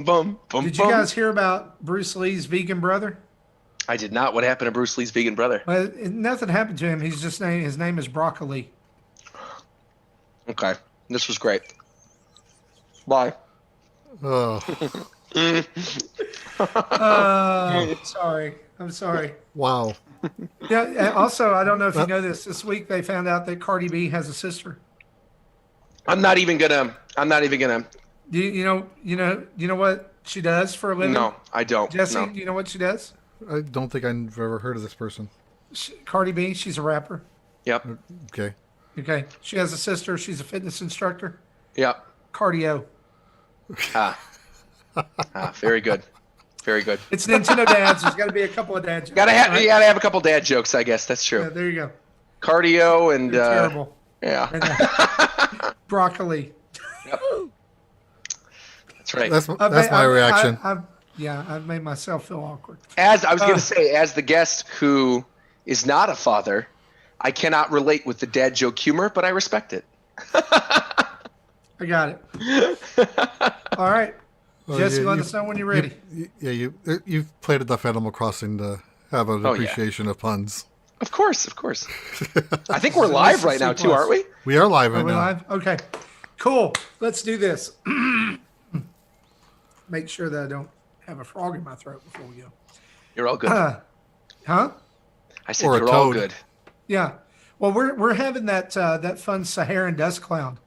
Boom, boom, Did you boom. guys hear about Bruce Lee's vegan brother? I did not. What happened to Bruce Lee's vegan brother? Well, nothing happened to him. His name is Broccoli. Okay, this was great. Bye. Oh, Sorry. I'm sorry. wow. Yeah. And also, I don't know if you know this. This week they found out that Cardi B has a sister. I'm not even gonna. Do you know what she does for a living? No, I don't. Jesse, No. do you know what she does? I don't think I've ever heard of this person. Cardi B, she's a rapper. Yep. Okay. Okay. She has a sister. She's a fitness instructor. Yep. Cardio. Very good. Very good. It's Nintendo dads. There's got to be a couple of dad jokes. You gotta have a couple dad jokes, I guess. That's true. Yeah, there you go. Cardio and You're terrible. yeah. And, broccoli. Yep. That's right. That's my reaction. I've made myself feel awkward. As I was going to say, as the guest who is not a father, I cannot relate with the dad joke humor, but I respect it. I got it. All right. Well, Jesse, let us know when you're ready. You've played enough Animal Crossing to have an appreciation of puns. Of course. I think we're live right now, too, aren't we? We are live right Are we now. live? Okay. Cool. Let's do this. Make sure that I don't have a frog in my throat before we go. You're all good. Huh? I said Or a you're all toad. good. Yeah. Well, we're having that fun Saharan dust cloud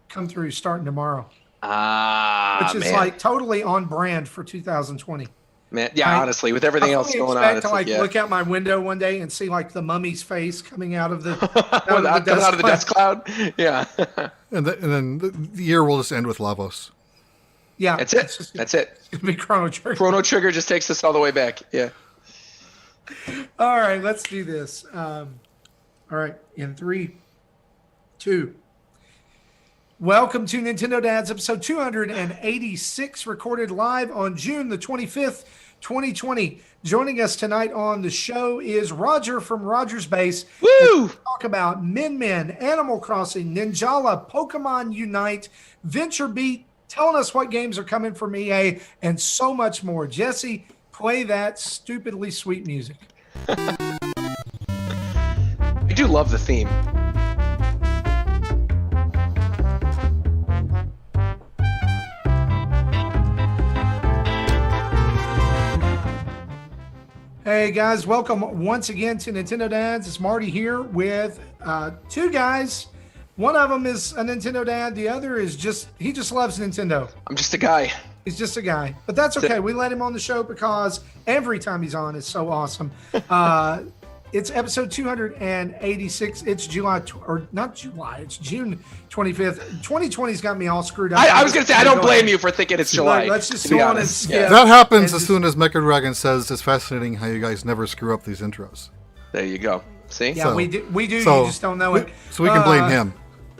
come through starting tomorrow, which is man. like totally on brand for 2020. Man, yeah, honestly, with everything else going on, I it's expect to look out my window one day and see like the mummy's face coming out of the out of the dust cloud. Yeah, And then the year will just end with Lavos. Yeah, that's it. That's it. It's gonna be Chrono Trigger. Chrono Trigger just takes us all the way back. Yeah. All right, let's do this. All right, in 3, 2. Welcome to Nintendo Dads, episode 286, recorded live on June the 25th, 2020. Joining us tonight on the show is Roger from Roger's Base. Woo! Talk about Min Min, Animal Crossing, Ninjala, Pokemon Unite, Venture Beat, telling us what games are coming from EA, and so much more. Jesse, play that stupidly sweet music. I do love the theme. Hey guys, welcome once again to Nintendo Dads. It's Marty here with two guys. One of them is a Nintendo dad. The other is he just loves Nintendo. I'm just a guy. He's just a guy, but that's okay. We let him on the show because every time he's on, it's so awesome. It's episode 286. It's it's June 25th. 2020's got me all screwed up. I was going to say, I don't blame you for thinking it's July. Let's just to be go on and honest. skip. That happens as soon as Mecha Dragon says it's fascinating how you guys never screw up these intros. There you go. See? Yeah, So- we do. You so just don't know it. So we can blame him.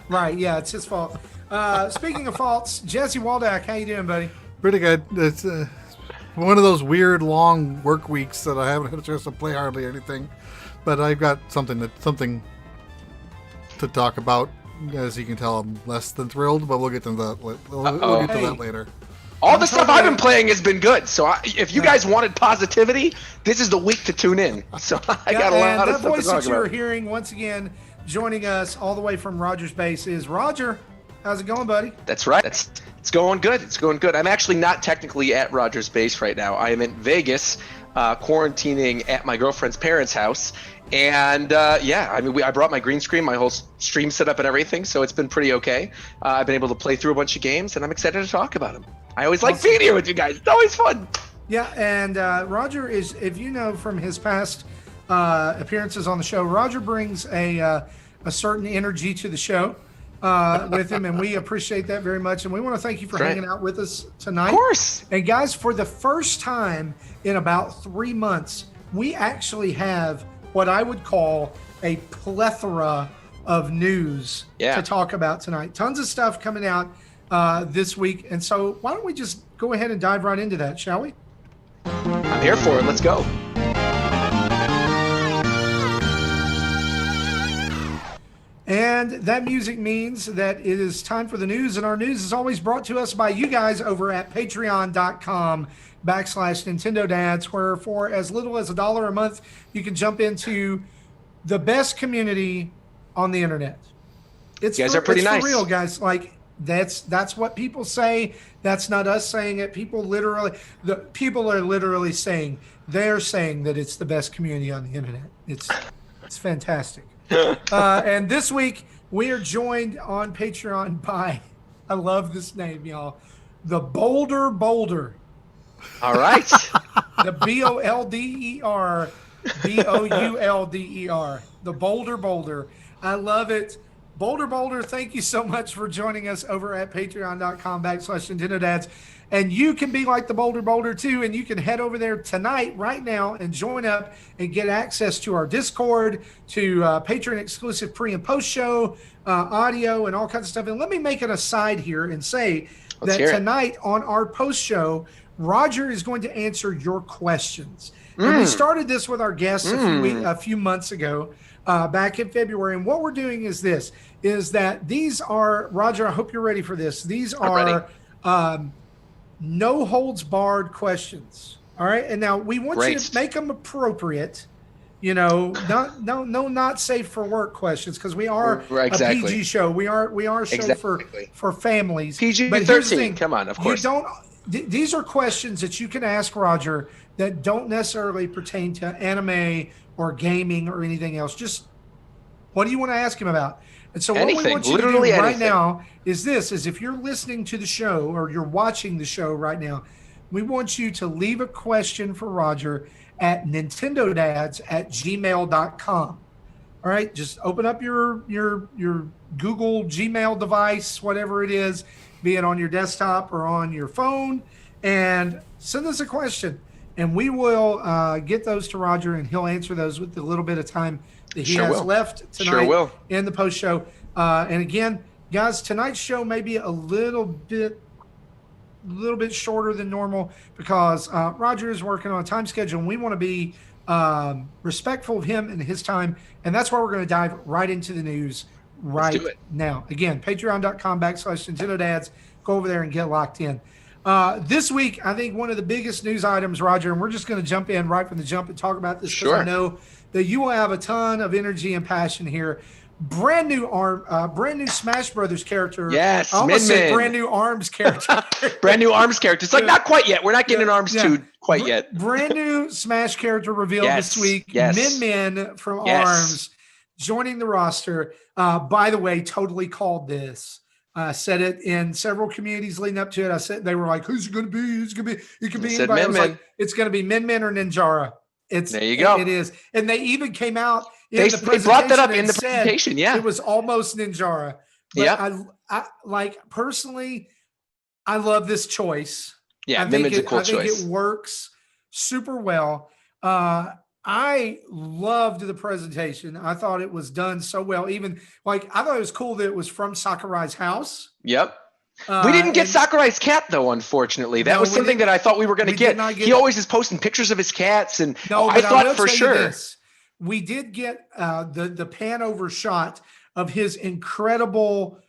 Right, yeah, it's his fault. Speaking of faults, Jesse Waldack, how you doing, buddy? Pretty good. It's one of those weird long work weeks that I haven't had a chance to play hardly anything. But I've got something to talk about. As you can tell, I'm less than thrilled, but we'll get to that. We'll get to that later. All the stuff I've been playing has been good. So if you guys wanted positivity, this is the week to tune in. So I got a lot of that stuff voice to talk that you're about. hearing once again, joining us all the way from Roger's Base is Roger. How's it going, buddy? That's right. It's going good. It's going good. I'm actually not technically at Roger's Base right now. I am in Vegas, quarantining at my girlfriend's parents' house. And I brought my green screen, my whole stream setup and everything, so it's been pretty okay. I've been able to play through a bunch of games, and I'm excited to talk about them. I always like being here with you guys. It's always fun. Yeah, and Roger is, if you know from his past appearances on the show, Roger brings a certain energy to the show with him, and we appreciate that very much. And we want to thank you for hanging out with us tonight. Of course. And guys, for the first time in about 3 months, we actually have what I would call a plethora of news to talk about tonight. Tons of stuff coming out this week. And so why don't we just go ahead and dive right into that, shall we? I'm here for it. Let's go. And that music means that it is time for the news. And our news is always brought to us by you guys over at patreon.com/Nintendo Dads, where for as little as $1 a month, you can jump into the best community on the internet. You guys are pretty nice. For real, guys. Like, that's what people say. That's not us saying it. People are literally saying, they're saying that it's the best community on the internet. It's fantastic. And this week we are joined on Patreon by, I love this name, y'all, the Boulder. All right. The BOLDER, BOULDER, the Boulder. I love it. Boulder, thank you so much for joining us over at patreon.com/Nintendo Dads. And you can be like the Boulder too, and you can head over there tonight, right now, and join up and get access to our Discord, to patron exclusive pre and post show audio, and all kinds of stuff. And let me make an aside here and say that tonight on our post show, Roger is going to answer your questions. And we started this with our guests a few months ago, back in February. And what we're doing is this: is that these are, Roger, I hope you're ready for this. These are no holds barred questions. All right. And now we want you to make them appropriate, not safe for work questions, because we are a PG show. We are a show for families. PG-13. Come on, of course. These are questions that you can ask Roger that don't necessarily pertain to anime or gaming or anything else. Just what do you want to ask him about? And so what we want you to do right now is if you're listening to the show or you're watching the show right now, we want you to leave a question for Roger at nintendodads@gmail.com. All right, just open up your Google Gmail device, whatever it is, be it on your desktop or on your phone, and send us a question. And we will get those to Roger, and he'll answer those with the little bit of time that he has left tonight in the post show. And again, guys, tonight's show may be a little bit shorter than normal because Roger is working on a time schedule, and we want to be respectful of him and his time. And that's why we're going to dive right into the news right now. Again, patreon.com/Nintendo Dads. Go over there and get locked in. This week, I think one of the biggest news items, Roger, and we're just going to jump in right from the jump and talk about this because I know that you will have a ton of energy and passion here. Brand new Smash Brothers character. Yes, I almost said brand new ARMS character. Brand new ARMS character. It's like not quite yet. We're not getting an ARMS 2 quite yet. Brand new Smash character revealed this week. Yes. Min from ARMS joining the roster. By the way, totally called this. Said it in several communities leading up to it. I said they were like, "Who's it going to be? Who's going to be?" It could be anybody. I was like, "It's going to be Min or Ninjara." There you go. It is, and they even came out. They brought that up in the presentation. Yeah, it was almost Ninjara. But I like personally, I love this choice. Yeah, Min's a cool choice. I think it works super well. I loved the presentation. I thought it was done so well. Even I thought it was cool that it was from Sakurai's house. Yep. We didn't get Sakurai's cat though, unfortunately. That was something that I thought we were going to get. He always is posting pictures of his cats, and I thought for sure we did get the pan over shot of his incredible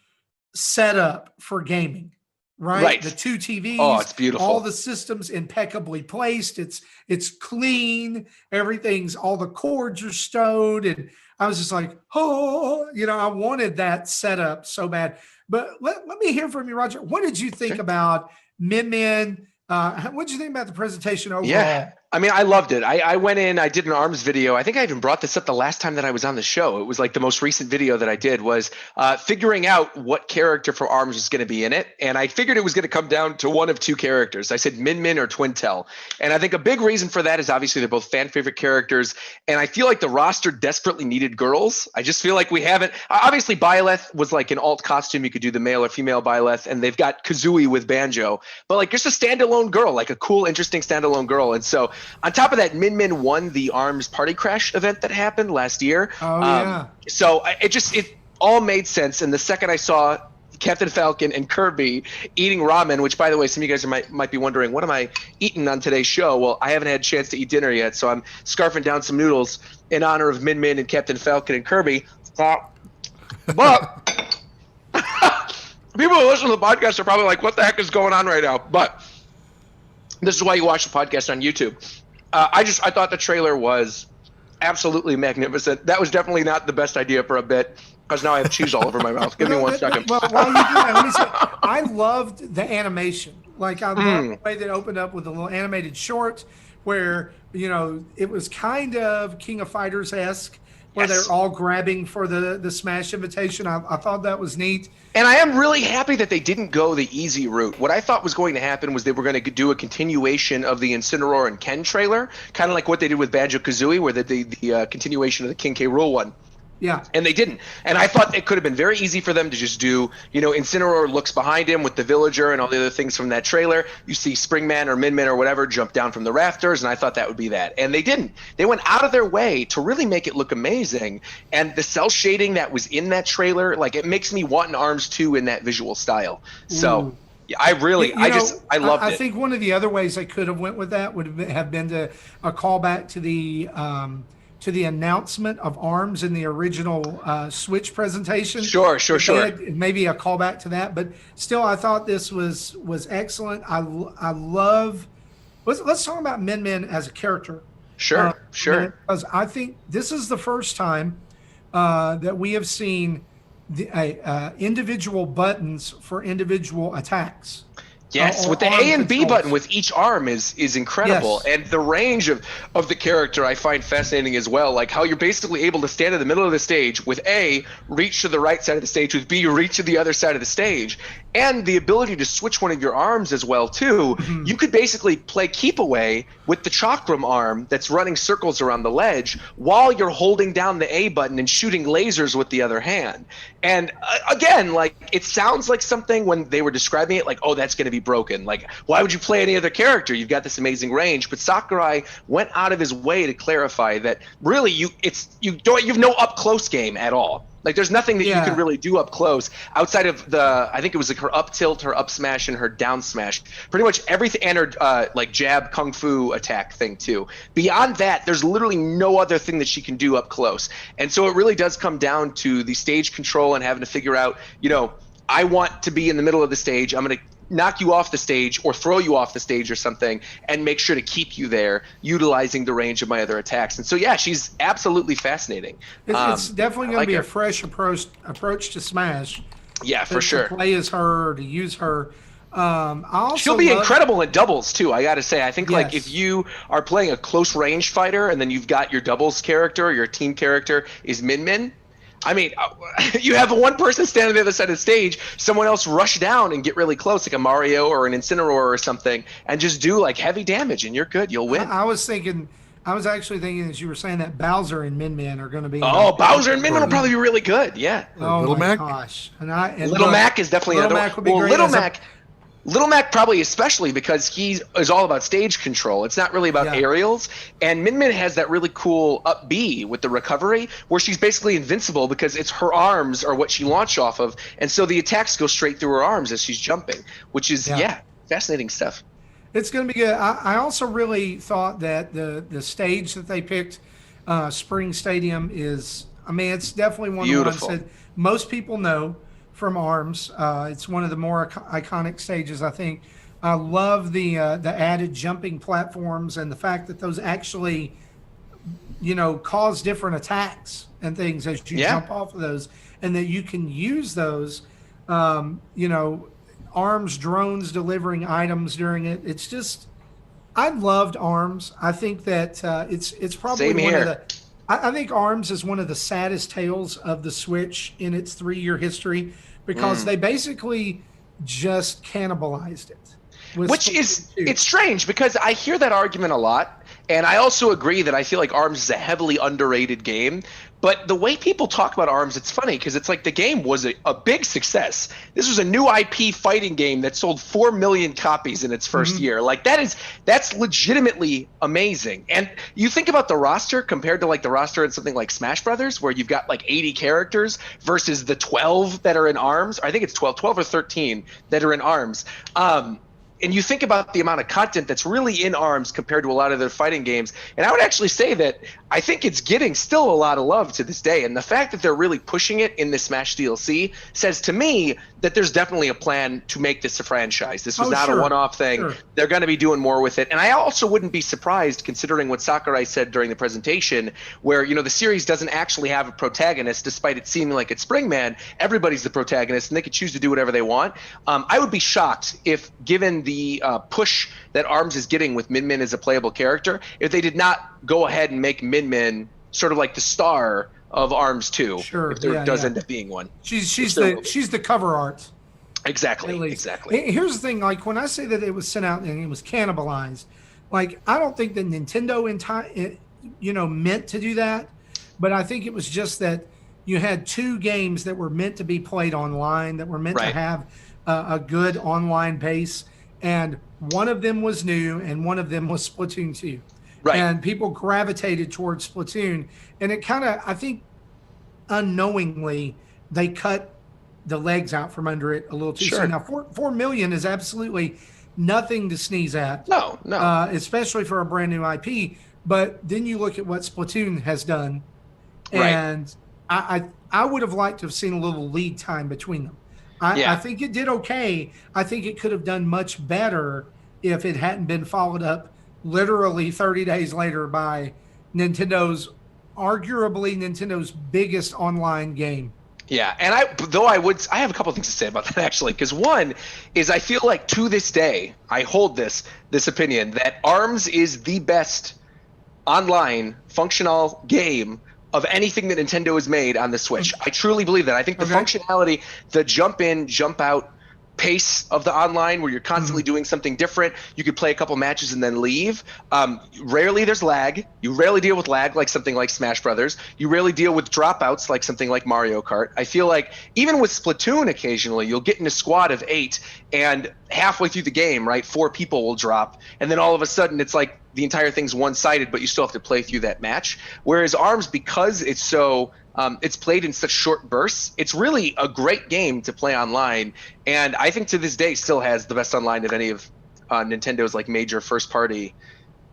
setup for gaming. Right. The two TVs. Oh, it's beautiful. All the systems impeccably placed. It's clean. Everything's, all the cords are stowed. And I was just like, I wanted that setup so bad. But let me hear from you, Roger. What did you think about Min? What did you think about the presentation overall? Yeah. I mean, I loved it. I went in, I did an ARMS video. I think I even brought this up the last time that I was on the show. It was like the most recent video that I did was figuring out what character from ARMS was going to be in it. And I figured it was going to come down to one of two characters. I said Min or Twintel. And I think a big reason for that is obviously they're both fan favorite characters. And I feel like the roster desperately needed girls. I just feel like we haven't. Obviously, Byleth was like an alt costume. You could do the male or female Byleth. And they've got Kazooie with Banjo. But like just a standalone girl, like a cool, interesting standalone girl. And so on top of that, Min won the ARMS Party Crash event that happened last year. So it all made sense. And the second I saw Captain Falcon and Kirby eating ramen, which by the way, some of you guys might be wondering, what am I eating on today's show? Well, I haven't had a chance to eat dinner yet, so I'm scarfing down some noodles in honor of Min and Captain Falcon and Kirby. But people who listen to the podcast are probably like, what the heck is going on right now? But this is why you watch the podcast on YouTube. I thought the trailer was absolutely magnificent. That was definitely not the best idea for a bit, because now I have cheese all over my mouth. Give me 1 second. Well, while you do that, let me say, I loved the animation. Like, I loved the way that it opened up with a little animated short where, it was kind of King of Fighters-esque, where they're all grabbing for the Smash invitation. I thought that was neat. And I am really happy that they didn't go the easy route. What I thought was going to happen was they were going to do a continuation of the Incineroar and Ken trailer, kind of like what they did with Banjo Kazooie, where the continuation of the King K. Rool one. Yeah. And they didn't. And I thought it could have been very easy for them to just do, Incineroar looks behind him with the villager and all the other things from that trailer. You see Springman or Minmin or whatever jump down from the rafters, and I thought that would be that. And they didn't. They went out of their way to really make it look amazing. And the cell shading that was in that trailer, like, it makes me want an ARMS 2 in that visual style. So I really, I loved it. I think one of the other ways they could have went with that would have been a callback to the announcement of ARMS in the original Switch presentation. Sure. Maybe a callback to that, but still, I thought this was excellent. I love. Let's talk about Min Min as a character. Sure. Because I think this is the first time that we have seen the individual buttons for individual attacks. Yes, with the A and B button with each arm is incredible. Yes. And the range of the character I find fascinating as well. Like how you're basically able to stand in the middle of the stage with A, reach to the right side of the stage, with B, reach to the other side of the stage. And the ability to switch one of your arms as well, too. Mm-hmm. You could basically play keep away with the Chakram arm that's running circles around the ledge while you're holding down the A button and shooting lasers with the other hand. And again, like, it sounds like something when they were describing it, like, oh, that's going to be broken. Like, why would you play any other character? You've got this amazing range. But Sakurai went out of his way to clarify that really you've no up close game at all. Like, there's nothing that you can really do up close outside of I think it was like her up tilt, her up smash, and her down smash. Pretty much everything, and her like jab kung fu attack thing too. Beyond that, there's literally no other thing that she can do up close. And so it really does come down to the stage control and having to figure out, I want to be in the middle of the stage. I'm going to knock you off the stage or throw you off the stage or something and make sure to keep you there utilizing the range of my other attacks. And so, yeah, she's absolutely fascinating. It's definitely going to be a fresh approach to Smash. Yeah, for sure. To play as her, to use her. She'll be incredible in doubles, too, I got to say. I think, like, if you are playing a close range fighter and then you've got your doubles character or your team character is Min Min, I mean, you have one person standing on the other side of the stage, someone else rush down and get really close, like a Mario or an Incineroar or something, and just do like heavy damage, and you're good. You'll win. I was actually thinking as you were saying that Bowser and Min Min are going to be. Oh, Bowser and Min Min will probably be really good. Yeah. Oh Little my Mac? gosh. Little Mac is definitely Little another. Mac would be great. Little Mac probably especially because he is all about stage control. It's not really about aerials. And Min Min has that really cool up B with the recovery where she's basically invincible because it's her arms are what she launched off of. And so the attacks go straight through her arms as she's jumping, which is, fascinating stuff. It's going to be good. I also really thought that the stage that they picked, Spring Stadium, is, I mean, it's definitely one of the ones that most people know from ARMS. It's one of the more iconic stages, I think. I love the added jumping platforms and the fact that those actually, cause different attacks and things as you jump off of those, and that you can use those, ARMS drones delivering items during it. It's just, I loved ARMS. I think that it's probably one of the. I think ARMS is one of the saddest tales of the Switch in its 3-year history because they basically just cannibalized it. Which is, it's strange because I hear that argument a lot, and I also agree that I feel like ARMS is a heavily underrated game. But the way people talk about ARMS, it's funny because it's like the game was a big success. This was a new IP fighting game that sold 4 million copies in its first year. Like that's legitimately amazing. And you think about the roster compared to like the roster in something like Smash Brothers, where you've got like 80 characters versus the 12 that are in ARMS. I think it's 12 or 13 that are in ARMS. and you think about the amount of content that's really in ARMS compared to a lot of their fighting games, and I would actually say that I think it's getting still a lot of love to this day. And the fact that they're really pushing it in the Smash DLC says to me that there's definitely a plan to make this a franchise. This was not a one-off thing. Sure. They're going to be doing more with it. And I also wouldn't be surprised, considering what Sakurai said during the presentation, where, you know, the series doesn't actually have a protagonist, despite it seeming like it's Springman. Everybody's the protagonist, and they can choose to do whatever they want. I would be shocked if, given the push that ARMS is getting with Min Min as a playable character, if they did not go ahead and make Min Min sort of like the star of ARMS 2. Sure. If there does end up being one. She's the cover art. Exactly. Here's the thing, like when I say that it was sent out and it was cannibalized, like I don't think that Nintendo meant to do that, but I think it was just that you had two games that were meant to be played online, that were meant to have a good online base, and one of them was new and one of them was Splatoon 2. Right. And people gravitated towards Splatoon, and it kind of, I think, unknowingly, they cut the legs out from under it a little too soon. Now, 4 million is absolutely nothing to sneeze at. No. Especially for a brand new IP. But then you look at what Splatoon has done, and I would have liked to have seen a little lead time between them. I think it did okay. I think it could have done much better if it hadn't been followed up literally 30 days later by arguably Nintendo's biggest online game. Yeah, and I have a couple things to say about that, actually, because one is I feel like to this day I hold this opinion that ARMS is the best online functional game of anything that Nintendo has made on the Switch. I truly believe that. I think the functionality, the jump in, jump out pace of the online, where you're constantly doing something different. You could play a couple matches and then leave. Rarely there's lag. You rarely deal with lag like something like Smash Brothers. You rarely deal with dropouts like something like Mario Kart. I feel like even with Splatoon, occasionally you'll get in a squad of 8, and halfway through the game, 4 people will drop, and then all of a sudden it's like the entire thing's one-sided, but you still have to play through that match. Whereas ARMS, because it's so it's played in such short bursts, it's really a great game to play online, and I think to this day still has the best online of any of Nintendo's major first-party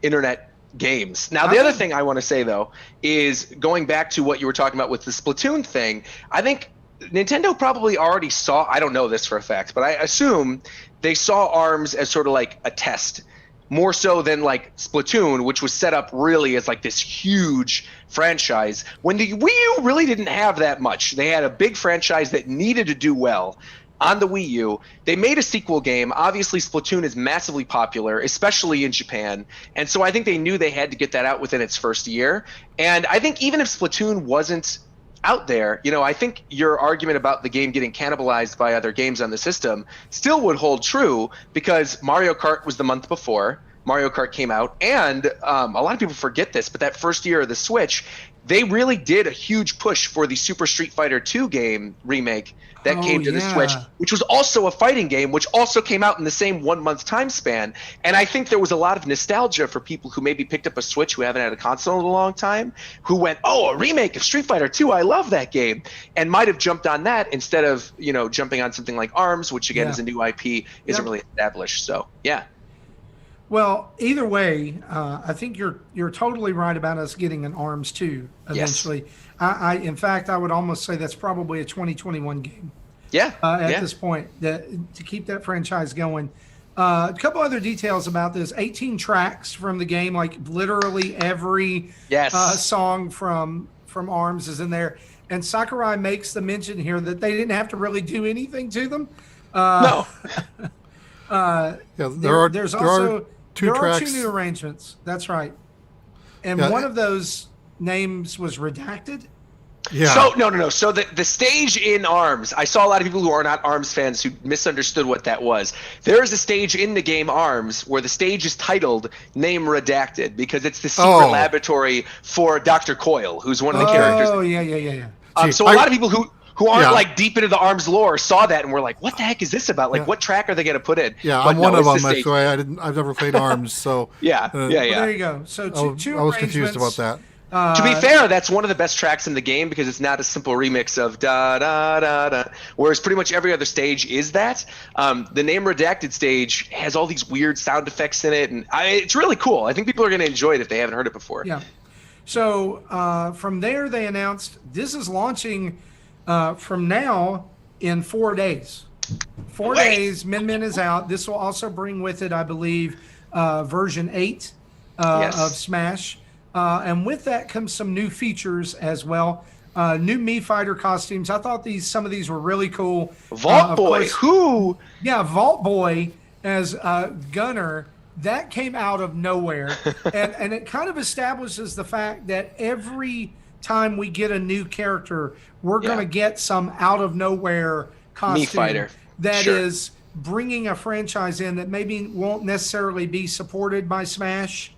internet games. Now, the other thing I want to say, though, is going back to what you were talking about with the Splatoon thing, I think Nintendo probably already saw, I don't know this for a fact, but I assume they saw ARMS as sort of like a test, more so than Splatoon, which was set up really as this huge franchise, when the Wii U really didn't have that much. They had a big franchise that needed to do well on the Wii U. They made a sequel game. Obviously, Splatoon is massively popular, especially in Japan, and so I think they knew they had to get that out within its first year. And I think even if Splatoon wasn't out there, I think your argument about the game getting cannibalized by other games on the system still would hold true, because Mario Kart was the month before Mario Kart came out, and a lot of people forget this, but that first year of the Switch, they really did a huge push for the Super Street Fighter 2 game remake that came to the Switch, which was also a fighting game, which also came out in the same 1 month time span. And I think there was a lot of nostalgia for people who maybe picked up a Switch who haven't had a console in a long time, who went, oh, a remake of Street Fighter 2, I love that game, and might have jumped on that instead of, jumping on something like ARMS, which again is a new IP, isn't really established. So, yeah. Well, either way, I think you're totally right about us getting an ARMS 2 eventually. Yes. I in fact, I would almost say that's probably a 2021 game. Yeah. At this point, to keep that franchise going. A couple other details about this: 18 tracks from the game, literally every song from ARMS is in there. And Sakurai makes the mention here that they didn't have to really do anything to them. No. There's also two new arrangements. That's right. And one of those names was redacted. Yeah. So no. So the stage in ARMS, I saw a lot of people who are not ARMS fans who misunderstood what that was. There is a stage in the game ARMS where the stage is titled Name Redacted, because it's the secret laboratory for Dr. Coyle, who's one of the characters. Oh, yeah. So a lot of people who aren't deep into the ARMS lore saw that and were like, what the heck is this about? What track are they going to put in? Yeah, I'm one of them. That's why I've never played ARMS. So There you go. So two I was confused about that. To be fair, that's one of the best tracks in the game because it's not a simple remix of da da da da. Whereas pretty much every other stage is that. The Name Redacted stage has all these weird sound effects in it, and it's really cool. I think people are going to enjoy it if they haven't heard it before. Yeah. So from there, they announced this is launching from now in 4 days. 4 days, Min Min is out. This will also bring with it, I believe, version 8 of Smash. And with that comes some new features as well. New Mii Fighter costumes. I thought some of these were really cool. Vault Boy, who? Yeah, Vault Boy as Gunner. That came out of nowhere. and it kind of establishes the fact that every time we get a new character, we're going to get some out of nowhere costume Mii Fighter. that is bringing a franchise in that maybe won't necessarily be supported by Smash.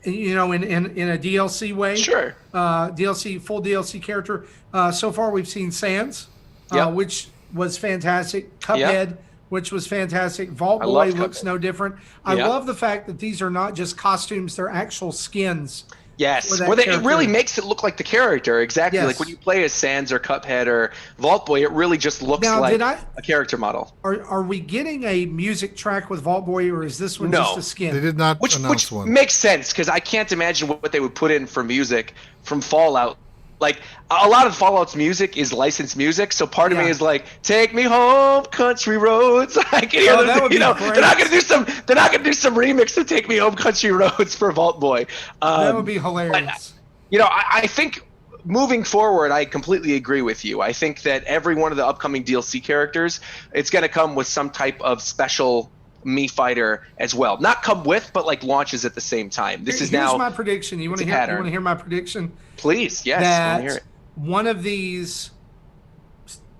In a DLC way. Sure. Full DLC character. So far, we've seen Sans, which was fantastic. Cuphead, which was fantastic. Vault Boy looks no different. I love the fact that these are not just costumes; they're actual skins. Yes, it really makes it look like the character, exactly. Yes. Like when you play as Sans or Cuphead or Vault Boy, it really just looks like a character model. Are we getting a music track with Vault Boy, or is this one just a skin? They did not announce one. Which makes sense, because I can't imagine what they would put in for music from Fallout. Like, a lot of Fallout's music is licensed music, so part of me is like, "Take me home, country roads." I can hear them. They're not gonna do some remix of "Take Me Home, Country Roads" for Vault Boy. That would be hilarious. But, I think moving forward, I completely agree with you. I think that every one of the upcoming DLC characters, it's going to come with some type of special Mii Fighter as well. Not come with, but like launches at the same time. Here's my prediction. You want to hear my prediction? Please, yes. I want to hear it. One of these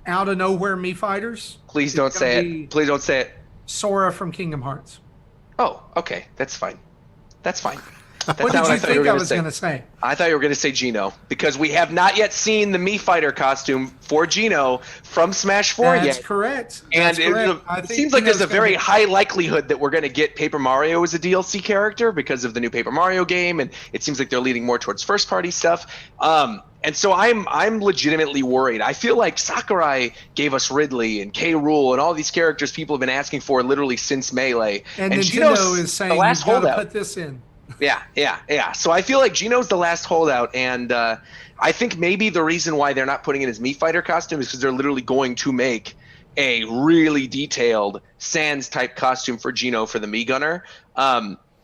out of nowhere Mii Fighters. Please don't say it. Please don't say it. Sora from Kingdom Hearts. Oh, okay. That's fine. That's fine. What did you think I was going to say? I thought you were going to say Geno, because we have not yet seen the Mii Fighter costume for Geno from Smash 4 yet. That's correct. And it seems like there's a very high likelihood that we're going to get Paper Mario as a DLC character because of the new Paper Mario game, and it seems like they're leaning more towards first-party stuff. And so I'm legitimately worried. I feel like Sakurai gave us Ridley and K. Rool and all these characters people have been asking for literally since Melee. And Nintendo is saying, you've got to put this in. Yeah. So I feel like Geno's the last holdout, and I think maybe the reason why they're not putting in his Mii Fighter costume is because they're literally going to make a really detailed Sans-type costume for Geno for the Mii Gunner,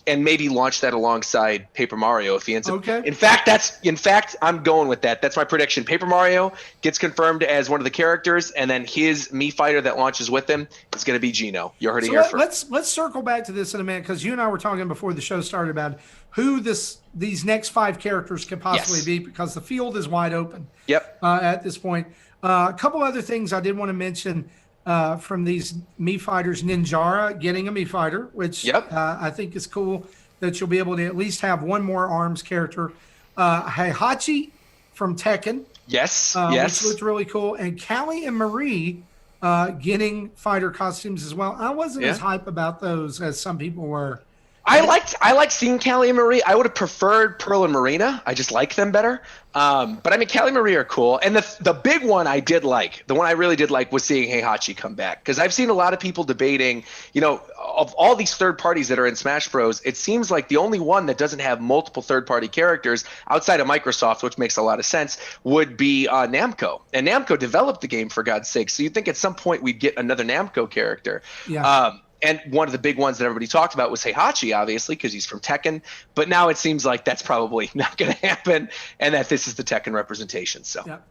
and maybe launch that alongside Paper Mario if he ends up. Okay. In fact, I'm going with that. That's my prediction. Paper Mario gets confirmed as one of the characters, and then his Mii Fighter that launches with him is going to be Geno. You heard it here first. Let's circle back to this in a minute, because you and I were talking before the show started about who these next 5 characters could possibly be, because the field is wide open. Yep. At this point, a couple other things I did want to mention. From these Mii Fighters, Ninjara getting a Mii Fighter, which I think is cool that you'll be able to at least have one more ARMS character. Heihachi from Tekken. Yes. Which looked really cool. And Callie and Marie getting fighter costumes as well. I wasn't as hype about those as some people were. I liked seeing Callie and Marie. I would have preferred Pearl and Marina. I just like them better. But I mean, Callie and Marie are cool. And the big one I did like, the one I really did like, was seeing Heihachi come back. Because I've seen a lot of people debating, of all these third parties that are in Smash Bros, it seems like the only one that doesn't have multiple third party characters outside of Microsoft, which makes a lot of sense, would be Namco. And Namco developed the game, for God's sake. So you'd think at some point we'd get another Namco character. Yeah. And one of the big ones that everybody talked about was Heihachi, obviously, because he's from Tekken. But now it seems like that's probably not going to happen, and that this is the Tekken representation. So,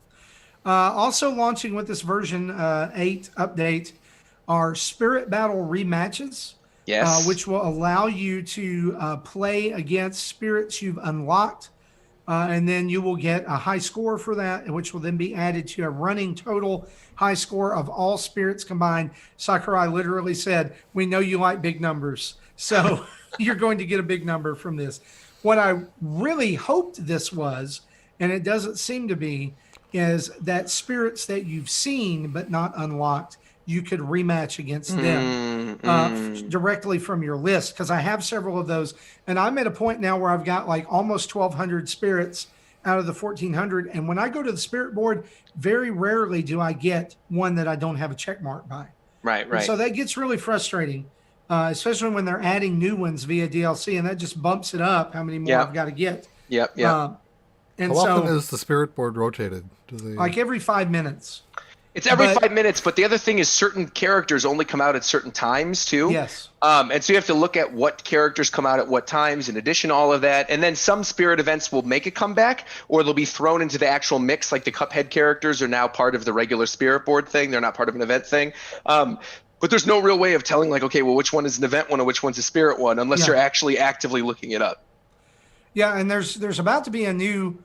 also launching with this version 8 update are Spirit Battle rematches. Yes. Which will allow you to play against spirits you've unlocked. And then you will get a high score for that, which will then be added to a running total high score of all spirits combined. Sakurai literally said, "We know you like big numbers, so you're going to get a big number from this." What I really hoped this was, and it doesn't seem to be, is that spirits that you've seen but not unlocked you could rematch against them directly from your list. Because I have several of those, and I'm at a point now where I've got like almost 1,200 spirits out of the 1,400. And when I go to the spirit board, very rarely do I get one that I don't have a check mark by. Right. And so that gets really frustrating, especially when they're adding new ones via DLC, and that just bumps it up how many more I've got to get. Yep. And How often is the spirit board rotated? Do they... Like every 5 minutes. It's every 5 minutes, but the other thing is certain characters only come out at certain times too. Yes. And so you have to look at what characters come out at what times in addition to all of that. And then some spirit events will make a comeback, or they'll be thrown into the actual mix. Like the Cuphead characters are now part of the regular spirit board thing. They're not part of an event thing. But there's no real way of telling like, okay, well, which one is an event one or which one's a spirit one, unless you're actually actively looking it up. Yeah, and there's about to be a new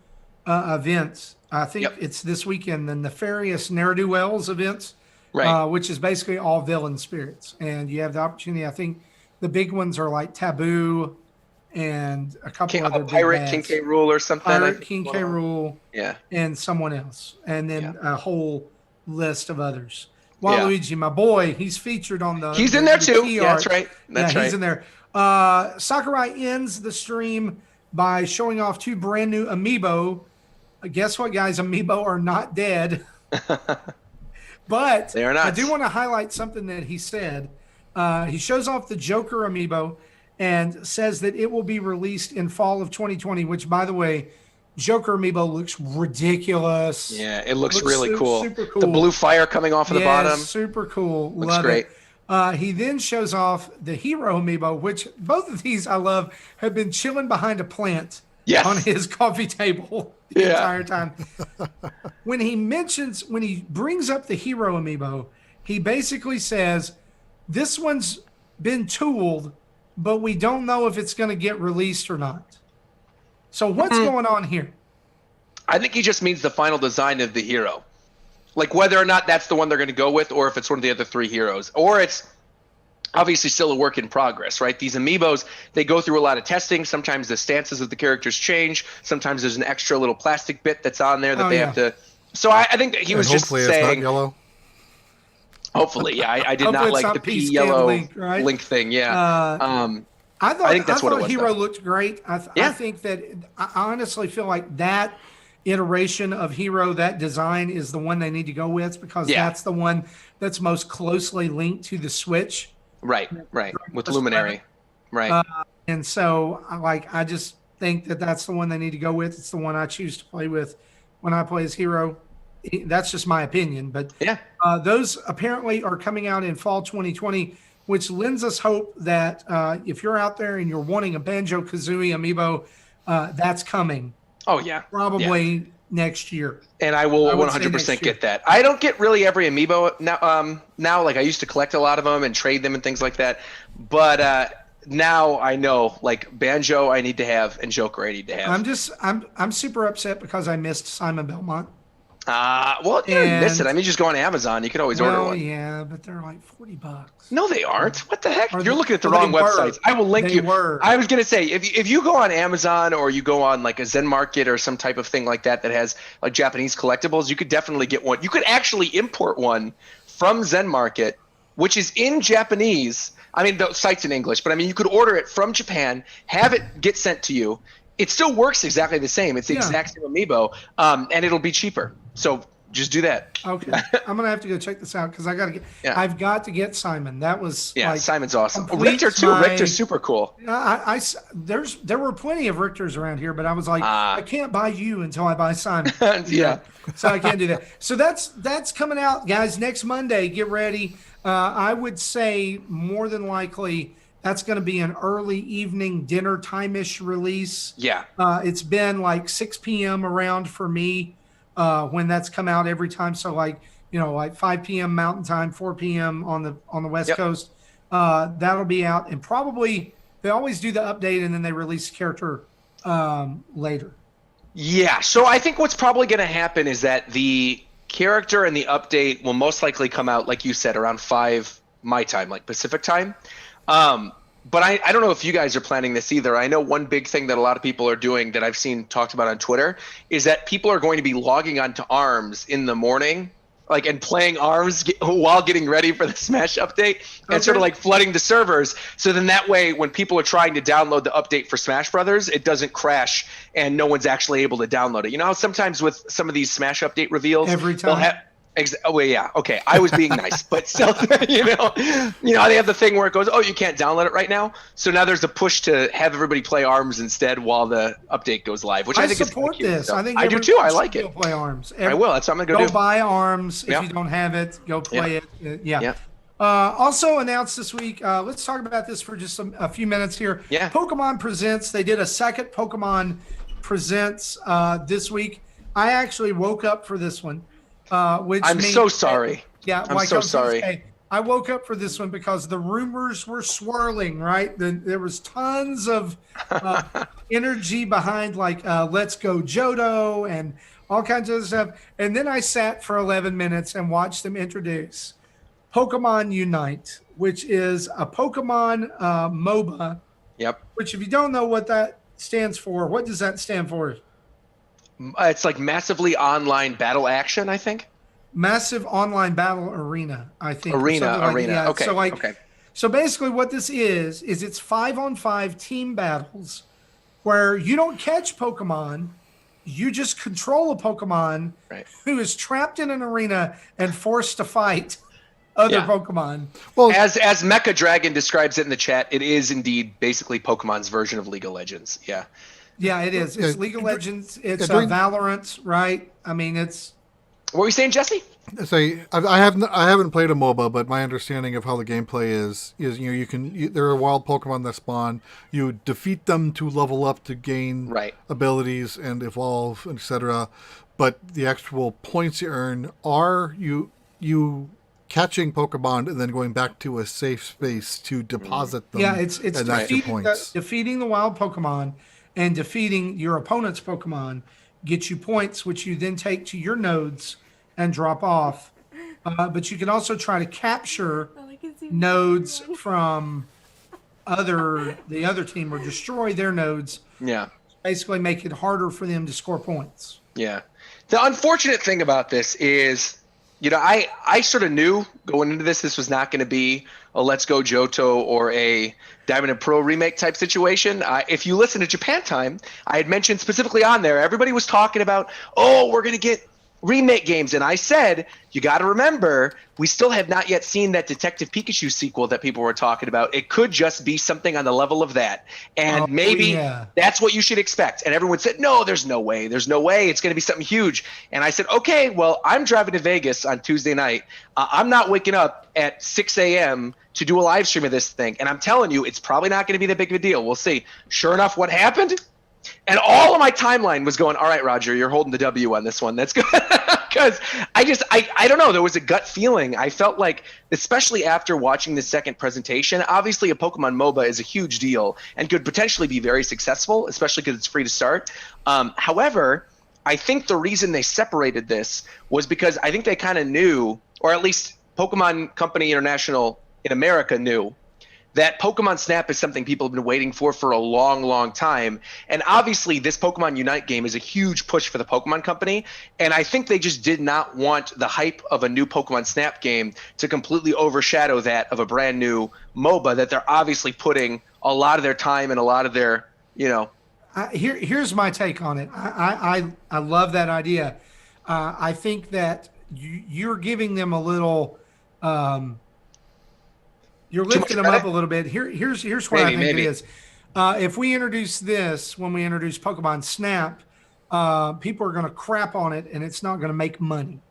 event. I think it's this weekend, the Nefarious Ne'er-Do-Wells events, which is basically all villain spirits. And you have the opportunity, I think the big ones are like Taboo and a couple other big Pirate, bads. King K. Rool or something. Pirate, King K. Rool, Yeah. and someone else. And then a whole list of others. Waluigi, my boy, he's featured on the... He's in there too. Yeah, that's right. He's in there. Sakurai ends the stream by showing off 2 brand new Amiibo. Guess what, guys? Amiibo are not dead. But they are not. I do want to highlight something that he said. He shows off the Joker Amiibo and says that it will be released in fall of 2020, which, by the way, Joker Amiibo looks ridiculous. Yeah, it looks really cool. Super cool. The blue fire coming off of the bottom. Super cool. Looks Love great. it. He then shows off the Hero Amiibo, which both of these I love, have been chilling behind a plant on his coffee table the entire time. When he brings up the Hero Amiibo, he basically says, this one's been tooled, but we don't know if it's going to get released or not. So what's going on here? I think he just means the final design of the hero. Like whether or not that's the one they're going to go with, or if it's one of the other 3 heroes, or it's obviously still a work in progress, right? These Amiibos, they go through a lot of testing. Sometimes the stances of the characters change. Sometimes there's an extra little plastic bit that's on there that they have to. So I think that he was just saying. Hopefully it's not yellow. Hopefully, yeah. I did not like the P yellow link thing. Yeah. I think that's what it was. Hero though. looked great. I think that I honestly feel like that iteration of Hero, that design is the one they need to go with, because that's the one that's most closely linked to the Switch. Right. With Luminary. Right. And so I just think that that's the one they need to go with. It's the one I choose to play with when I play as Hero. That's just my opinion. But those apparently are coming out in fall 2020, which lends us hope that if you're out there and you're wanting a Banjo Kazooie Amiibo, that's coming. Oh, yeah. Probably next year. And I will 100% get that. I don't get really every Amiibo now. Like I used to collect a lot of them and trade them and things like that. But now I know, like Banjo I need to have and Joker I need to have. I'm super upset because I missed Simon Belmont. Well, you didn't miss it. I mean, just go on Amazon. You can always order one. Yeah, but they're like $40. No, they aren't. What the heck? You're looking at the wrong websites. I will link you. I was going to say, if you go on Amazon or you go on like a Zen Market or some type of thing like that has like Japanese collectibles, you could definitely get one. You could actually import one from Zen Market, which is in Japanese. I mean, the site's in English, but I mean, you could order it from Japan, have it get sent to you. It still works exactly the same. It's the exact same Amiibo, and it'll be cheaper. So just do that. Okay, I'm gonna have to go check this out because I gotta get. I've got to get Simon. That was Simon's awesome. Richter too. Richter's super cool. There were plenty of Richters around here, but I was like, I can't buy you until I buy Simon. So I can't do that. So that's coming out, guys. Next Monday, get ready. I would say more than likely that's going to be an early evening dinner time-ish release. Yeah. It's been like 6 p.m. around for me when that's come out every time. So like 5 p.m. Mountain Time, 4 p.m. on the West Coast. That'll be out, and probably they always do the update and then they release character later. Yeah. So I think what's probably going to happen is that the character and the update will most likely come out, like you said, around 5 my time, like Pacific time. But I don't know if you guys are planning this either. I know one big thing that a lot of people are doing that I've seen talked about on Twitter is that people are going to be logging onto ARMS in the morning like and playing ARMS while getting ready for the Smash update, and sort of like flooding the servers. So then that way, when people are trying to download the update for Smash Brothers, it doesn't crash and no one's actually able to download it. You know how sometimes with some of these Smash update reveals, every time. Oh, well, yeah. Okay. I was being nice, but still, you know, they have the thing where it goes, oh, you can't download it right now. So now there's a push to have everybody play ARMS instead while the update goes live, which I think support is this. I think I do too. I like it. Play ARMS. I will. That's what I'm gonna go do. Buy ARMS if you don't have it. Go play it. Yeah. Also announced this week. Let's talk about this for just a few minutes here. Yeah. Pokemon Presents. They did a second Pokemon Presents this week. I actually woke up for this one. Which I'm so sorry. I'm so sorry. I woke up for this one because the rumors were swirling, right? There was tons of energy behind like Let's Go Johto and all kinds of stuff. And then I sat for 11 minutes and watched them introduce Pokemon Unite, which is a Pokemon MOBA. Yep. Which if you don't know what that stands for, what does that stand for? It's like massively online battle action, I think. Massive online battle arena, I think. Arena. Yeah. Okay. So basically what this is it's 5-on-5 team battles where you don't catch Pokemon, you just control a Pokemon who is trapped in an arena and forced to fight other Pokemon. Well, as Mecha Dragon describes it in the chat, it is indeed basically Pokemon's version of League of Legends. Yeah. Yeah, it is. It's League of Legends. It's Valorant, right? I mean, it's. What were you saying, Jesse? I haven't played a MOBA, but my understanding of how the gameplay is there are wild Pokemon that spawn. You defeat them to level up to gain abilities and evolve, etc. But the actual points you earn are you catching Pokemon and then going back to a safe space to deposit them. Yeah, it's defeating the wild Pokemon. And defeating your opponent's Pokemon gets you points, which you then take to your nodes and drop off. But you can also try to capture nodes from the other team or destroy their nodes. Yeah. Basically make it harder for them to score points. Yeah. The unfortunate thing about this is, I sort of knew going into this was not going to be a Let's Go Johto or a Diamond and Pearl remake type situation. If you listen to Japan Time, I had mentioned specifically on there, everybody was talking about, we're going to get remake games. And I said, you got to remember, we still have not yet seen that Detective Pikachu sequel that people were talking about. It could just be something on the level of that. And maybe that's what you should expect. And everyone said, no, there's no way. There's no way. It's going to be something huge. And I said, okay, well, I'm driving to Vegas on Tuesday night. I'm not waking up at 6 a.m. to do a live stream of this thing. And I'm telling you, it's probably not going to be that big of a deal. We'll see. Sure enough, what happened? And all of my timeline was going, all right, Roger, you're holding the W on this one. That's good. Because I don't know. There was a gut feeling. I felt like, especially after watching the second presentation, obviously a Pokemon MOBA is a huge deal and could potentially be very successful, especially because it's free to start. However, I think the reason they separated this was because I think they kind of knew, or at least Pokemon Company International in America knew, that Pokemon Snap is something people have been waiting for a long, long time. And obviously this Pokemon Unite game is a huge push for the Pokemon Company. And I think they just did not want the hype of a new Pokemon Snap game to completely overshadow that of a brand new MOBA that they're obviously putting a lot of their time and a lot of their, Here's my take on it. I love that idea. I think that you're giving them a little... You're lifting them up a little bit. Here's what I think it is. If we introduce this when we introduce Pokemon Snap, people are going to crap on it, and it's not going to make money.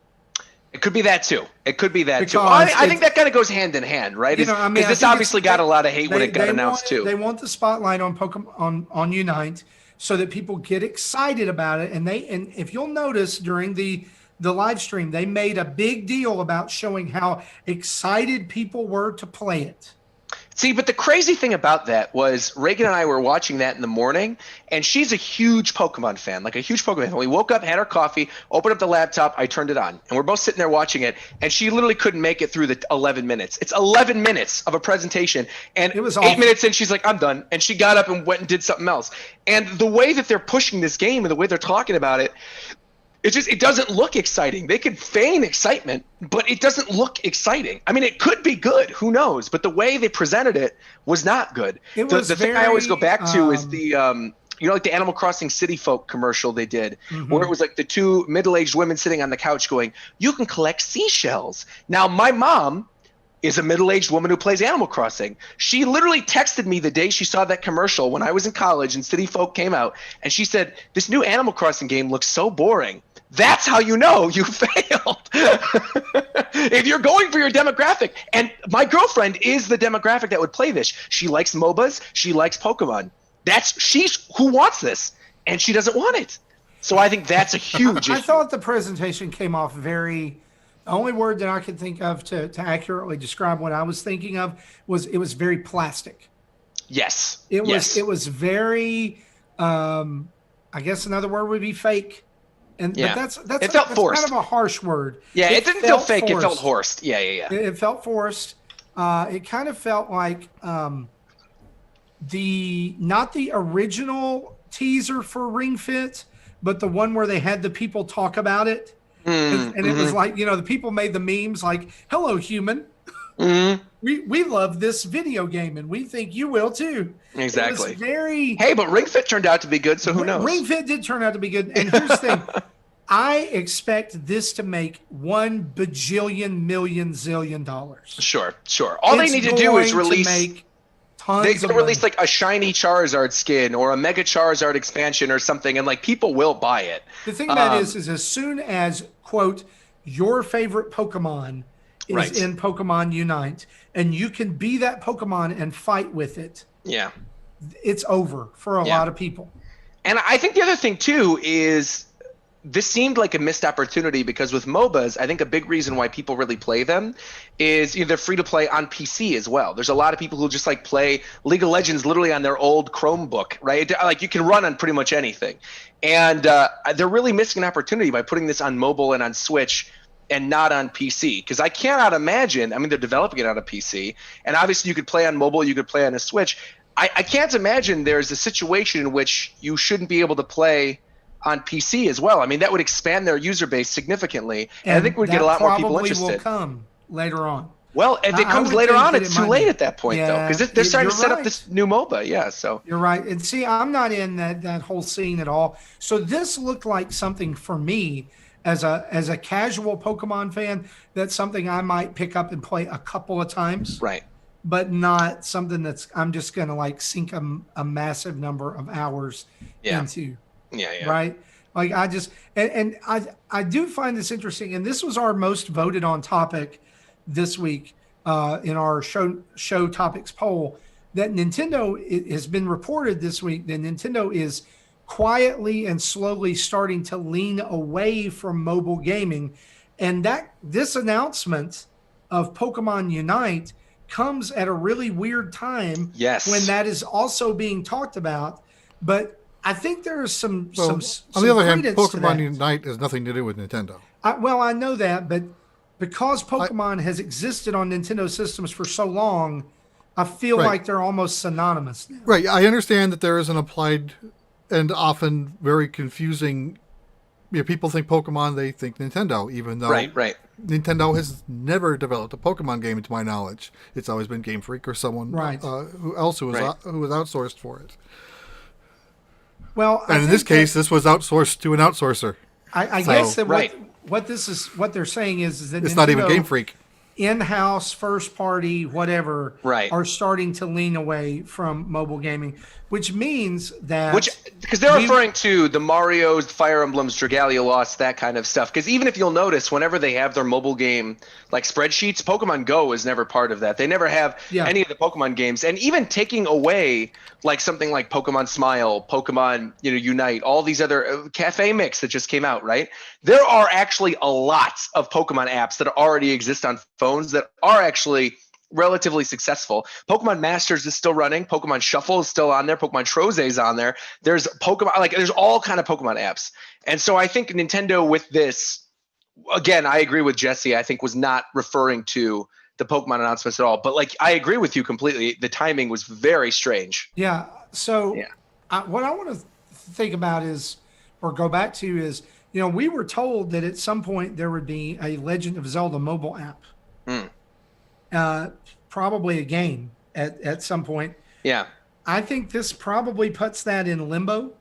It could be that too. I think that kind of goes hand in hand, right? Because this obviously got a lot of hate when it got announced too. They want the spotlight on Pokemon on Unite so that people get excited about it, and if you'll notice during the live stream, they made a big deal about showing how excited people were to play it. See, but the crazy thing about that was Reagan and I were watching that in the morning, and she's a huge Pokemon fan, like a huge Pokemon fan. We woke up, had our coffee, opened up the laptop, I turned it on, and we're both sitting there watching it, and she literally couldn't make it through the 11 minutes. It's 11 minutes of a presentation, and it was 8 minutes in, she's like, I'm done, and she got up and went and did something else. And the way that they're pushing this game and the way they're talking about it, it doesn't look exciting. They could feign excitement, but it doesn't look exciting. I mean, it could be good, who knows? But the way they presented it was not good. The thing I always go back to is the like the Animal Crossing City Folk commercial they did, where it was like the two middle-aged women sitting on the couch going, "You can collect seashells." Now, my mom is a middle-aged woman who plays Animal Crossing. She literally texted me the day she saw that commercial when I was in college and City Folk came out, and she said, "This new Animal Crossing game looks so boring." That's how you know you failed. If you're going for your demographic, and my girlfriend is the demographic that would play this. She likes MOBAs. She likes Pokemon. She's who wants this, and she doesn't want it. So I think that's a huge issue. I thought the presentation came off very. The only word that I could think of to accurately describe what I was thinking of was it was very plastic. Yes. It was very. I guess another word would be fake. And yeah. But it felt that's forced. kind of a harsh word. Yeah, it didn't feel fake. Forced. It felt forced. Yeah. It felt forced. It kind of felt like not the original teaser for Ring Fit, but the one where they had the people talk about it. And it was like, the people made the memes like, "Hello, human. We love this video game, and we think you will too." Exactly. It was hey, but Ring Fit turned out to be good, so who knows? Ring Fit did turn out to be good. And here's the thing. I expect this to make $1 bajillion million zillion dollars. Sure. All they need to do is release. They release like a shiny Charizard skin or a Mega Charizard expansion or something, and like people will buy it. The thing about it is as soon as, quote, your favorite Pokemon is in Pokemon Unite, and you can be that Pokemon and fight with it. Yeah. It's over for a lot of people. And I think the other thing too is this seemed like a missed opportunity because with MOBAs, I think a big reason why people really play them is they're free to play on PC as well. There's a lot of people who just like play League of Legends literally on their old Chromebook, right? Like you can run on pretty much anything. And they're really missing an opportunity by putting this on mobile and on Switch and not on PC. Because I cannot imagine, they're developing it on a PC. And obviously you could play on mobile, you could play on a Switch. I can't imagine there's a situation in which you shouldn't be able to play on PC as well. That would expand their user base significantly, and I think we'd get a lot more people interested. Will come later on. Well, if it comes later on, it's too late at that point, though, because they're starting to set up this new MOBA. Yeah, so you're right. And see, I'm not in that whole scene at all. So this looked like something for me as a casual Pokemon fan. That's something I might pick up and play a couple of times. Right. But not something I'm just going to like sink a massive number of hours into. Yeah. Right. Like I just, and I do find this interesting. And this was our most voted on topic this week in our show topics poll, that Nintendo, it has been reported this week that Nintendo is quietly and slowly starting to lean away from mobile gaming. And that this announcement of Pokemon Unite comes at a really weird time. Yes. When that is also being talked about. But I think there is some on the other hand, Pokemon Unite has nothing to do with Nintendo. I know that, but because Pokemon has existed on Nintendo systems for so long, I feel like they're almost synonymous now. Right. I understand that there is an applied and often very confusing. People think Pokemon, they think Nintendo, even though Nintendo has never developed a Pokemon game, to my knowledge. It's always been Game Freak or someone who was outsourced for it. Well, and in this case, this was outsourced to an outsourcer. I guess that what they're saying is that it's Nintendo, not even Game Freak. In-house, first party, whatever, right, are starting to lean away from mobile gaming, which means that... Because they're referring to the Marios, Fire Emblems, Dragalia Lost, that kind of stuff. Because even if you'll notice, whenever they have their mobile game, like spreadsheets, Pokemon Go is never part of that. They never have any of the Pokemon games. And even taking away like something like Pokemon Smile, Pokemon Unite, all these other Cafe Mix that just came out, right? There are actually a lot of Pokemon apps that already exist on phones that are actually relatively successful. Pokemon Masters is still running. Pokemon Shuffle is still on there. Pokemon Troze is on there. There's Pokemon, there's all kind of Pokemon apps. And so I think Nintendo with this, again, I agree with Jesse, I think was not referring to the Pokemon announcements at all. But I agree with you completely. The timing was very strange. Yeah. So what I want to think about is, or go back to is, we were told that at some point there would be a Legend of Zelda mobile app. Probably a game at some point. Yeah. I think this probably puts that in limbo.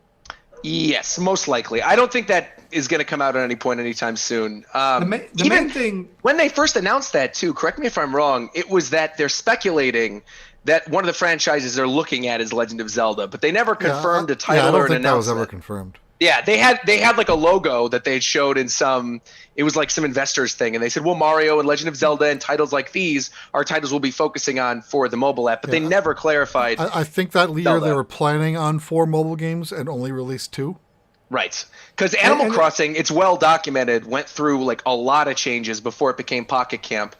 Yes, most likely. I don't think that is going to come out at any point anytime soon. The main thing, when they first announced that too, correct me if I'm wrong, it was that they're speculating that one of the franchises they're looking at is Legend of Zelda, but they never confirmed a title or an announcement. I don't think that was ever confirmed. Yeah, they had like a logo that they showed in some. It was like some investors thing, and they said, "Well, Mario and Legend of Zelda and titles like these are titles we'll be focusing on for the mobile app." But they never clarified. I think that year they were planning on 4 mobile games and only released 2. Right, because Animal Crossing, it's well documented, went through like a lot of changes before it became Pocket Camp.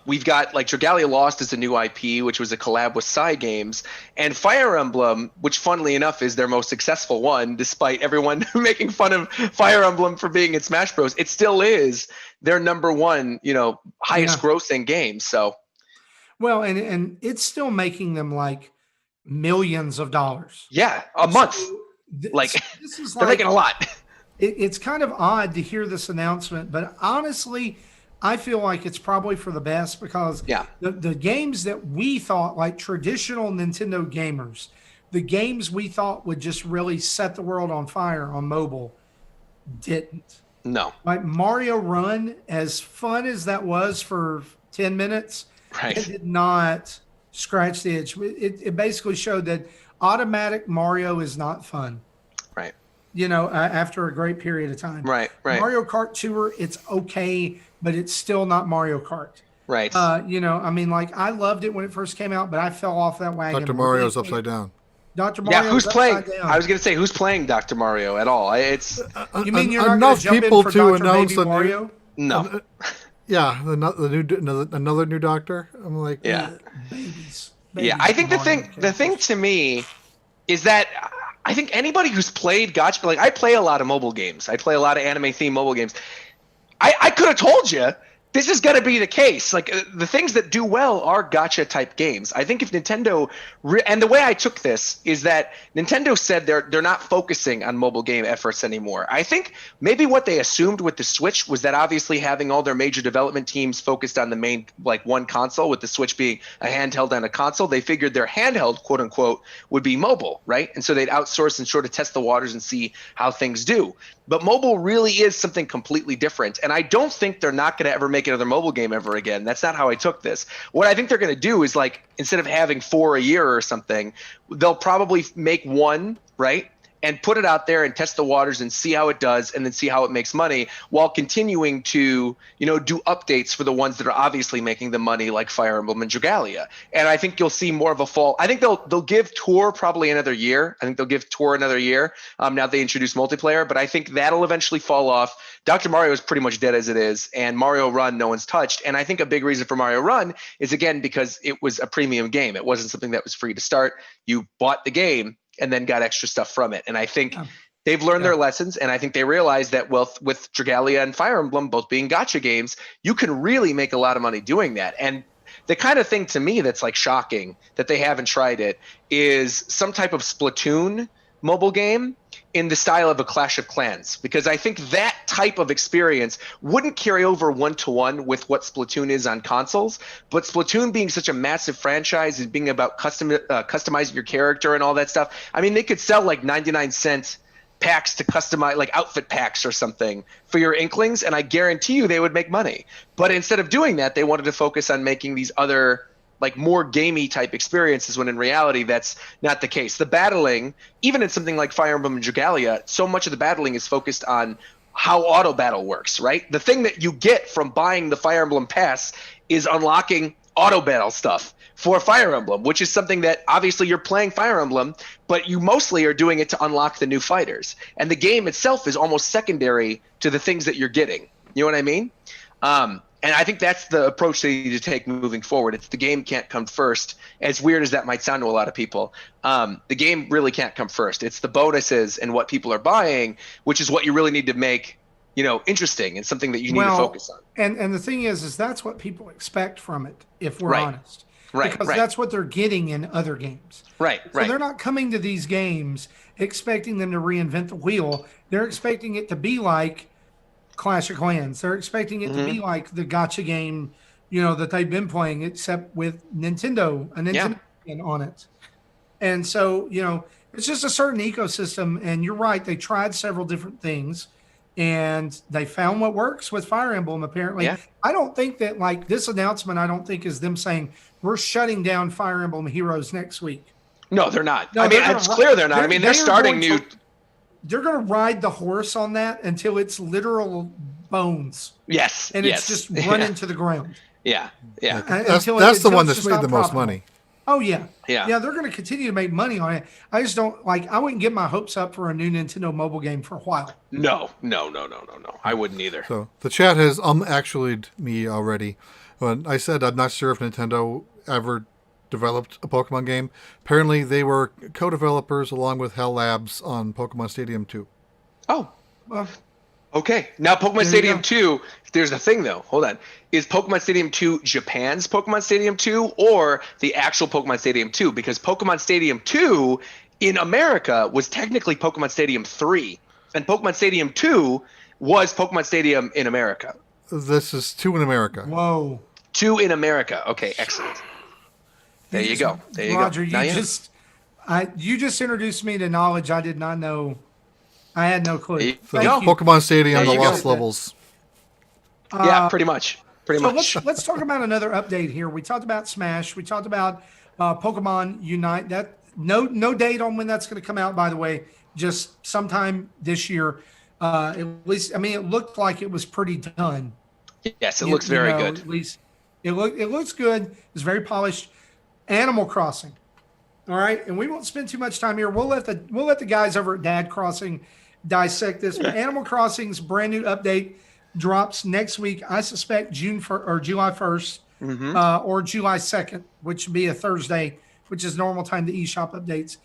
We've got like Dragalia Lost as a new IP, which was a collab with Psy Games, and Fire Emblem, which funnily enough is their most successful one, despite everyone making fun of Fire Emblem for being in Smash Bros. It still is their number one, highest grossing game. So, well, and it's still making them like millions of dollars. Yeah, a month. This is they're making a lot. It's kind of odd to hear this announcement, but honestly, I feel like it's probably for the best because the games that we thought, like traditional Nintendo gamers, the games we thought would just really set the world on fire on mobile, didn't. No. Like Mario Run, as fun as that was for 10 minutes, it did not scratch the itch. It basically showed that automatic Mario is not fun. Right. After a great period of time. Right. Mario Kart Tour, it's okay, but it's still not Mario Kart. Right. I loved it when it first came out, but I fell off that wagon. Dr. Mario's upside down. Dr. Mario. Yeah, who's playing? I was going to say, who's playing Dr. Mario at all? It's. You mean you're not going to jump in for Dr. Baby Mario? No. Yeah, another new doctor. I'm like, babies. Yeah, I think the thing to me is that I think anybody who's played gacha, like I play a lot of mobile games. I play a lot of anime themed mobile games. I could have told you this is going to be the case. Like the things that do well are gacha type games. I think if Nintendo and the way I took this is that Nintendo said they're not focusing on mobile game efforts anymore. I think maybe what they assumed with the Switch was that obviously having all their major development teams focused on the main like one console, with the Switch being a handheld and a console, they figured their handheld quote unquote would be mobile, right? And so they'd outsource and sort of test the waters and see how things do. But mobile really is something completely different. And I don't think they're not going to ever make another mobile game ever again. That's not how I took this. What I think they're going to do is, like, instead of having 4 a year or something, they'll probably make one, right? And put it out there and test the waters and see how it does and then see how it makes money while continuing to, do updates for the ones that are obviously making the money, like Fire Emblem and Dragalia. And I think you'll see more of a fall. I think they'll give Tour probably another year. Now they introduce multiplayer, but I think that'll eventually fall off. Dr. Mario is pretty much dead as it is, and Mario Run no one's touched. And I think a big reason for Mario Run is, again, because it was a premium game. It wasn't something that was free to start. You bought the game and then got extra stuff from it. And I think they've learned their lessons, and I think they realized that with Dragalia and Fire Emblem both being gacha games, you can really make a lot of money doing that. And the kind of thing to me that's like shocking that they haven't tried it is some type of Splatoon mobile game in the style of a Clash of Clans, because I think that type of experience wouldn't carry over one-to-one with what Splatoon is on consoles. But Splatoon being such a massive franchise and being about customizing your character and all that stuff, I mean, they could sell like 99-cent packs to customize, like outfit packs or something for your Inklings, and I guarantee you they would make money. But instead of doing that, they wanted to focus on making these other like more gamey type experiences, when in reality that's not the case. The battling, even in something like Fire Emblem and Dragalia, so much of the battling is focused on how auto battle works, right? The thing that you get from buying the Fire Emblem pass is unlocking auto battle stuff for Fire Emblem, which is something that obviously you're playing Fire Emblem, but you mostly are doing it to unlock the new fighters. And the game itself is almost secondary to the things that you're getting. You know what I mean? And I think that's the approach they need to take moving forward. It's the game can't come first. As weird as that might sound to a lot of people, the game really can't come first. It's the bonuses and what people are buying, which is what you really need to make, interesting and something that you need to focus on. And the thing is that's what people expect from it, if we're honest. Right. Because that's what they're getting in other games. Right. So they're not coming to these games expecting them to reinvent the wheel. They're expecting it to be like Clash of Clans. They're expecting it to be like the gacha game, that they've been playing, except with a Nintendo on it. And so, it's just a certain ecosystem. And you're right. They tried several different things and they found what works with Fire Emblem, apparently. Yeah. I don't think that this announcement, I don't think is them saying we're shutting down Fire Emblem Heroes next week. No, they're not. No, it's clear they're not. They're starting new. They're going to ride the horse on that until it's literal bones. Yes. And it's just run into the ground. Yeah. Yeah. That's the one that's made the most money. Oh, yeah. Yeah. Yeah, they're going to continue to make money on it. I just don't I wouldn't get my hopes up for a new Nintendo mobile game for a while. No. I wouldn't either. So the chat has actually me already. When I said I'm not sure if Nintendo ever developed a Pokemon game. Apparently they were co-developers along with Hell Labs on Pokemon Stadium 2. Oh. Well, okay. Now Pokemon Stadium 2, there's a thing though. Hold on. Is Pokemon Stadium 2 Japan's Pokemon Stadium 2 or the actual Pokemon Stadium 2? Because Pokemon Stadium 2 in America was technically Pokemon Stadium 3. And Pokemon Stadium 2 was Pokemon Stadium in America. This is 2 in America. Whoa. 2 in America. Okay, excellent. There you go. Roger, you just introduced me to knowledge I did not know. I had no clue. Pokemon Stadium, the Lost Levels. Yeah, pretty much. Let's talk about another update here. We talked about Smash. We talked about Pokemon Unite. That no date on when that's going to come out, by the way. Just sometime this year. At least, it looked like it was pretty done. Yes, it looks very good. At least it looks good. It's very polished. Animal Crossing. All right, and we won't spend too much time here. We'll let the guys over at Dad Crossing dissect this. But Animal Crossing's brand new update drops next week. I suspect July 1st or July 2nd, which would be a Thursday, which is normal time to eShop updates,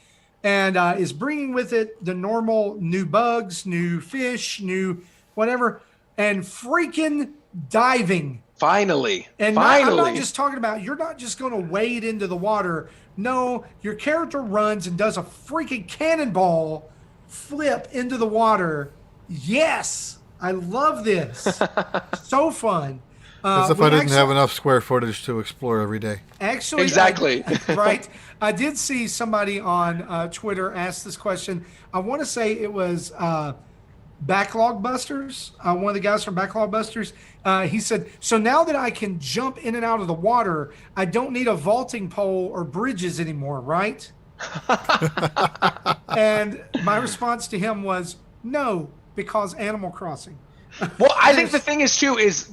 and is bringing with it the normal new bugs, new fish, new whatever, and freaking diving. Finally. I'm not just talking about, you're not just going to wade into the water. No, your character runs and does a freaking cannonball flip into the water. Yes, I love this. So fun. As if I didn't have enough square footage to explore every day. Actually, exactly. Right. I did see somebody on Twitter ask this question. I want to say it was Backlog Busters, one of the guys from Backlog Busters. He said, so now that I can jump in and out of the water, I don't need a vaulting pole or bridges anymore, right? And my response to him was, no, because Animal Crossing. Well, I think the thing is, too, is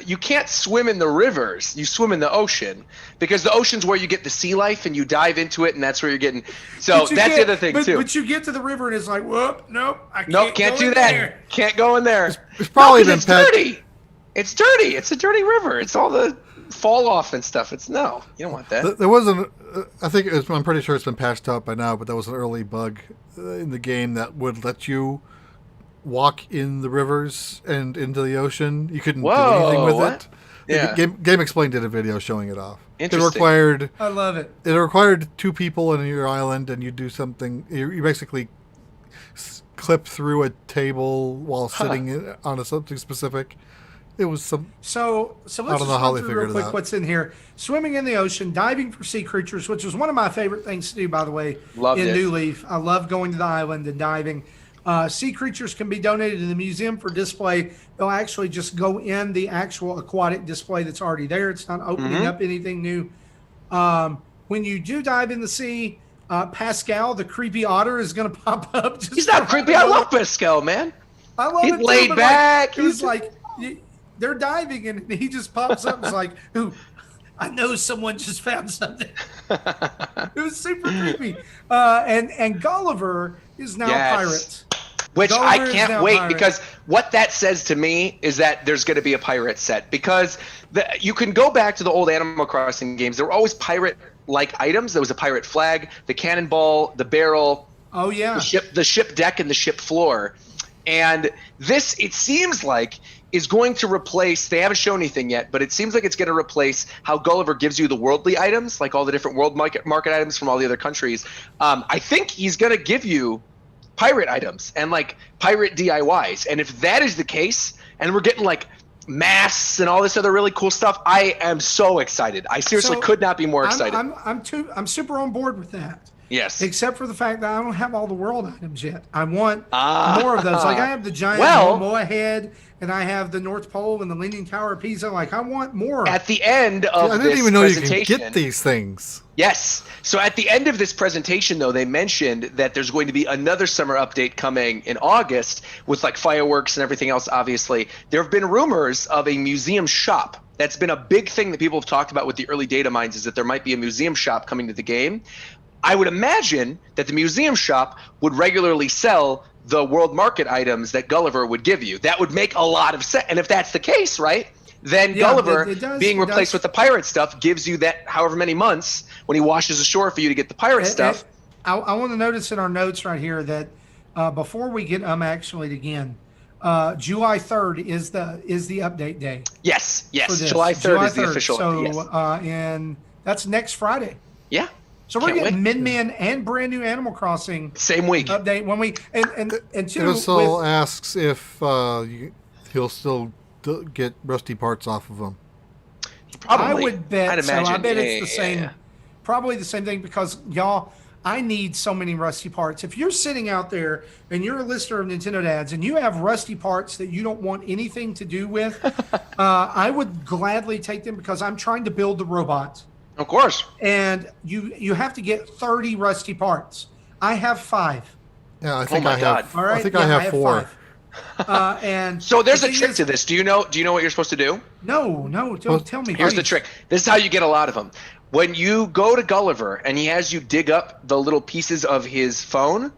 you can't swim in the rivers. You swim in the ocean because the ocean's where you get the sea life and you dive into it, and that's where you're getting. So that's the other thing, too. But you get to the river and it's like, whoop, nope, can't do that. There. Can't go in there. It's probably been dirty. It's dirty. It's a dirty river. It's all the fall off and stuff. You don't want that. There wasn't. I'm pretty sure it's been patched out by now, but there was an early bug in the game that would let you walk in the rivers and into the ocean. You couldn't do anything with it. Yeah. Game Explained did a video showing it off. Interesting. I love it. It required 2 people in your island, and you do something. You basically clip through a table while sitting on something specific. It was some. So let's just run through real quick what's in here. Swimming in the ocean, diving for sea creatures, which was one of my favorite things to do, by the way. Loved it. New Leaf. I love going to the island and diving. Sea creatures can be donated to the museum for display. They'll actually just go in the actual aquatic display that's already there. It's not opening up anything new. When you do dive in the sea, Pascal, the creepy otter, is going to pop up. He's not creepy. I love Pascal, man. I love it. He's laid back. He's like, they're diving and he just pops up and is like, ooh, I know someone just found something. It was super creepy. And Gulliver is now a pirate. Which I can't wait, because what that says to me is that there's going to be a pirate set, because you can go back to the old Animal Crossing games. There were always pirate-like items. There was a pirate flag, the cannonball, the barrel. Oh, yeah. The ship deck and the ship floor. And this, it seems like, is going to replace, they haven't shown anything yet, but it seems like it's going to replace how Gulliver gives you the worldly items, like all the different world market items from all the other countries. I think he's going to give you pirate items and like pirate DIYs. And if that is the case, and we're getting like masks and all this other really cool stuff, I am so excited. I seriously could not be more excited. I'm super on board with that. Yes. Except for the fact that I don't have all the world items yet. I want more of those. Like I have the giant Momoa head, and I have the North Pole and the Leaning Tower of Pisa. Like I want more. At the end of I didn't even know you can get these things. Yes. So at the end of this presentation, though, they mentioned that there's going to be another summer update coming in August with like fireworks and everything else, obviously. There have been rumors of a museum shop. That's been a big thing that people have talked about with the early data mines, is that there might be a museum shop coming to the game. I would imagine that the museum shop would regularly sell the world market items that Gulliver would give you. That would make a lot of sense. And if that's the case, right, then Gulliver being replaced with the pirate stuff gives you that however many months when he washes ashore for you to get the pirate stuff. I want to notice in our notes right here that before we get actually again, July 3rd is the update day. Yes. July 3rd is the official. So and that's next Friday. Yeah. So we're getting Min and brand new Animal Crossing same week update when we and two. Russell asks if he'll still get rusty parts off of them. Probably. I would bet. I'd imagine. So I bet it's the same. Probably the same thing because y'all. I need so many rusty parts. If you're sitting out there and you're a listener of Nintendo Dads and you have rusty parts that you don't want anything to do with, I would gladly take them because I'm trying to build the robots. Of course. And you have to get 30 rusty parts. I have 5. Yeah, I think I have. All right? I think I have 4. And so there's a trick to this. Do you know what you're supposed to do? No, don't tell me. Here's the trick. This is how you get a lot of them. When you go to Gulliver and he has you dig up the little pieces of his phone,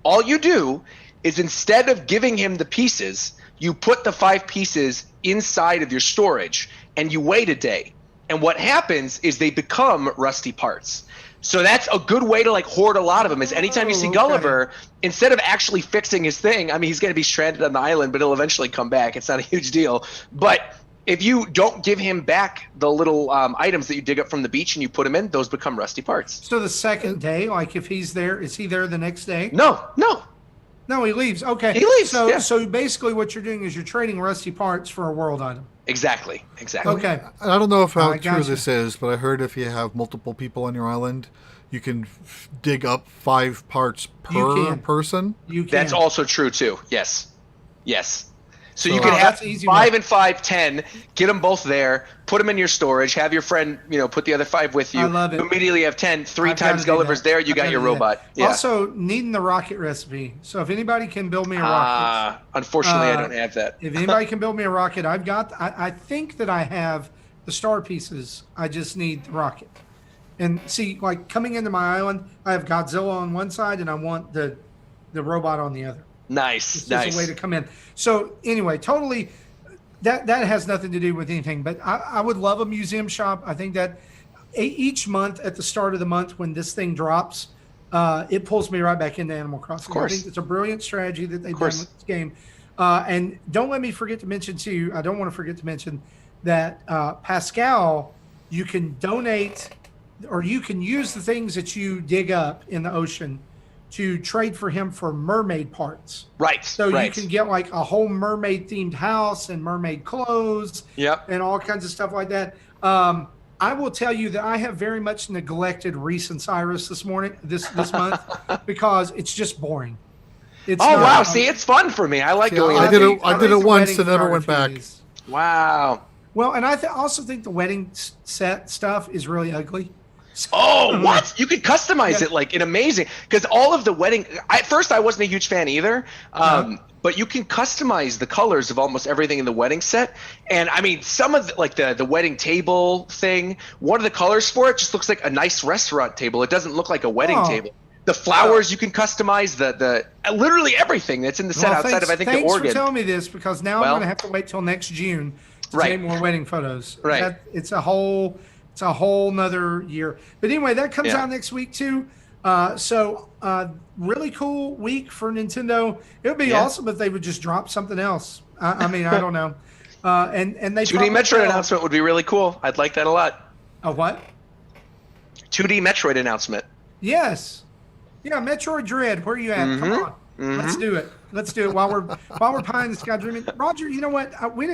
all you do is instead of giving him the pieces, you put the 5 pieces inside of your storage and you wait a day. And what happens is they become rusty parts. So that's a good way to like hoard a lot of them, is anytime you see Gulliver, instead of actually fixing his thing, I mean, he's going to be stranded on the island, but he'll eventually come back. It's not a huge deal. But if you don't give him back the little items that you dig up from the beach and you put them in, those become rusty parts. So the second day, like if he's there, is he there the next day? No, he leaves. Okay. He leaves. So basically what you're doing is you're trading rusty parts for a world item. Exactly. Okay. I don't know how true this is, but I heard if you have multiple people on your island, you can dig up 5 parts per person. You can. That's also true too. Yes. So you can have 5 and 5, 10, get them both there, put them in your storage, have your friend, put the other 5 with you. I love it. You immediately have 10, 3 times Gulliver's there, you got your robot. Yeah. Also, needing the rocket recipe. So if anybody can build me a rocket. Unfortunately, I don't have that. If anybody can build me a rocket, I think that I have the star pieces. I just need the rocket. And see, like coming into my island, I have Godzilla on one side and I want the robot on the other. Nice. It's a way to come in. So anyway, totally, that has nothing to do with anything. But I would love a museum shop. I think that each month at the start of the month when this thing drops, it pulls me right back into Animal Crossing. Of course. I think it's a brilliant strategy that they've done with this game. And don't let me forget to mention too. I don't want to forget to mention that Pascal, you can donate or you can use the things that you dig up in the ocean to trade for him for mermaid parts. Right. So you can get like a whole mermaid themed house and mermaid clothes and all kinds of stuff like that. I will tell you that I have very much neglected Reese and Cyrus this month because it's just boring. Wow. See, it's fun for me. I like going. I did it once and never went back. Wow. Well, and I also think the wedding set stuff is really ugly. What? You could customize it like in amazing, because all of the wedding. At first, I wasn't a huge fan either. But you can customize the colors of almost everything in the wedding set. And I mean, some of the wedding table thing, one of the colors for it just looks like a nice restaurant table. It doesn't look like a wedding table. The flowers you can customize, the literally everything that's in the set outside of, I think, the organ. Thanks for telling me this, because now I'm going to have to wait till next June to take more wedding photos. Right. It's a whole nother year. But anyway, that comes out next week too. Really cool week for Nintendo. It would be awesome if they would just drop something else. I mean, I don't know. And they 2D Metroid announcement would be really cool. I'd like that a lot. A what? 2D Metroid announcement. Yes. Yeah, Metroid Dread. Where are you at? Come on. Let's do it. Let's do it while we're pie in the sky dreaming. Roger, you know what? We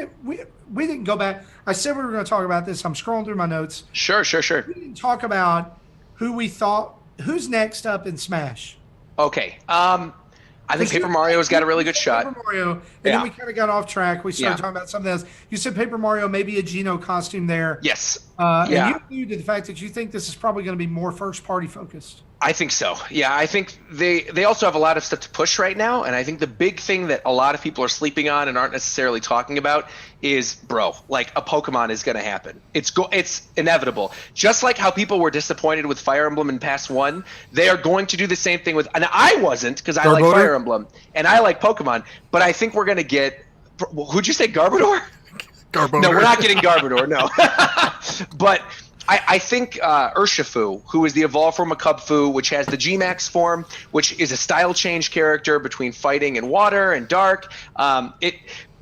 didn't go back. I said we were going to talk about this. I'm scrolling through my notes. Sure. We didn't talk about who's next up in Smash. Okay. I think Paper Mario's got a really good shot. Paper Mario, and then we kind of got off track. We started talking about something else. You said Paper Mario, maybe a Geno costume there. Yes. And you alluded to the fact that you think this is probably going to be more first-party focused. I think so. Yeah, I think they also have a lot of stuff to push right now, and I think the big thing that a lot of people are sleeping on and aren't necessarily talking about is, like a Pokemon is going to happen. It's inevitable. Just like how people were disappointed with Fire Emblem in Pass 1, they are going to do the same thing with. And I wasn't, because I like Fire Emblem and I like Pokemon, but I think we're going to get. Who'd you say, Garbodor? Garbodor. No, we're not getting Garbodor. No, but. I think Urshifu, who is the evolved form of Cubfu, which has the G-Max form, which is a style change character between fighting and water and dark. It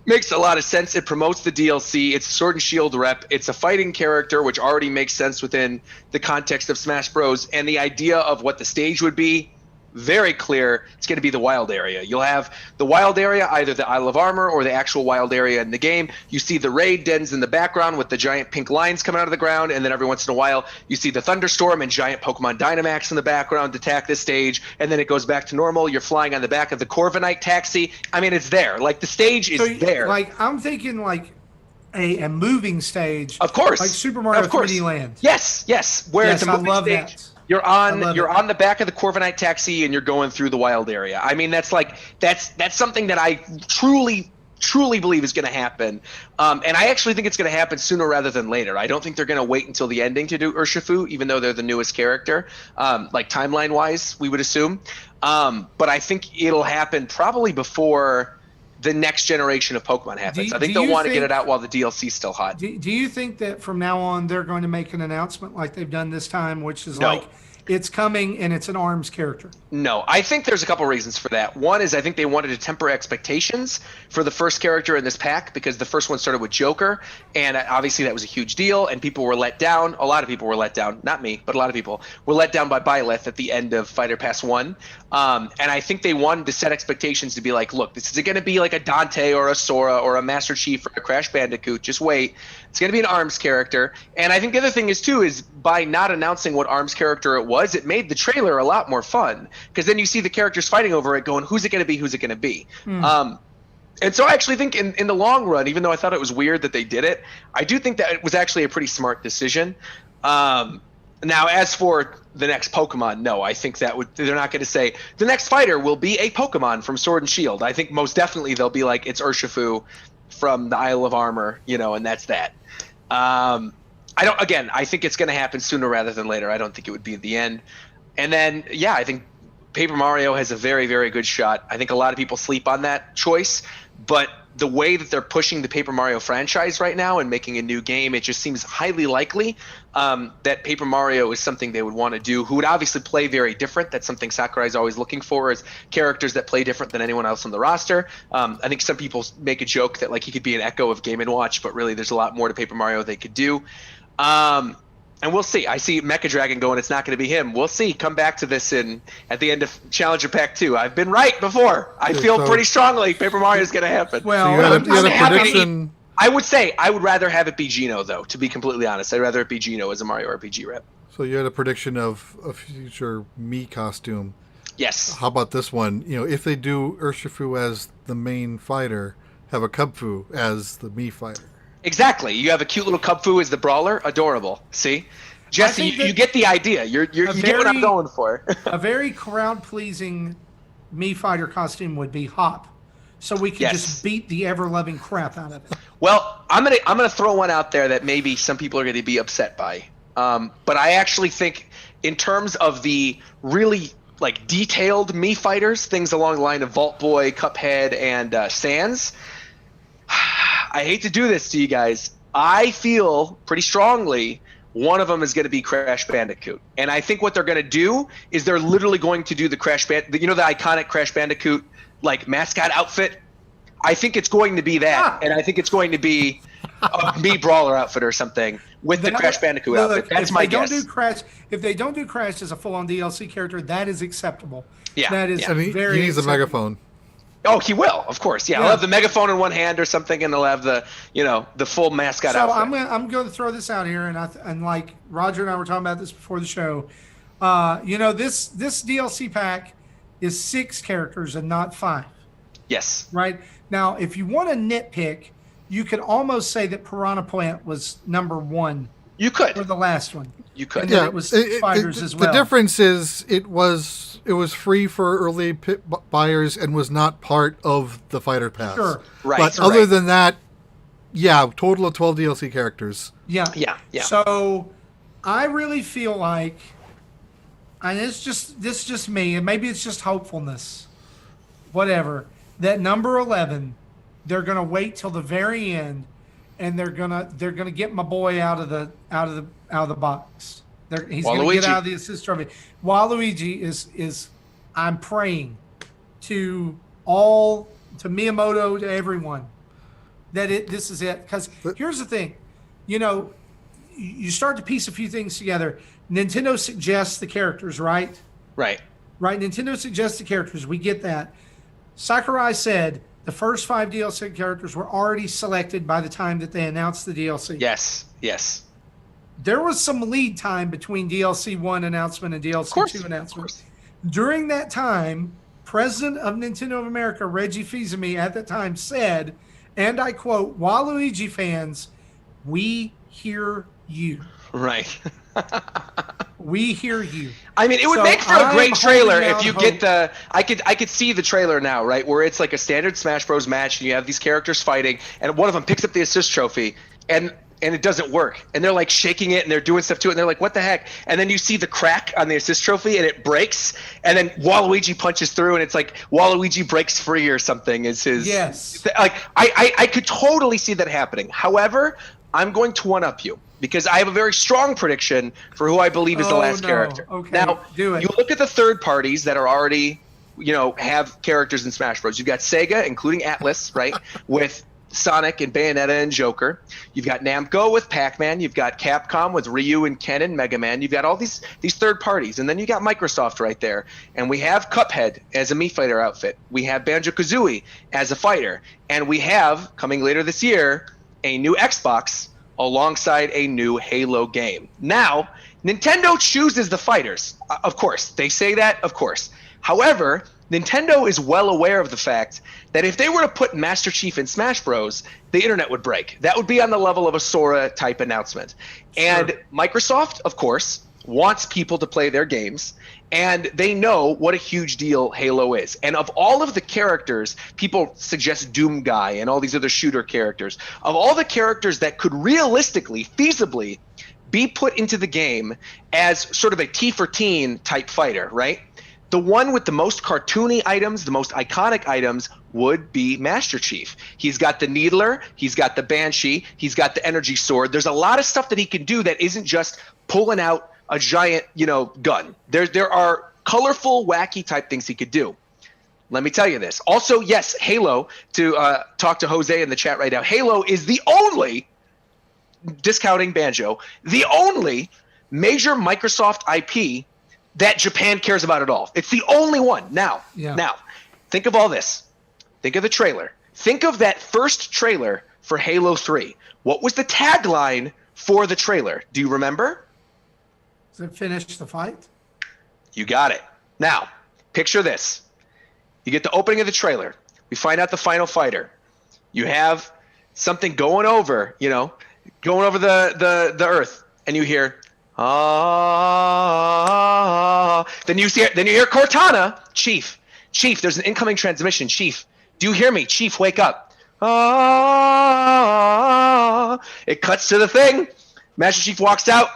makes a lot of sense. It promotes the DLC. It's a Sword and Shield rep. It's a fighting character, which already makes sense within the context of Smash Bros. And the idea of what the stage would be, very clear. It's going to be the wild area. You'll have the wild area, either the Isle of Armor or the actual wild area in the game. You see the raid dens in the background with the giant pink lines coming out of the ground, and then every once in a while you see the thunderstorm and giant Pokemon Dynamax in the background attack this stage, and then it goes back to normal. You're flying on the back of the Corviknight taxi. I mean, it's there. Like, the stage is there. Like, I'm thinking like a moving stage. Of course. Like Super Mario 3D Land. Yes. Where it's a moving stage. That. You're on the back of the Corviknight taxi and you're going through the wild area. I mean, that's something that I truly believe is going to happen. And I actually think it's going to happen sooner rather than later. I don't think they're going to wait until the ending to do Urshifu, even though they're the newest character, like timeline wise, we would assume. But I think it'll happen probably before the next generation of Pokemon happens. I think they'll want to get it out while the DLC's still hot. Do you think that from now on they're going to make an announcement like they've done this time, which is like it's coming and it's an ARMS character? No, I think there's a couple reasons for that. One is I think they wanted to temper expectations for the first character in this pack, because the first one started with Joker, and obviously that was a huge deal, and people were let down. A lot of people were let down. Not me, but a lot of people were let down by Byleth at the end of Fighter Pass 1. And I think they wanted to set expectations to be like, look, this isn't going to be like a Dante or a Sora or a Master Chief or a Crash Bandicoot. Just wait. It's going to be an ARMS character. And I think the other thing is by not announcing what ARMS character it was, it made the trailer a lot more fun, because then you see the characters fighting over it going, who's it going to be? Who's it going to be? And so I actually think in the long run, even though I thought it was weird that they did it, I do think that it was actually a pretty smart decision. Now, as for the next Pokemon, no, I think they're not going to say the next fighter will be a Pokemon from Sword and Shield. I think most definitely they'll be like, it's Urshifu from the Isle of Armor, and that's that. I think it's going to happen sooner rather than later. I don't think it would be the end. And then, I think Paper Mario has a very, very good shot. I think a lot of people sleep on that choice, but the way that they're pushing the Paper Mario franchise right now and making a new game, it just seems highly likely that Paper Mario is something they would want to do, who would obviously play very different. That's something Sakurai is always looking for, is characters that play different than anyone else on the roster. I think some people make a joke that like he could be an echo of Game & Watch, but really there's a lot more to Paper Mario they could do. And we'll see. I see Mecha Dragon going, it's not going to be him. We'll see. Come back to this at the end of Challenger Pack 2. I've been right before. I feel pretty strongly Paper Mario is going to happen. Well, you had a prediction. I would say I would rather have it be Geno, though, to be completely honest. I'd rather it be Geno as a Mario RPG rep. So you had a prediction of a future Mii costume. Yes. How about this one? If they do Urshifu as the main fighter, have a Cubfu as the Mii fighter. Exactly. You have a cute little Cubfu as the brawler. Adorable. See? Jesse, you get the idea. You get what I'm going for. A very crowd-pleasing Mii fighter costume would be Hop. So we could just beat the ever-loving crap out of it. Well, I'm gonna throw one out there that maybe some people are going to be upset by. But I actually think in terms of the really like detailed Mii fighters, things along the line of Vault Boy, Cuphead, and Sans, I hate to do this to you guys. I feel pretty strongly One of them is going to be Crash Bandicoot. And I think what they're going to do is they're literally going to do the Crash Bandicoot, the iconic Crash Bandicoot like mascot outfit. I think it's going to be that, and I think it's going to be a Mii Brawler outfit or something with the Crash Bandicoot outfit. That's my guess. If they don't do Crash as a full-on DLC character, that is acceptable. Yeah, that is he needs a megaphone. Oh, he will, of course. Yeah, he'll have the megaphone in one hand or something, and he'll have the the full mascot outfit. So I'm going to throw this out here, and like Roger and I were talking about this before the show. This DLC pack is 6 characters and not 5. Yes. Right. Now, if you want to nitpick, you could almost say that Piranha Plant was number 1. You could. For the last one. You could. And it was fighters as well. The difference is it was free for early buyers and was not part of the fighter pass. Sure. Right. But other than that, total of 12 DLC characters. Yeah. So I really feel like, and this is just me, and maybe it's just hopefulness, whatever, that number 11, they're gonna wait till the very end, and they're gonna get my boy out of the box. He's gonna get out of the assist trophy. Waluigi is I'm praying to Miyamoto, to everyone, that this is it. Because here's the thing, you start to piece a few things together. Nintendo suggests the characters, right? Right. Nintendo suggests the characters. We get that. Sakurai said the first 5 DLC characters were already selected by the time that they announced the DLC. Yes. There was some lead time between DLC 1 announcement and DLC 2 announcement. During that time, President of Nintendo of America, Reggie Fils-Aimé, at that time said, and I quote, "Waluigi fans, we hear you." Right. We hear you. I mean, it would make for a great trailer if you get the. I could see the trailer now, right, where it's like a standard Smash Bros. Match, and you have these characters fighting, and one of them picks up the assist trophy, and it doesn't work, and they're like shaking it, and they're doing stuff to it, and they're like, "What the heck?" And then you see the crack on the assist trophy, and it breaks, and then Waluigi punches through, and it's like Waluigi breaks free or something. Is his? Yes. Like I could totally see that happening. However, I'm going to one up you, because I have a very strong prediction for who I believe is the last character. Okay. Now, do it. You look at the third parties that are already, have characters in Smash Bros. You've got Sega, including Atlus, right, with Sonic and Bayonetta and Joker. You've got Namco with Pac-Man. You've got Capcom with Ryu and Ken and Mega Man. You've got all these third parties, and then you got Microsoft right there. And we have Cuphead as a Mii Fighter outfit. We have Banjo-Kazooie as a fighter, and we have, coming later this year, a new Xbox alongside a new Halo game. Now, Nintendo chooses the fighters. Of course, they say that, of course. However, Nintendo is well aware of the fact that if they were to put Master Chief in Smash Bros., the internet would break. That would be on the level of a Sora-type announcement. Sure. And Microsoft, of course, wants people to play their games, and they know what a huge deal Halo is. And of all of the characters, people suggest Doom Guy and all these other shooter characters. Of all the characters that could realistically, feasibly, be put into the game as sort of a T for teen type fighter, right? The one with the most cartoony items, the most iconic items, would be Master Chief. He's got the Needler, he's got the Banshee, he's got the Energy Sword. There's a lot of stuff that he can do that isn't just pulling out a giant, gun. There are colorful, wacky type things he could do. Let me tell you this. Also, yes, Halo, to talk to Jose in the chat right now, Halo is the only, discounting Banjo, the only major Microsoft IP that Japan cares about at all. It's the only one. Now, think of all this. Think of the trailer. Think of that first trailer for Halo 3. What was the tagline for the trailer? Do you remember? Does it finish the fight? You got it. Now, picture this. You get the opening of the trailer. We find out the final fighter. You have something going over the earth, and you hear, ah. Then you hear Cortana, Chief, there's an incoming transmission. Chief, do you hear me? Chief, wake up. Ah. It cuts to the thing. Master Chief walks out.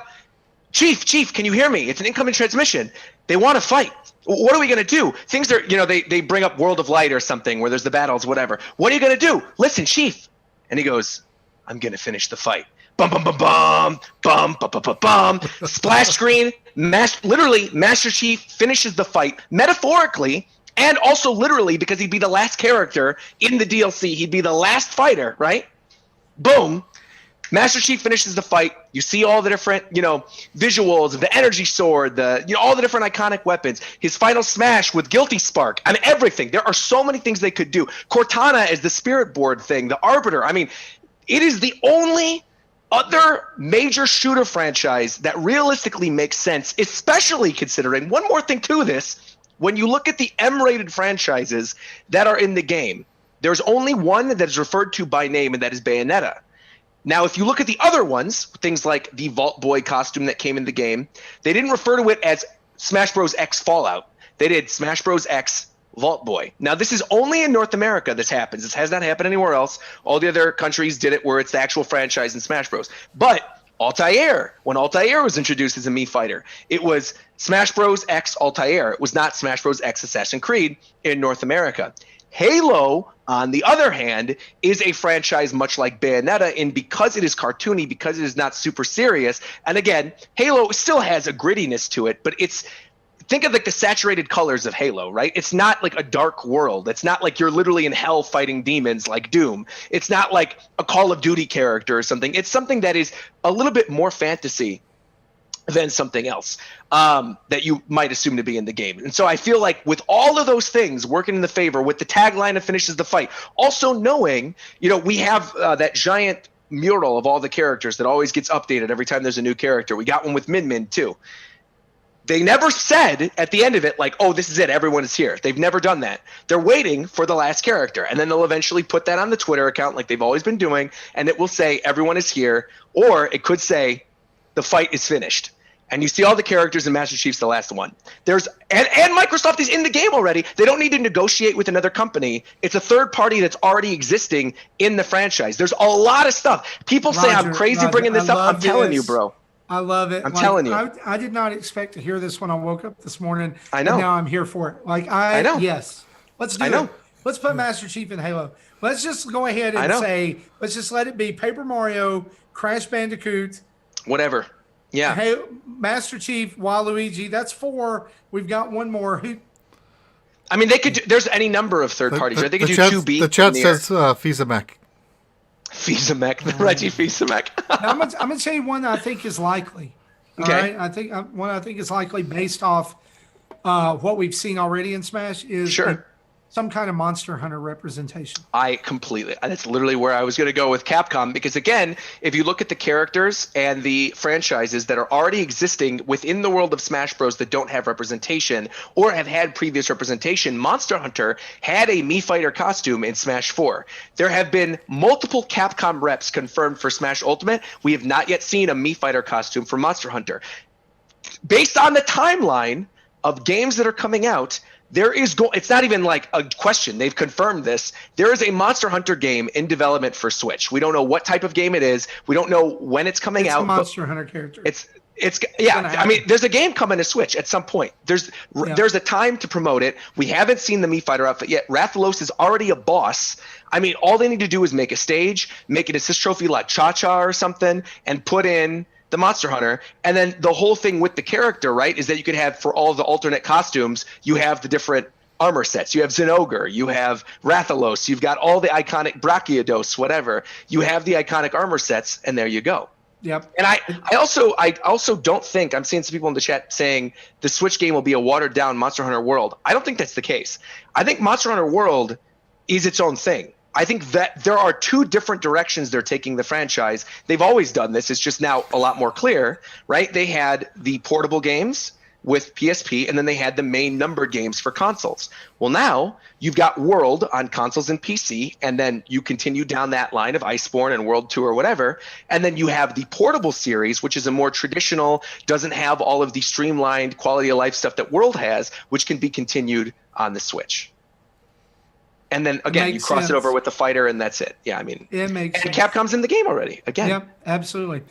Chief, can you hear me? It's an incoming transmission. They want to fight. What are we going to do? Things are, they bring up World of Light or something where there's the battles, whatever. What are you going to do? Listen, Chief. And he goes, I'm going to finish the fight. bum bum bum bum bum bum bum bum bum. Splash screen. Literally, Master Chief finishes the fight metaphorically and also literally because he'd be the last character in the DLC. He'd be the last fighter, right? Boom. Master Chief finishes the fight. You see all the different, visuals of the energy sword, all the different iconic weapons. His final smash with Guilty Spark. I mean, everything. There are so many things they could do. Cortana is the spirit board thing, the Arbiter. I mean, it is the only other major shooter franchise that realistically makes sense, especially considering one more thing to this. When you look at the M-rated franchises that are in the game, there's only one that is referred to by name, and that is Bayonetta. Now, if you look at the other ones, things like the Vault Boy costume that came in the game, they didn't refer to it as Smash Bros. X Fallout. They did Smash Bros. X Vault Boy. Now, this is only in North America this happens. This has not happened anywhere else. All the other countries did it where it's the actual franchise in Smash Bros. But Altair, when Altair was introduced as a Mii fighter, it was Smash Bros. X Altair. It was not Smash Bros. X Assassin's Creed in North America. Halo, on the other hand, is a franchise much like Bayonetta, and because it is cartoony, because it is not super serious, and again, Halo still has a grittiness to it, but think of like the saturated colors of Halo, right? It's not like a dark world. It's not like you're literally in hell fighting demons like Doom. It's not like a Call of Duty character or something. It's something that is a little bit more fantasy than something else that you might assume to be in the game. And so I feel like with all of those things working in the favor, with the tagline that finishes the fight, also knowing, we have that giant mural of all the characters that always gets updated every time there's a new character. We got one with Min Min too. They never said at the end of it, like, oh, this is it, everyone is here. They've never done that. They're waiting for the last character, and then they'll eventually put that on the Twitter account like they've always been doing, and it will say everyone is here, or it could say the fight is finished. And you see all the characters in Master Chief's the last one. And Microsoft is in the game already. They don't need to negotiate with another company. It's a third party that's already existing in the franchise. There's a lot of stuff. People say I'm crazy bringing this up. I'm telling you, bro. I love it. I'm telling you. I did not expect to hear this when I woke up this morning. I know. And now I'm here for it. I know. Yes. Let's do it. Let's put Master Chief in Halo. Let's just go ahead and say, let's just let it be Paper Mario, Crash Bandicoot. Whatever. Yeah. Hey, Master Chief, Waluigi. That's 4. We've got one more. I mean, they could. There's any number of third parties, right? They could do 2B. The chat says Fizamech. Fizamech, the Reggie Fizamech. I'm gonna tell you one that I think is likely. Okay. All right? I think is likely based off what we've seen already in Smash is some kind of Monster Hunter representation. That's literally where I was going to go with Capcom, because again, if you look at the characters and the franchises that are already existing within the world of Smash Bros. That don't have representation or have had previous representation, Monster Hunter had a Mii Fighter costume in Smash 4. There have been multiple Capcom reps confirmed for Smash Ultimate. We have not yet seen a Mii Fighter costume for Monster Hunter. Based on the timeline of games that are coming out, it's not even like a question. They've confirmed this. There is a Monster Hunter game in development for Switch. We don't know what type of game it is. We don't know when it's coming out. It's a Monster Hunter character. I mean, there's a game coming to Switch at some point. There's a time to promote it. We haven't seen the Mii Fighter outfit yet. Rathalos is already a boss. I mean, all they need to do is make a stage, make an assist trophy like Cha-Cha or something, and put in the Monster Hunter, and then the whole thing with the character, right, is that you could have, for all the alternate costumes, you have the different armor sets. You have Zinogre, you have Rathalos, you've got all the iconic Brachiodos, whatever. You have the iconic armor sets, and there you go. Yep. And I also don't think, I'm seeing some people in the chat saying the Switch game will be a watered down Monster Hunter World. I don't think that's the case. I think Monster Hunter World is its own thing. I think that there are 2 different directions they're taking the franchise. They've always done this. It's just now a lot more clear, right? They had the portable games with PSP, and then they had the main numbered games for consoles. Well, now you've got World on consoles and PC, and then you continue down that line of Iceborne and World 2 or whatever, and then you have the portable series, which is a more traditional, doesn't have all of the streamlined quality of life stuff that World has, which can be continued on the Switch. And then again, you cross it over with the fighter, and that's it. Yeah, I mean, it makes sense. Capcom's in the game already. Again. Yep, absolutely.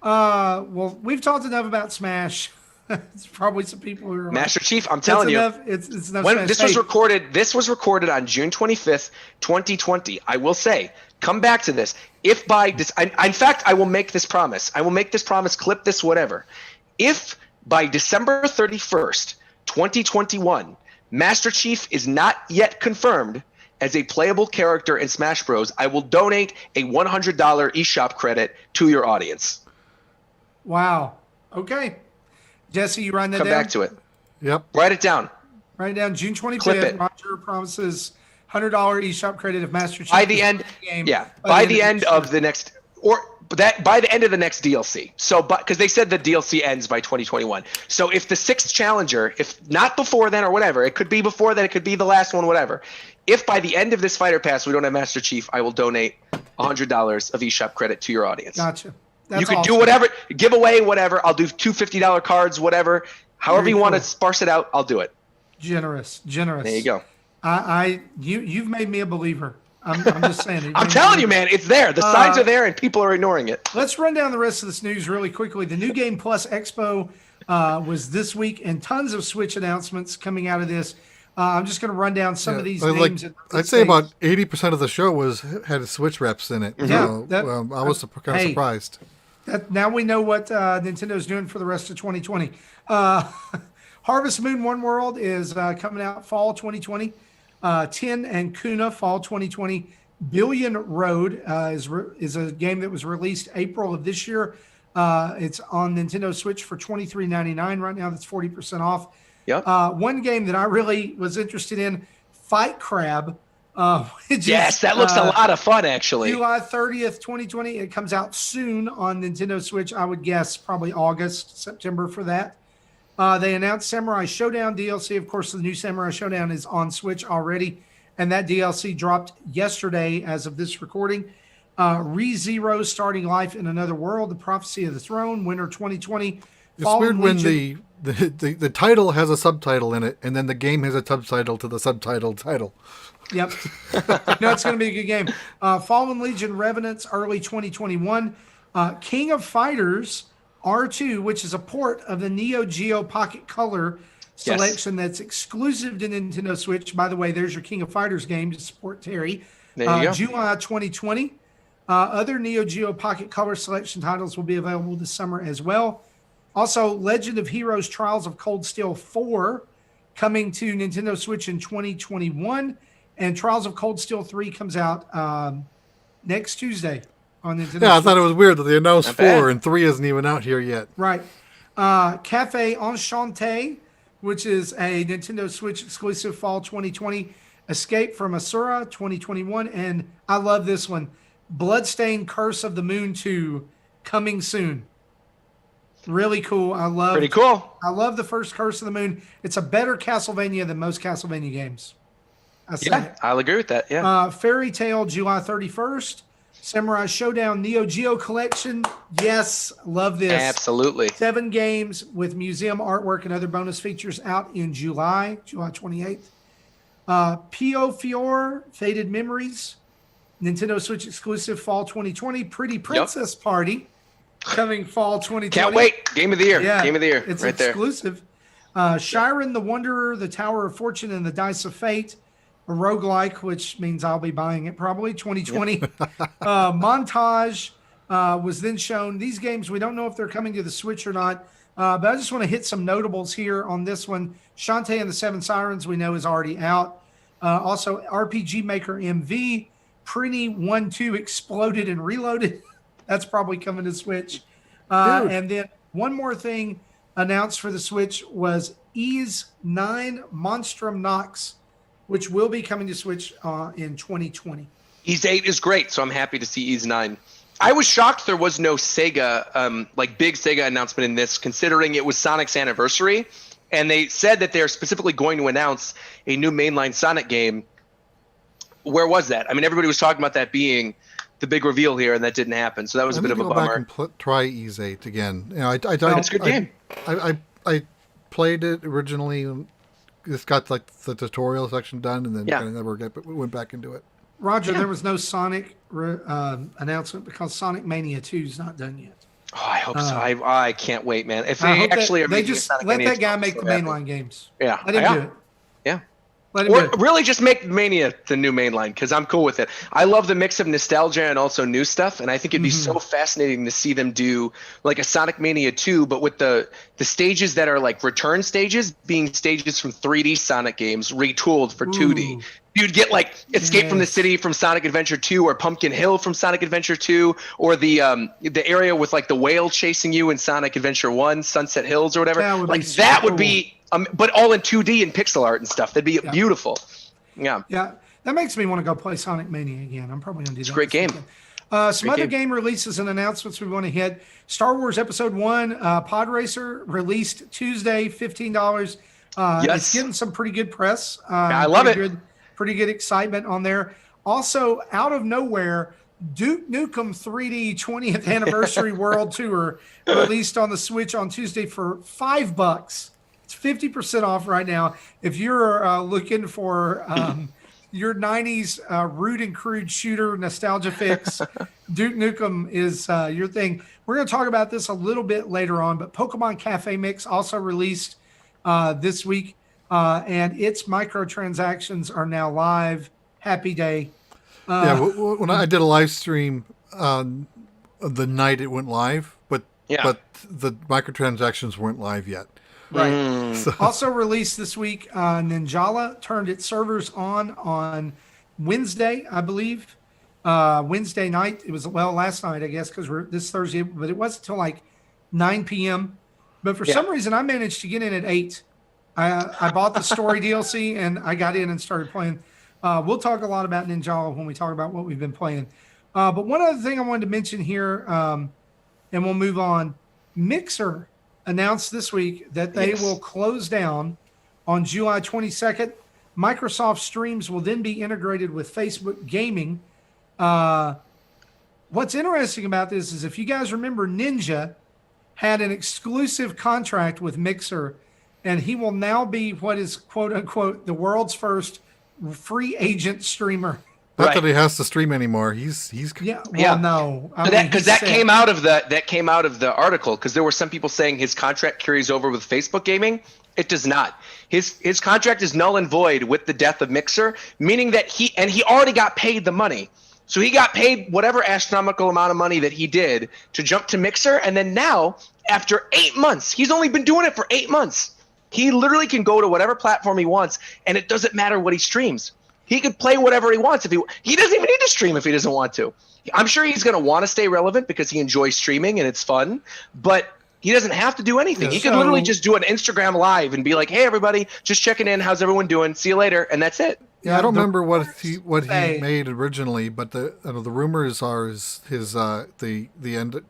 Well, we've talked enough about Smash. It's probably some people who are Master Chief. I'm telling you, it's enough. When this was recorded, on June 25th, 2020. I will say, come back to this. If by in fact, I will make this promise. I will make this promise. Clip this, whatever. If by December 31st, 2021, Master Chief is not yet confirmed as a playable character in Smash Bros., I will donate a $100 eShop credit to your audience. Wow. Okay. Jesse, you writing that down? Come back to it. Yep. Write it down. Write it down. June 25th. Roger promises $100 eShop credit of Master Chief. By the end, by the end of the next, by the end of the next DLC. So, because they said the DLC ends by 2021. So if the 6th challenger, if not before then or whatever, it could be before then, it could be the last one, whatever. If by the end of this fighter pass we don't have Master Chief, I will donate $100 of eShop credit to your audience. Gotcha. You can do whatever, give away whatever. I'll do 2 $50 cards, whatever. However you want to sparse it out, I'll do it. Generous. There you go. You've made me a believer. I'm just saying. I'm telling you, man, it's there. The signs are there, and people are ignoring it. Let's run down the rest of this news really quickly. The New Game Plus Expo was this week, and tons of Switch announcements coming out of this. I'm just going to run down some of these names. I'd say about 80% of the show had Switch reps in it. Yeah, so, I was kind of surprised. Now we know what Nintendo's doing for the rest of 2020. Harvest Moon One World is coming out fall 2020. Tin and Kuna fall 2020. Billion Road is a game that was released April of this year. It's on Nintendo Switch for $23.99 right now. That's 40% off. Yep. One game that I really was interested in, Fight Crab. That looks a lot of fun, actually. July 30th, 2020. It comes out soon on Nintendo Switch. I would guess probably August, September for that. They announced Samurai Shodown DLC. Of course, the new Samurai Shodown is on Switch already, and that DLC dropped yesterday as of this recording. ReZero Starting Life in Another World, The Prophecy of the Throne, winter 2020. It's weird when the title has a subtitle in it, and then the game has a subtitle to the subtitle title. Yep. No, it's going to be a good game. Fallen Legion Revenants, early 2021. King of Fighters R2, which is a port of the Neo Geo Pocket Color selection that's exclusive to Nintendo Switch. By the way, there's your King of Fighters game to support Terry. There you go. July 2020. Other Neo Geo Pocket Color selection titles will be available this summer as well. Also, Legend of Heroes Trials of Cold Steel 4 coming to Nintendo Switch in 2021. And Trials of Cold Steel 3 comes out next Tuesday on Nintendo Switch. I thought it was weird that they announced 4 and 3 isn't even out here yet. Right. Cafe Enchanté, which is a Nintendo Switch exclusive fall 2020. Escape from Asura 2021. And I love this one. Bloodstained Curse of the Moon 2 coming soon. Really cool. Pretty cool. I love the first Curse of the Moon. It's a better Castlevania than most Castlevania games. I'll agree with that. Yeah. Fairy Tail July 31st. Samurai Shodown Neo Geo Collection. Yes, love this. Absolutely. 7 games with museum artwork and other bonus features out in July 28th. Pio Fior Faded Memories. Nintendo Switch exclusive fall 2020. Pretty Princess Party coming fall 2020. Can't wait. Game of the year. Yeah, Game of the year. It's right exclusive. Shiren the Wanderer, The Tower of Fortune, and the Dice of Fate. A roguelike, which means I'll be buying it probably. 2020. Montage was then shown. These games, we don't know if they're coming to the Switch or not. But I just want to hit some notables here on this one. Shantae and the Seven Sirens we know is already out. Also, RPG Maker MV. Prinny 1-2 Exploded and Reloaded. That's probably coming to Switch. And then one more thing announced for the Switch was Ys 9 Monstrum Nox, which will be coming to Switch in 2020. Ys 8 is great, so I'm happy to see Ys 9. I was shocked there was no Sega, big Sega announcement in this, considering it was Sonic's anniversary. And they said that they're specifically going to announce a new mainline Sonic game. Where was that? I mean, everybody was talking about that being the big reveal here, and that didn't happen. So that was a bit of a bummer. Back and try Ys 8 again. You know, it's a good game. I played it originally. It's got like the tutorial section done, and then kind of never went back into it. Roger, there was no Sonic announcement because Sonic Mania 2 is not done yet. Oh, I hope so. I can't wait, man. If they actually they just let that guy make the mainline games. Yeah, let him do it. Yeah. Or really just make Mania the new main line, because I'm cool with it. I love the mix of nostalgia and also new stuff, and I think it'd be so fascinating to see them do like a Sonic Mania 2, but with the stages that are like return stages being stages from 3D Sonic games retooled for 2D. You'd get like Escape from the City from Sonic Adventure 2, or Pumpkin Hill from Sonic Adventure 2, or the area with like the whale chasing you in Sonic Adventure 1, Sunset Hills or whatever. That would be but all in 2D and pixel art and stuff. That'd be beautiful. Yeah. Yeah. That makes me want to go play Sonic Mania again. I'm probably going to do that. It's a great game. Some other game releases and announcements we want to hit. Star Wars Episode 1 Pod Racer released Tuesday, $15. It's getting some pretty good press. I love it. Pretty good excitement on there. Also, out of nowhere, Duke Nukem 3D 20th Anniversary World Tour released on the Switch on Tuesday for $5. It's 50% off right now. If you're looking for your 90s rude and crude shooter nostalgia fix, Duke Nukem is your thing. We're going to talk about this a little bit later on, but Pokemon Cafe Mix also released this week, and its microtransactions are now live. Happy day. When I did a live stream the night it went live, but the microtransactions weren't live yet. Right. So. Also released this week, Ninjala turned its servers on Wednesday, I believe. Wednesday night. It was, last night, I guess, because we're this Thursday, but it wasn't until like 9 p.m. But for some reason, I managed to get in at 8. I bought the story DLC, and I got in and started playing. We'll talk a lot about Ninjala when we talk about what we've been playing. But one other thing I wanted to mention here, and we'll move on. Mixer announced this week that they will close down on July 22nd. Microsoft Streams will then be integrated with Facebook Gaming. What's interesting about this is if you guys remember, Ninja had an exclusive contract with Mixer, and he will now be what is quote unquote the world's first free agent streamer. Not that he has to stream anymore. He's no. Because that came out of the article, because there were some people saying his contract carries over with Facebook Gaming. It does not. His contract is null and void with the death of Mixer, meaning that he already got paid the money. So he got paid whatever astronomical amount of money that he did to jump to Mixer, and then now after 8 months, he's only been doing it for 8 months. He literally can go to whatever platform he wants, and it doesn't matter what he streams. He could play whatever he wants. He doesn't even need to stream if he doesn't want to. I'm sure he's going to want to stay relevant because he enjoys streaming and it's fun, but he doesn't have to do anything. He could literally just do an Instagram live and be like, "Hey, everybody, just checking in. How's everyone doing? See you later," and that's it. Yeah, I don't remember what he made originally, but the rumors are the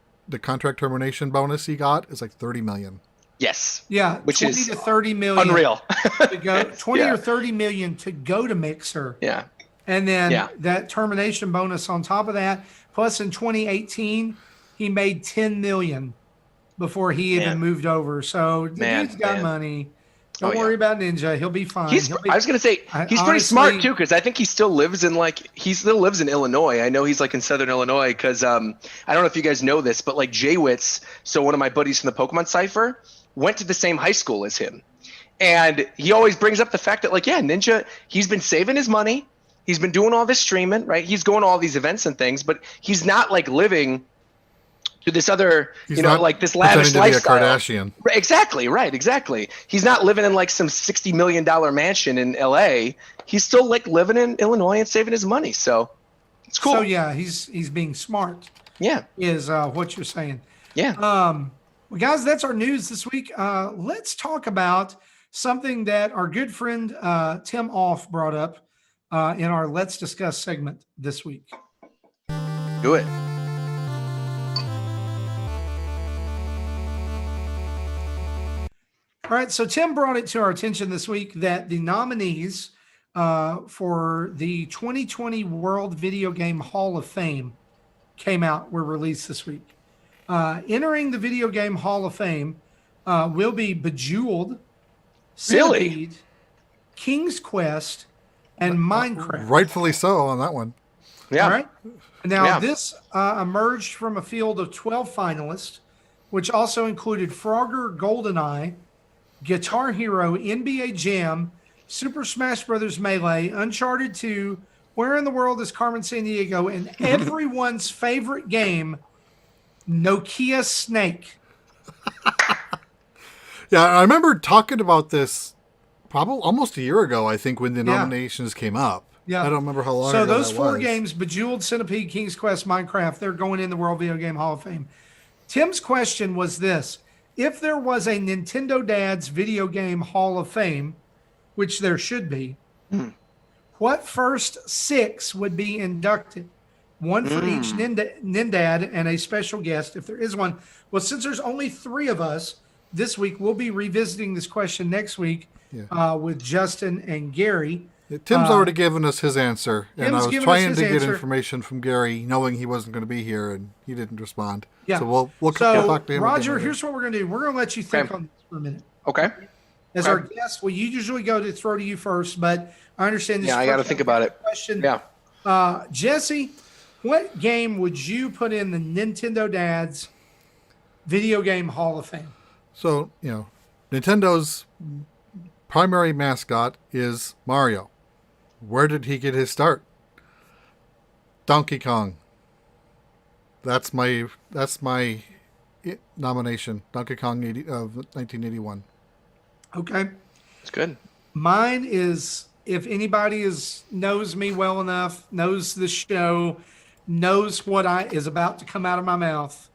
contract termination bonus he got is like $30 million. Yes. Yeah, which 20 is to 30 million. Unreal. To go 20 or 30 million to go to Mixer. Yeah. And then that termination bonus on top of that. Plus in 2018, he made 10 million before he even moved over. So the dude's got money. Don't worry about Ninja. He'll be fine. I was going to say, he's pretty smart too, because I think he still lives in Illinois. I know he's like in Southern Illinois because I don't know if you guys know this, but like Jaywitz, so one of my buddies from the Pokemon Cypher, went to the same high school as him. And he always brings up the fact that Ninja, he's been saving his money. He's been doing all this streaming, right? He's going to all these events and things, but he's not like living to this other, this lavish lifestyle. Kardashian. Exactly, right, exactly. He's not living in like some $60 million mansion in LA. He's still like living in Illinois and saving his money. So it's cool. So yeah, he's being smart. Yeah. Is what you're saying. Yeah. Well, guys, that's our news this week. Let's talk about something that our good friend Tim Off brought up in our Let's Discuss segment this week. Do it. All right, so Tim brought it to our attention this week that the nominees for the 2020 World Video Game Hall of Fame were released this week. Entering the Video Game Hall of Fame will be Bejeweled, Centipede, King's Quest, and Minecraft. Rightfully so on that one. Yeah. All right. Now, this emerged from a field of 12 finalists, which also included Frogger GoldenEye, Guitar Hero, NBA Jam, Super Smash Brothers Melee, Uncharted 2, Where in the World is Carmen Sandiego, and everyone's favorite game, Nokia Snake. Yeah, I remember talking about this probably almost a year ago, I think, when the nominations came up. Yeah. I don't remember how long so ago that was. So those 4 games, Bejeweled, Centipede, King's Quest, Minecraft, they're going in the World Video Game Hall of Fame. Tim's question was this. If there was a Nintendo Dad's Video Game Hall of Fame, which there should be, what first 6 would be inducted? One for each Nindad and a special guest, if there is one. Well, since there's only 3 of us this week, we'll be revisiting this question next week with Justin and Gary. Tim's already given us his answer, and I was trying to get information from Gary, knowing he wasn't going to be here, and he didn't respond. Yeah. So we'll talk to him. Roger, here's what we're going to do. We're going to let you think on this for a minute. Okay. As our guest, well, you usually throw to you first, but I understand this. Yeah, I got to think about it. Question. Yeah. Jesse, what game would you put in the Nintendo Dad's Video Game Hall of Fame? So, Nintendo's primary mascot is Mario. Where did he get his start? Donkey Kong. That's my nomination. Donkey Kong of 1981. Okay. That's good. Mine is, if anybody knows me well enough, knows the show, knows what is about to come out of my mouth,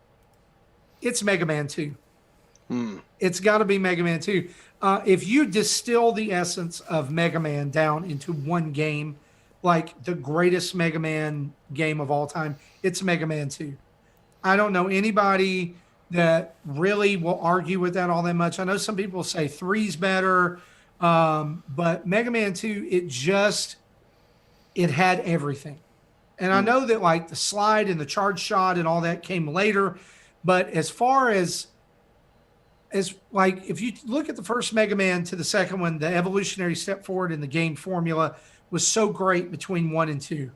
it's Mega Man 2. It's got to be Mega Man 2. If you distill the essence of Mega Man down into one game, like the greatest Mega Man game of all time, it's Mega Man 2. I don't know anybody that really will argue with that all that much. I know some people say 3's better, but Mega Man 2, it had everything. And I know that like the slide and the charge shot and all that came later, but as far as like, if you look at the first Mega Man to the second one, the evolutionary step forward in the game formula was so great between 1 and 2.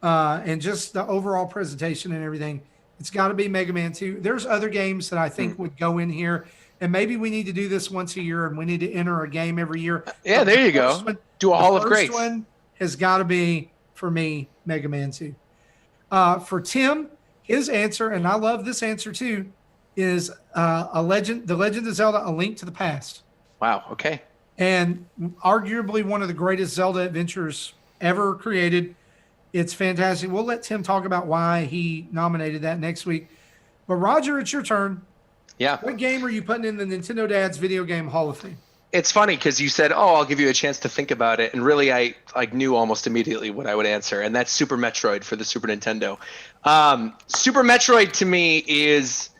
And just the overall presentation and everything, it's got to be Mega Man 2. There's other games that I think would go in here, and maybe we need to do this once a year, and we need to enter a game every year. Yeah, there you go. Do a Hall of Greats. The first one has got to be, for me, Mega Man 2. For Tim, his answer, and I love this answer too, is The Legend of Zelda: A Link to the Past. Wow. Okay. And arguably one of the greatest Zelda adventures ever created. It's fantastic. We'll let Tim talk about why he nominated that next week. But Roger, it's your turn. Yeah. What game are you putting in the Nintendo Dad's Video Game Hall of Fame? It's funny because you said, I'll give you a chance to think about it. And really, I knew almost immediately what I would answer. And that's Super Metroid for the Super Nintendo. Super Metroid to me is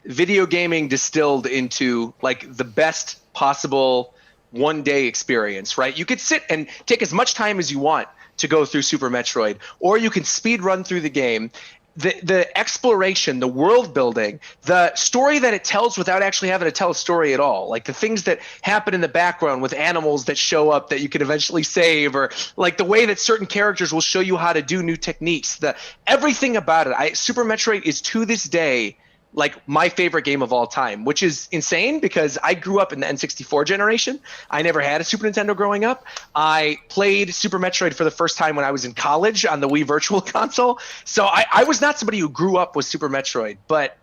video gaming distilled into like the best possible one-day experience, right? You could sit and take as much time as you want to go through Super Metroid, or you can speed run through the game. The exploration, the world building, the story that it tells without actually having to tell a story at all, like the things that happen in the background with animals that show up that you can eventually save, or like the way that certain characters will show you how to do new techniques, everything about it. Super Metroid is to this day like my favorite game of all time, which is insane because I grew up in the N64 generation. I never had a Super Nintendo growing up. I played Super Metroid for the first time when I was in college on the Wii Virtual Console. So I was not somebody who grew up with Super Metroid, but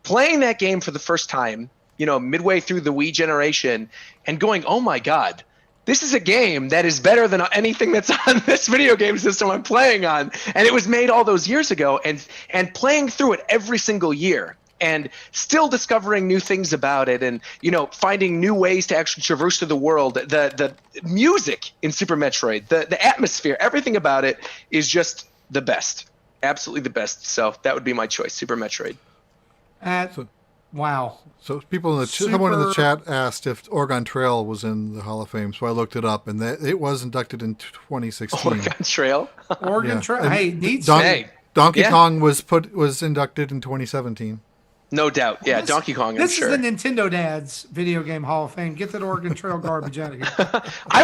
playing that game for the first time, midway through the Wii generation and going, oh my God, this is a game that is better than anything that's on this video game system I'm playing on. And it was made all those years ago, and playing through it every single year and still discovering new things about it, and finding new ways to actually traverse through the world. The music in Super Metroid, the atmosphere, everything about it is just the best, absolutely the best. So that would be my choice, Super Metroid. Wow. So people in someone in the chat asked if Oregon Trail was in the Hall of Fame, so I looked it up, and it was inducted in 2016. Oregon Trail. Oregon Trail. Hey, Donkey Kong was inducted in 2017. No doubt. Yeah, Donkey Kong, I'm sure. This is the Nintendo Dad's Video Game Hall of Fame. Get that Oregon Trail garbage out of here. I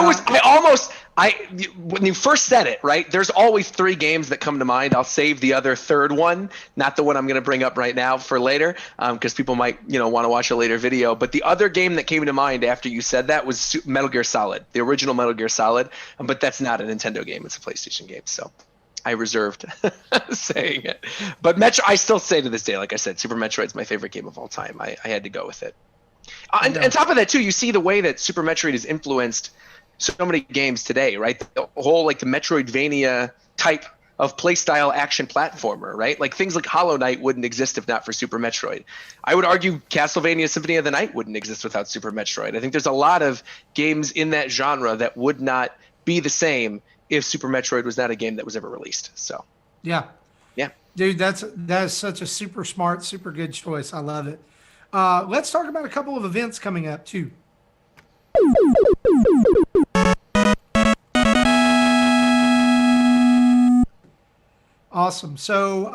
when you first said it, right, there's always 3 games that come to mind. I'll save the other third one, not the one I'm going to bring up right now, for later, because people might, want to watch a later video. But the other game that came to mind after you said that was Metal Gear Solid, the original Metal Gear Solid. But that's not a Nintendo game; it's a PlayStation game. So I reserved saying it. But I still say to this day, like I said, Super Metroid's my favorite game of all time. I had to go with it. And on top of that, too, you see the way that Super Metroid has influenced so many games today, right? The whole the Metroidvania type of playstyle action platformer, right? Like things like Hollow Knight wouldn't exist if not for Super Metroid. I would argue Castlevania Symphony of the Night wouldn't exist without Super Metroid. I think there's a lot of games in that genre that would not be the same if Super Metroid was not a game that was ever released. So yeah, dude, that is such a super smart, super good choice. I love it. Let's talk about a couple of events coming up too. Awesome. So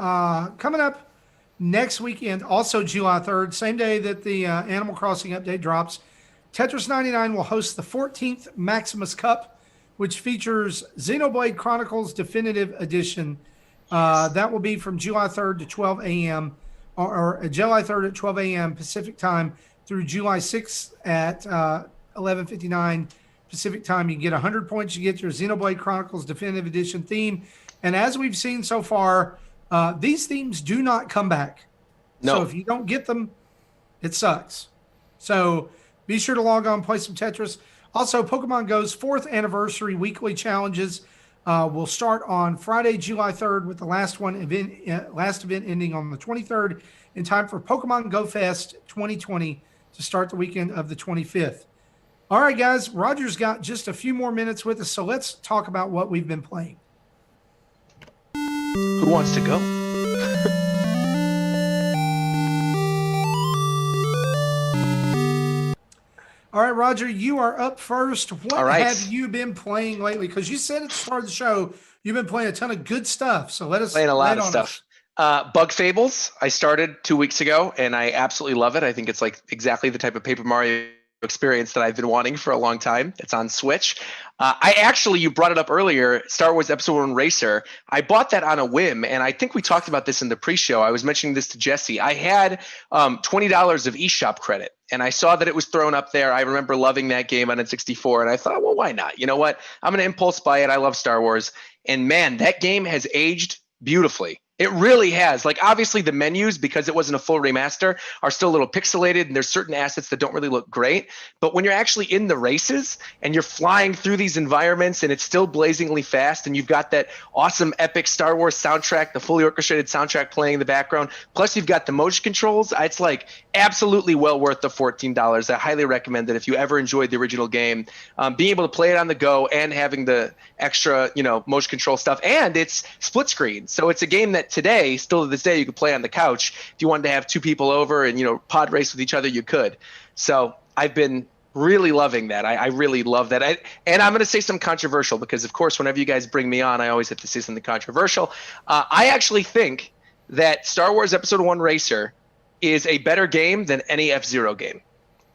coming up next weekend, also July 3rd, same day that the Animal Crossing update drops, Tetris 99 will host the 14th Maximus Cup, which features Xenoblade Chronicles Definitive Edition. That will be from July 3rd to 12 a.m. or July 3rd at 12 a.m. Pacific time through July 6th at 11:59 Pacific time. You get 100 points. You get your Xenoblade Chronicles Definitive Edition theme. And as we've seen so far, these themes do not come back. No. So if you don't get them, it sucks. So be sure to log on and play some Tetris. Also, Pokemon Go's 4th anniversary weekly challenges will start on Friday, July 3rd, with the last event ending on the 23rd, in time for Pokemon Go Fest 2020 to start the weekend of the 25th. All right, guys, Roger's got just a few more minutes with us, so let's talk about what we've been playing. Who wants to go? All right, Roger, you are up first. What right. have you been playing lately? Because you said at the start of the show you've been playing a ton of good stuff. So let us playing a lot of stuff. Bug Fables, I started 2 weeks ago, and I absolutely love it. I think it's like exactly the type of Paper Mario experience that I've been wanting for a long time. It's on Switch. You brought it up earlier, Star Wars Episode 1 Racer. I bought that on a whim, and I think we talked about this in the pre-show. I was mentioning this to Jesse. I had $20 of eShop credit, and I saw that it was thrown up there. I remember loving that game on N64, and I thought, well, why not? You know what? I'm going to impulse buy it. I love Star Wars. And man, that game has aged beautifully. It really has. Like, obviously the menus, because it wasn't a full remaster, are still a little pixelated, and there's certain assets that don't really look great. But when you're actually in the races and you're flying through these environments and it's still blazingly fast, and you've got that awesome epic Star Wars soundtrack, the fully orchestrated soundtrack playing in the background, plus you've got the motion controls, it's like absolutely well worth the $14. I highly recommend that if you ever enjoyed the original game, being able to play it on the go and having the extra, motion control stuff. And it's split screen. So it's a game that today, still to this day, you could play on the couch. If you wanted to have 2 people over and pod race with each other, you could. So I've been really loving that. I really love that. And I'm going to say something controversial, because of course whenever you guys bring me on, I always have to say something controversial. I actually think that Star Wars Episode 1 Racer is a better game than any F-Zero game,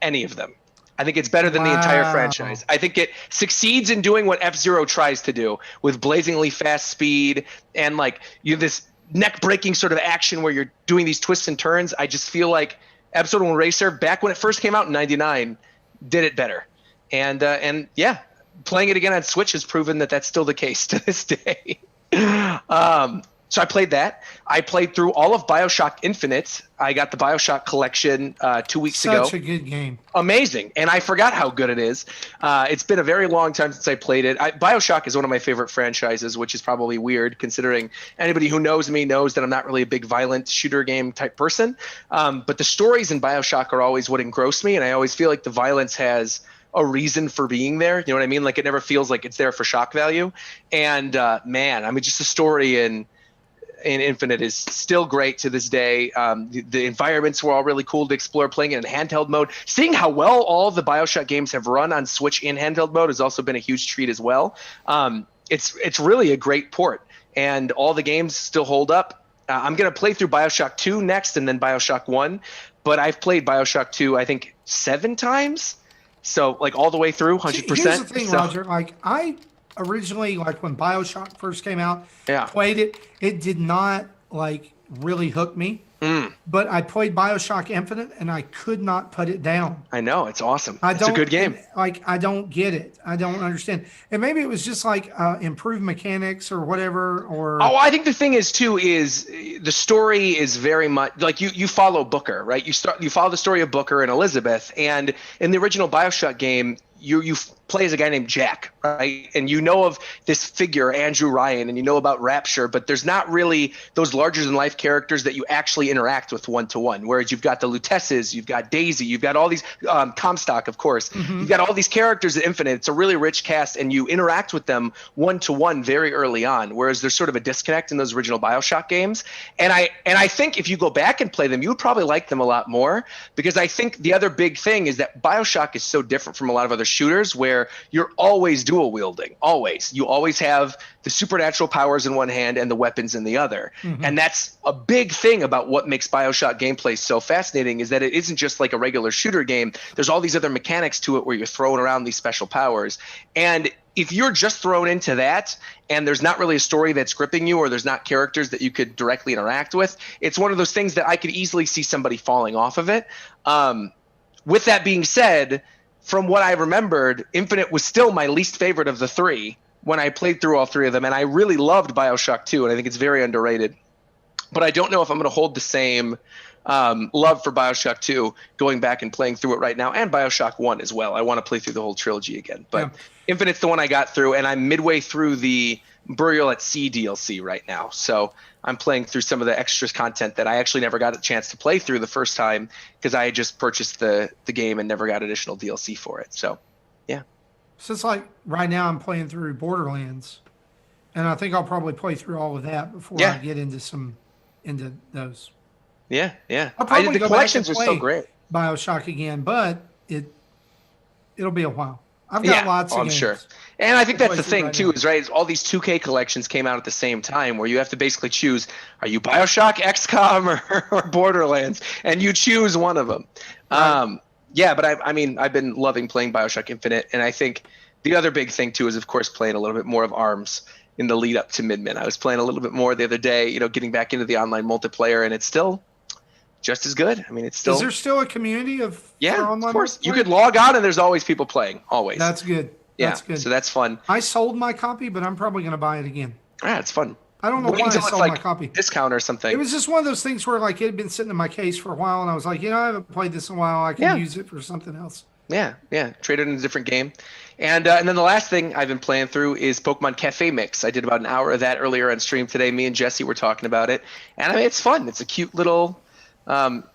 any of them. I think it's better than the entire franchise. I think it succeeds in doing what F-Zero tries to do with blazingly fast speed and this neck-breaking sort of action where you're doing these twists and turns. I just feel like Episode 1 Racer, back when it first came out in '99, did it better. And yeah, playing it again on Switch has proven that that's still the case to this day. So I played that. I played through all of Bioshock Infinite. I got the Bioshock collection 2 weeks ago. Such a good game. Amazing. And I forgot how good it is. It's been a very long time since I played it. Bioshock is one of my favorite franchises, which is probably weird considering anybody who knows me knows that I'm not really a big violent shooter game type person. But the stories in Bioshock are always what engross me. And I always feel like the violence has a reason for being there. You know what I mean? Like, it never feels like it's there for shock value. And just the story in Infinite is still great to this day. The environments were all really cool to explore. Playing it in handheld mode, seeing how well all the Bioshock games have run on Switch in handheld mode has also been a huge treat as well. It's really a great port, and all the games still hold up. I'm going to play through Bioshock 2 next, and then Bioshock 1, but I've played Bioshock 2 I think 7 times, so all the way through 100%. Here's the thing, Roger. originally, like when Bioshock first came out, Yeah. played it. It did not like really hook me. But I played Bioshock Infinite and I could not put it down. I know, it's awesome. It's a good game. I don't get it. I don't understand. And maybe it was just like improved mechanics or whatever. Or I think the thing is too is the story is very much like you follow Booker, right? You follow the story of Booker and Elizabeth, and in the original Bioshock game, you play as a guy named Jack, right? And you know of this figure, Andrew Ryan, and you know about Rapture, but there's not really those larger than life characters that you actually interact with one-to-one. Whereas you've got the Lutesses, you've got Daisy, you've got all these, Comstock, of course. You've got all these characters at Infinite. It's a really rich cast, and you interact with them one-to-one very early on, whereas there's sort of a disconnect in those original Bioshock games. And I think if you go back and play them, you would probably like them a lot more, because I think the other big thing is that Bioshock is so different from a lot of other shooters where you're always dual wielding. Always. You always have the supernatural powers in one hand and the weapons in the other. And that's a big thing about what makes Bioshock gameplay so fascinating, is that it isn't just like a regular shooter game. There's all these other mechanics to it where you're throwing around these special powers. And if you're just thrown into that and there's not really a story that's gripping you, or there's not characters that you could directly interact with, it's one of those things that I could easily see somebody falling off of it. With that being said, from what I remembered, Infinite was still my least favorite of the three when I played through all three of them, and I really loved Bioshock 2, and I think it's very underrated. But I don't know if I'm going to hold the same love for Bioshock 2 going back and playing through it right now, and Bioshock 1 as well. I want to play through the whole trilogy again. But Infinite's the one I got through, and I'm midway through the Burial at Sea DLC right now. So I'm playing through some of the extras content that I actually never got a chance to play through the first time, because I just purchased the game and never got additional DLC for it. So, yeah. So it's like right now I'm playing through Borderlands, and I think I'll probably play through all of that before I get into those. Yeah, yeah. I'll probably the go collections back are and so play great. Bioshock again, but it'll be a while. I've got lots of I'm games. sure. And I think that's the play thing right too, now. is right. All these 2K collections came out at the same time, where you have to basically choose: are you Bioshock, XCOM, or Borderlands? And you choose one of them. Right. Yeah, but I mean, I've been loving playing Bioshock Infinite, and I think the other big thing too is, of course, playing a little bit more of ARMS in the lead up to Midman. I was playing a little bit more the other day, getting back into the online multiplayer, and it's still just as good. I mean, it's still. Is there still a community for online of course. multiplayer? You could log on, and there's always people playing. Always. That's good. Yeah, That's good. so that's fun. I sold my copy, but I'm probably going to buy it again. Yeah, it's fun. I don't know Wait why I until it's sold my copy. Discount or something. It was just one of those things where like it had been sitting in my case for a while, and I was like, I haven't played this in a while. I can use it for something else. Yeah. Trade it in a different game. And then the last thing I've been playing through is Pokemon Cafe Mix. I did about an hour of that earlier on stream today. Me and Jesse were talking about it. And I mean, it's fun. It's a cute little,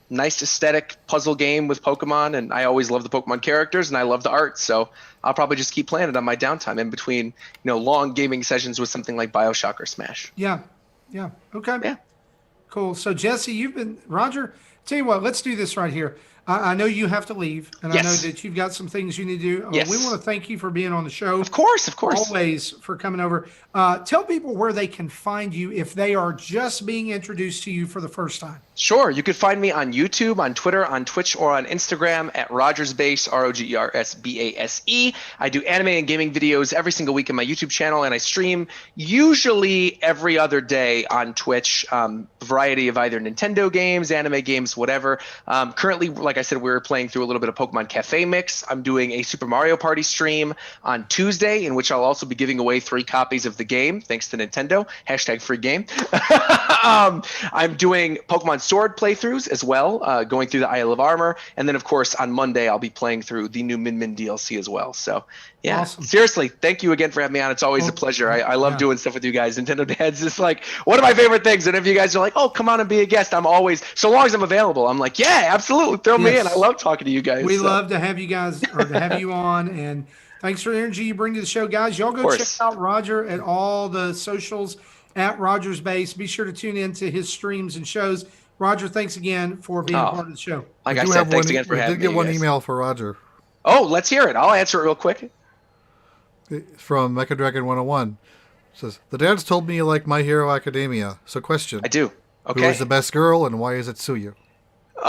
nice aesthetic puzzle game with Pokemon. And I always love the Pokemon characters, and I love the art. So I'll probably just keep playing it on my downtime in between, long gaming sessions with something like Bioshock or Smash. Yeah. Okay. Yeah. Cool. So Jesse, Roger, tell you what, let's do this right here. I know you have to leave, and I know that you've got some things you need to do. Yes. We want to thank you for being on the show. Of course. Always for coming over. Tell people where they can find you if they are just being introduced to you for the first time. Sure. You could find me on YouTube, on Twitter, on Twitch, or on Instagram at RogersBase, RogersBase. I do anime and gaming videos every single week on my YouTube channel, and I stream usually every other day on Twitch, a variety of either Nintendo games, anime games, whatever. Currently, like I said, we're playing through a little bit of Pokemon Cafe Mix. I'm doing a Super Mario Party stream on Tuesday, in which I'll also be giving away 3 copies of the game, thanks to Nintendo. #free game. I'm doing Pokemon Sword playthroughs as well, going through the Isle of Armor. And then, of course, on Monday, I'll be playing through the new Min Min DLC as well. So, yeah, awesome. Seriously, thank you again for having me on. It's always a pleasure. I love doing stuff with you guys. Nintendo Dads is like one of my favorite things. And if you guys are like, oh, come on and be a guest, I'm always, so long as I'm available, I'm like, yeah, absolutely. Throw me in. I love talking to you guys. We love to have you guys, or to have you on. And thanks for the energy you bring to the show, guys. Y'all go check out Roger at all the socials at Rogers Base. Be sure to tune in to his streams and shows. Roger, thanks again for being a part of the show. Like I said, thanks again for having me. We did get one email for Roger. Oh, let's hear it. I'll answer it real quick. From Mecha Dragon 101. It says, the dads told me you like My Hero Academia. So question. I do. Okay. Who is the best girl and why is it Suyu?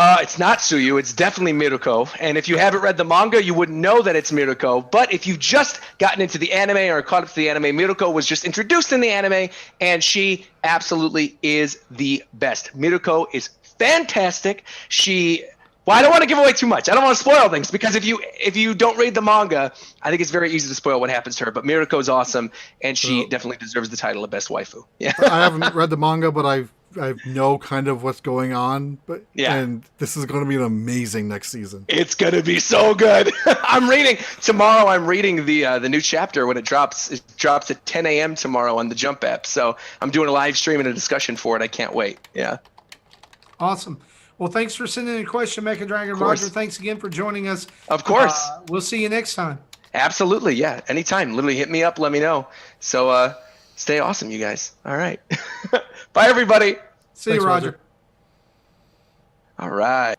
It's not Suyu. It's definitely Miruko. And if you haven't read the manga, you wouldn't know that it's Miruko. But if you've just gotten into the anime or caught up to the anime, Miruko was just introduced in the anime, and she absolutely is the best. Miruko is fantastic. Well, I don't want to give away too much. I don't want to spoil things, because if you don't read the manga, I think it's very easy to spoil what happens to her. But Miruko is awesome, and she definitely deserves the title of best waifu. Yeah. I haven't read the manga, but I know kind of what's going on. But and this is going to be an amazing next season. It's going to be so good. I'm reading tomorrow. I'm reading the new chapter when it drops. It drops at 10 a.m. tomorrow on the Jump app. So I'm doing a live stream and a discussion for it. I can't wait. Yeah. Awesome. Well, thanks for sending in a question, Mecha Dragon. Roger, thanks again for joining us. Of course. We'll see you next time. Absolutely. Yeah. Anytime. Literally hit me up. Let me know. So stay awesome, you guys. All right. Bye, everybody. See you, Roger. All right.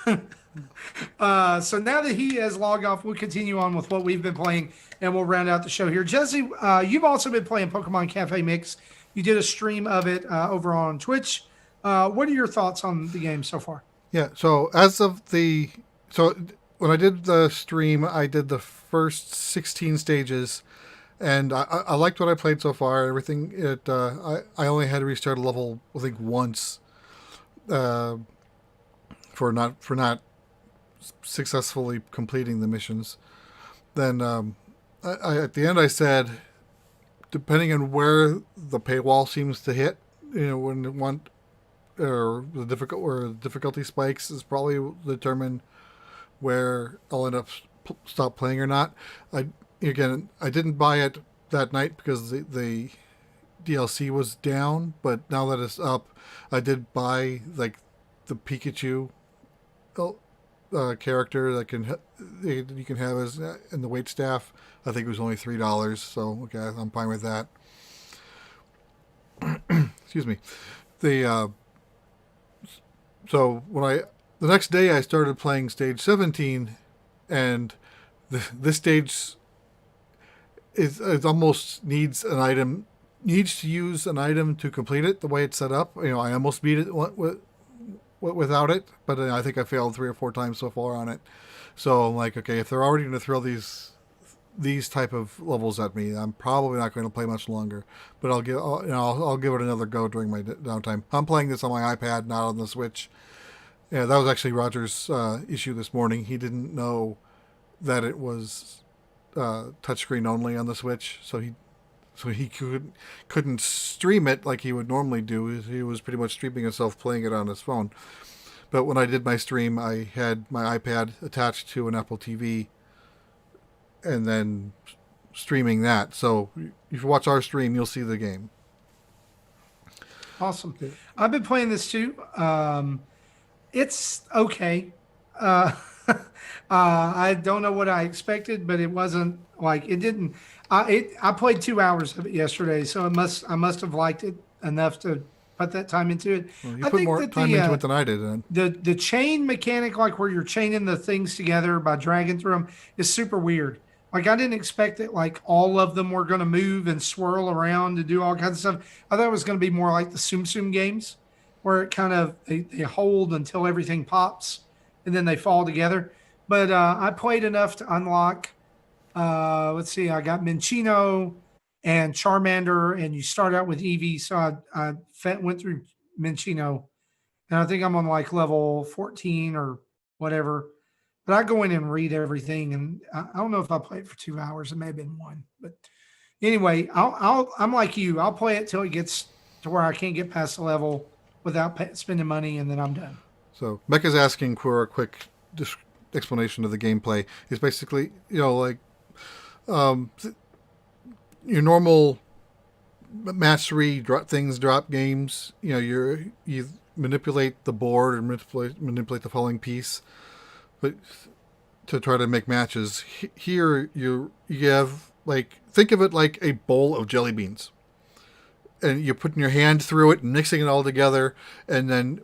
So now that he has logged off, we'll continue on with what we've been playing, and we'll round out the show here. Jesse, you've also been playing Pokemon Cafe Mix. You did a stream of it over on Twitch. What are your thoughts on the game so far? Yeah, so when I did the stream, I did the first 16 stages, and I liked what I played so far. Everything, I only had to restart a level, I think, once, for not successfully completing the missions. Then at the end I said, depending on where the paywall seems to hit, when it want or the difficulty spikes is probably determine where I'll end up stop playing or not. I didn't buy it that night because the DLC was down, but now that it's up, I did buy like the Pikachu character that you can have as in the wait staff. I think it was only $3, so okay, I'm fine with that. Excuse me. So the next day I started playing stage 17, and this stage is almost needs to use an item to complete it the way it's set up. I almost beat it without it, but I think I failed 3 or 4 times so far on it. So I'm like, okay, if they're already going to throw these type of levels at me, I'm probably not going to play much longer. But I'll give it another go during my downtime. I'm playing this on my iPad, not on the Switch. Yeah, that was actually Roger's issue this morning. He didn't know that it was touchscreen only on the Switch, so he couldn't stream it like he would normally do. He was pretty much streaming himself playing it on his phone. But when I did my stream, I had my iPad attached to an Apple TV and then streaming that. So if you watch our stream, you'll see the game. Awesome. I've been playing this too. It's okay. I don't know what I expected, but it wasn't like it didn't. I played 2 hours of it yesterday, so I must have liked it enough to put that time into it. Well, you put more time into it than I did. Then the chain mechanic, like where you're chaining the things together by dragging through them, is super weird. Like I didn't expect that like all of them were going to move and swirl around to do all kinds of stuff. I thought it was going to be more like the Tsum Tsum games, where it kind of they hold until everything pops and then they fall together. But I played enough to unlock. Let's see, I got Minccino and Charmander, and you start out with Eevee. So I went through Minccino, and I think I'm on like level 14 or whatever. But I go in and read everything, and I don't know if I played for 2 hours. It may have been 1, but anyway, I'm like you. I'll play it till it gets to where I can't get past the level without spending money, and then I'm done. So Mecca's asking for a quick explanation of the gameplay. It's basically, like your normal match 3 drop games. You manipulate the board and manipulate the falling piece, but to try to make matches. Here you have think of it like a bowl of jelly beans, and you're putting your hand through it and mixing it all together, and then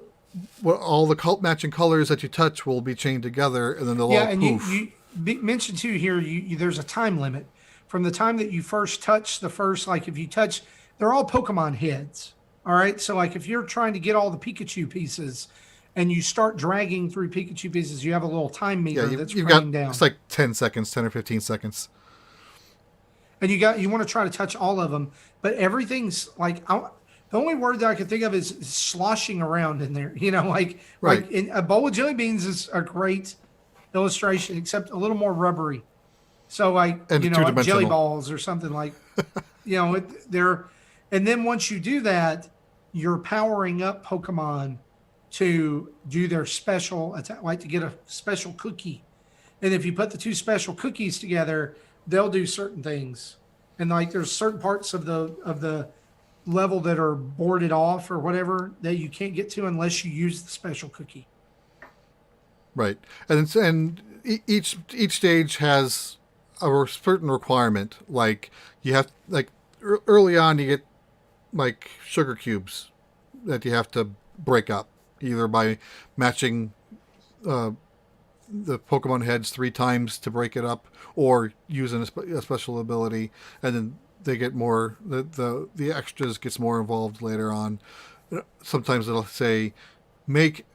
all the matching colors that you touch will be chained together, and then they'll all poof. You mentioned too here, there's a time limit from the time that you first touch the first. Like if you touch, they're all Pokemon heads. All right, so like if you're trying to get all the Pikachu pieces, and you start dragging through Pikachu pieces, you have a little time meter that's you've running got, down. it's like 10 seconds, 10 or 15 seconds. And you want to try to touch all of them, but everything's like, the only word that I can think of is sloshing around in there. Like in a bowl of jelly beans is a great illustration, except a little more rubbery. So like jelly balls or something like, they're, and then once you do that, you're powering up Pokemon to do their special attack, like to get a special cookie. And if you put the two special cookies together, they'll do certain things. And like there's certain parts of the level that are boarded off or whatever that you can't get to unless you use the special cookie. Right. And each stage has a certain requirement. Like you have, like early on, you get like sugar cubes that you have to break up, either by matching the Pokemon heads 3 times to break it up, or using a special ability, and then they get more. The extras gets more involved later on. Sometimes it'll say, make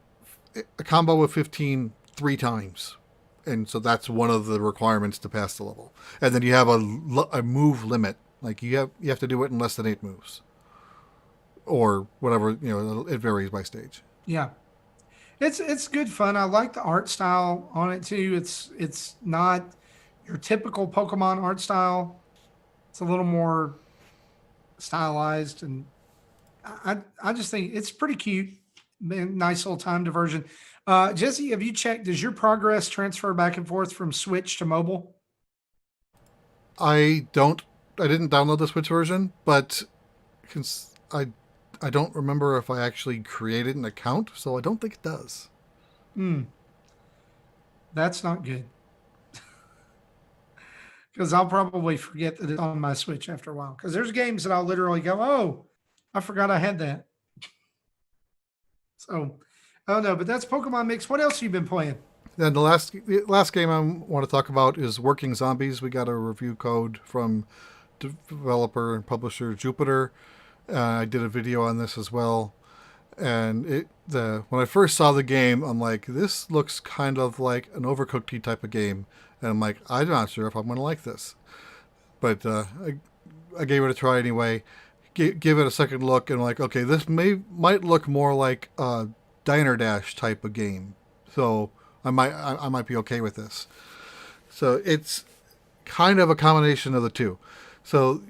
a combo of 15 3 times. And so that's one of the requirements to pass the level. And then you have a move limit. Like you have to do it in less than 8 moves. Or whatever, it varies by stage. Yeah. It's good fun. I like the art style on it too. It's not your typical Pokemon art style. It's a little more stylized, and I just think it's pretty cute. Nice little time diversion. Jesse, have you checked? Does your progress transfer back and forth from Switch to mobile? I didn't download the Switch version, but I don't remember if I actually created an account, so I don't think it does. That's not good. Because I'll probably forget that it's on my Switch after a while. Because there's games that I'll literally go, oh, I forgot I had that. So, I don't know, but that's Pokemon Mix. What else have you been playing? Then the last game I want to talk about is Working Zombies. We got a review code from developer and publisher Jupiter. I did a video on this as well. And when I first saw the game, I'm like, this looks kind of like an Overcooked type of game. And I'm like, I'm not sure if I'm going to like this. But I gave it a try anyway. Give it a second look, and I'm like, okay, this might look more like a Diner Dash type of game. So I might be okay with this. So it's kind of a combination of the two. So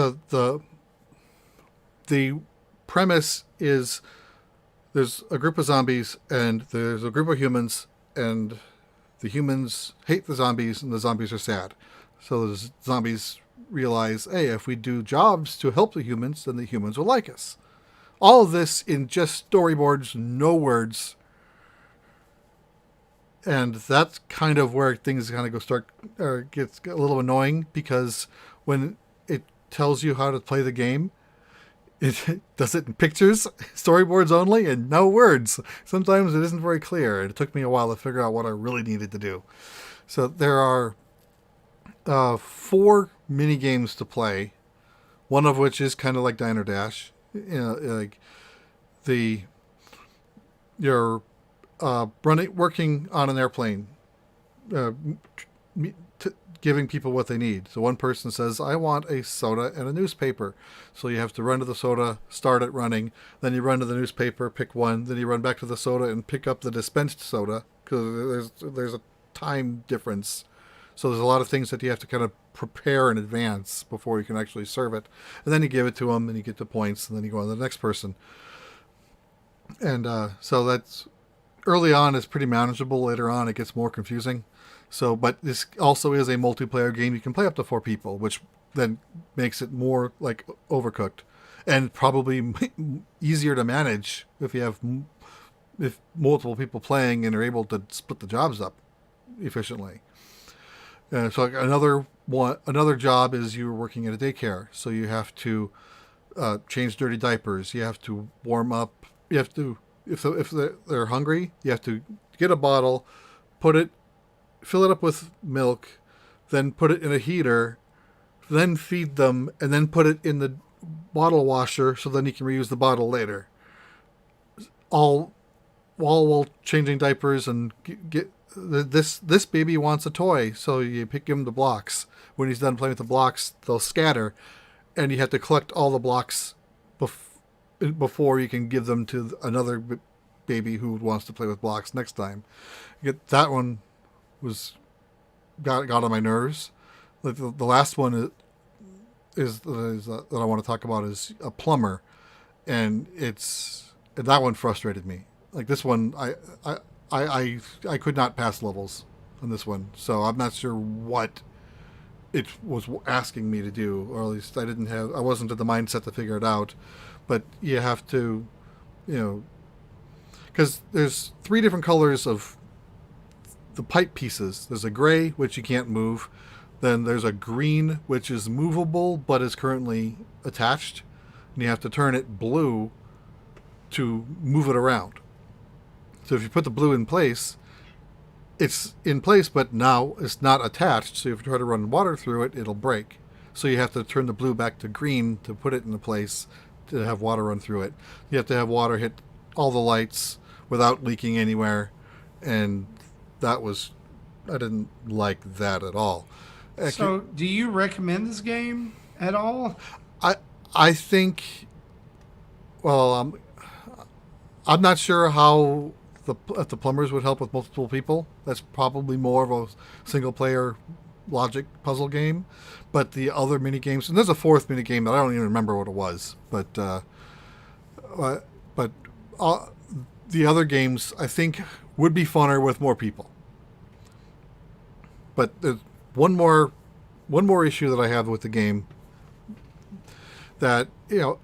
the premise is there's a group of zombies and there's a group of humans, and the humans hate the zombies and the zombies are sad. So the zombies realize, hey, if we do jobs to help the humans, then the humans will like us. All of this in just storyboards, no words. And that's kind of where things kind of gets a little annoying, because when it tells you how to play the game, it does it in pictures, storyboards only, and no words. Sometimes it isn't very clear, and it took me a while to figure out what I really needed to do. So there are 4 mini games to play, one of which is kind of like Diner Dash. Like you're working on an airplane, giving people what they need. So one person says, I want a soda and a newspaper. So you have to run to the soda, start it running, then you run to the newspaper, pick one, then you run back to the soda and pick up the dispensed soda, because there's a time difference. So there's a lot of things that you have to kind of prepare in advance before you can actually serve it. And then you give it to them, and you get the points, and then you go on to the next person. And so that's early on is pretty manageable. Later on, it gets more confusing. So, but this also is a multiplayer game. You can play up to 4 people, which then makes it more like Overcooked, and probably easier to manage if multiple people playing and are able to split the jobs up efficiently. So another job is you're working at a daycare, so you have to change dirty diapers. You have to warm up. You have to, if they're hungry, you have to get a bottle, fill it up with milk, then put it in a heater, then feed them, and then put it in the bottle washer so then you can reuse the bottle later. All while changing diapers and get this baby wants a toy, so you pick him the blocks. When he's done playing with the blocks, they'll scatter, and you have to collect all the blocks before you can give them to another baby who wants to play with blocks next time. That one got on my nerves. The last one is that I want to talk about is a plumber, and that one frustrated me. Like this one, I could not pass levels on this one, so I'm not sure what it was asking me to do, or at least I wasn't in the mindset to figure it out. But you have to, because there's 3 different colors of the pipe pieces. There's a gray, which you can't move. Then there's a green, which is movable but is currently attached, and you have to turn it blue to move it around. So if you put the blue in place, it's in place, but now it's not attached. So if you try to run water through it, it'll break. So you have to turn the blue back to green to put it into place to have water run through it. You have to have water hit all the lights without leaking anywhere. And I didn't like that at all. So do you recommend this game at all? I think, well, I'm not sure how if the plumbers would help with multiple people. That's probably more of a single player logic puzzle game. But the other mini games, and there's a 4th mini game that I don't even remember what it was. But the other games I think would be funner with more people. But there's one more issue that I have with the game. That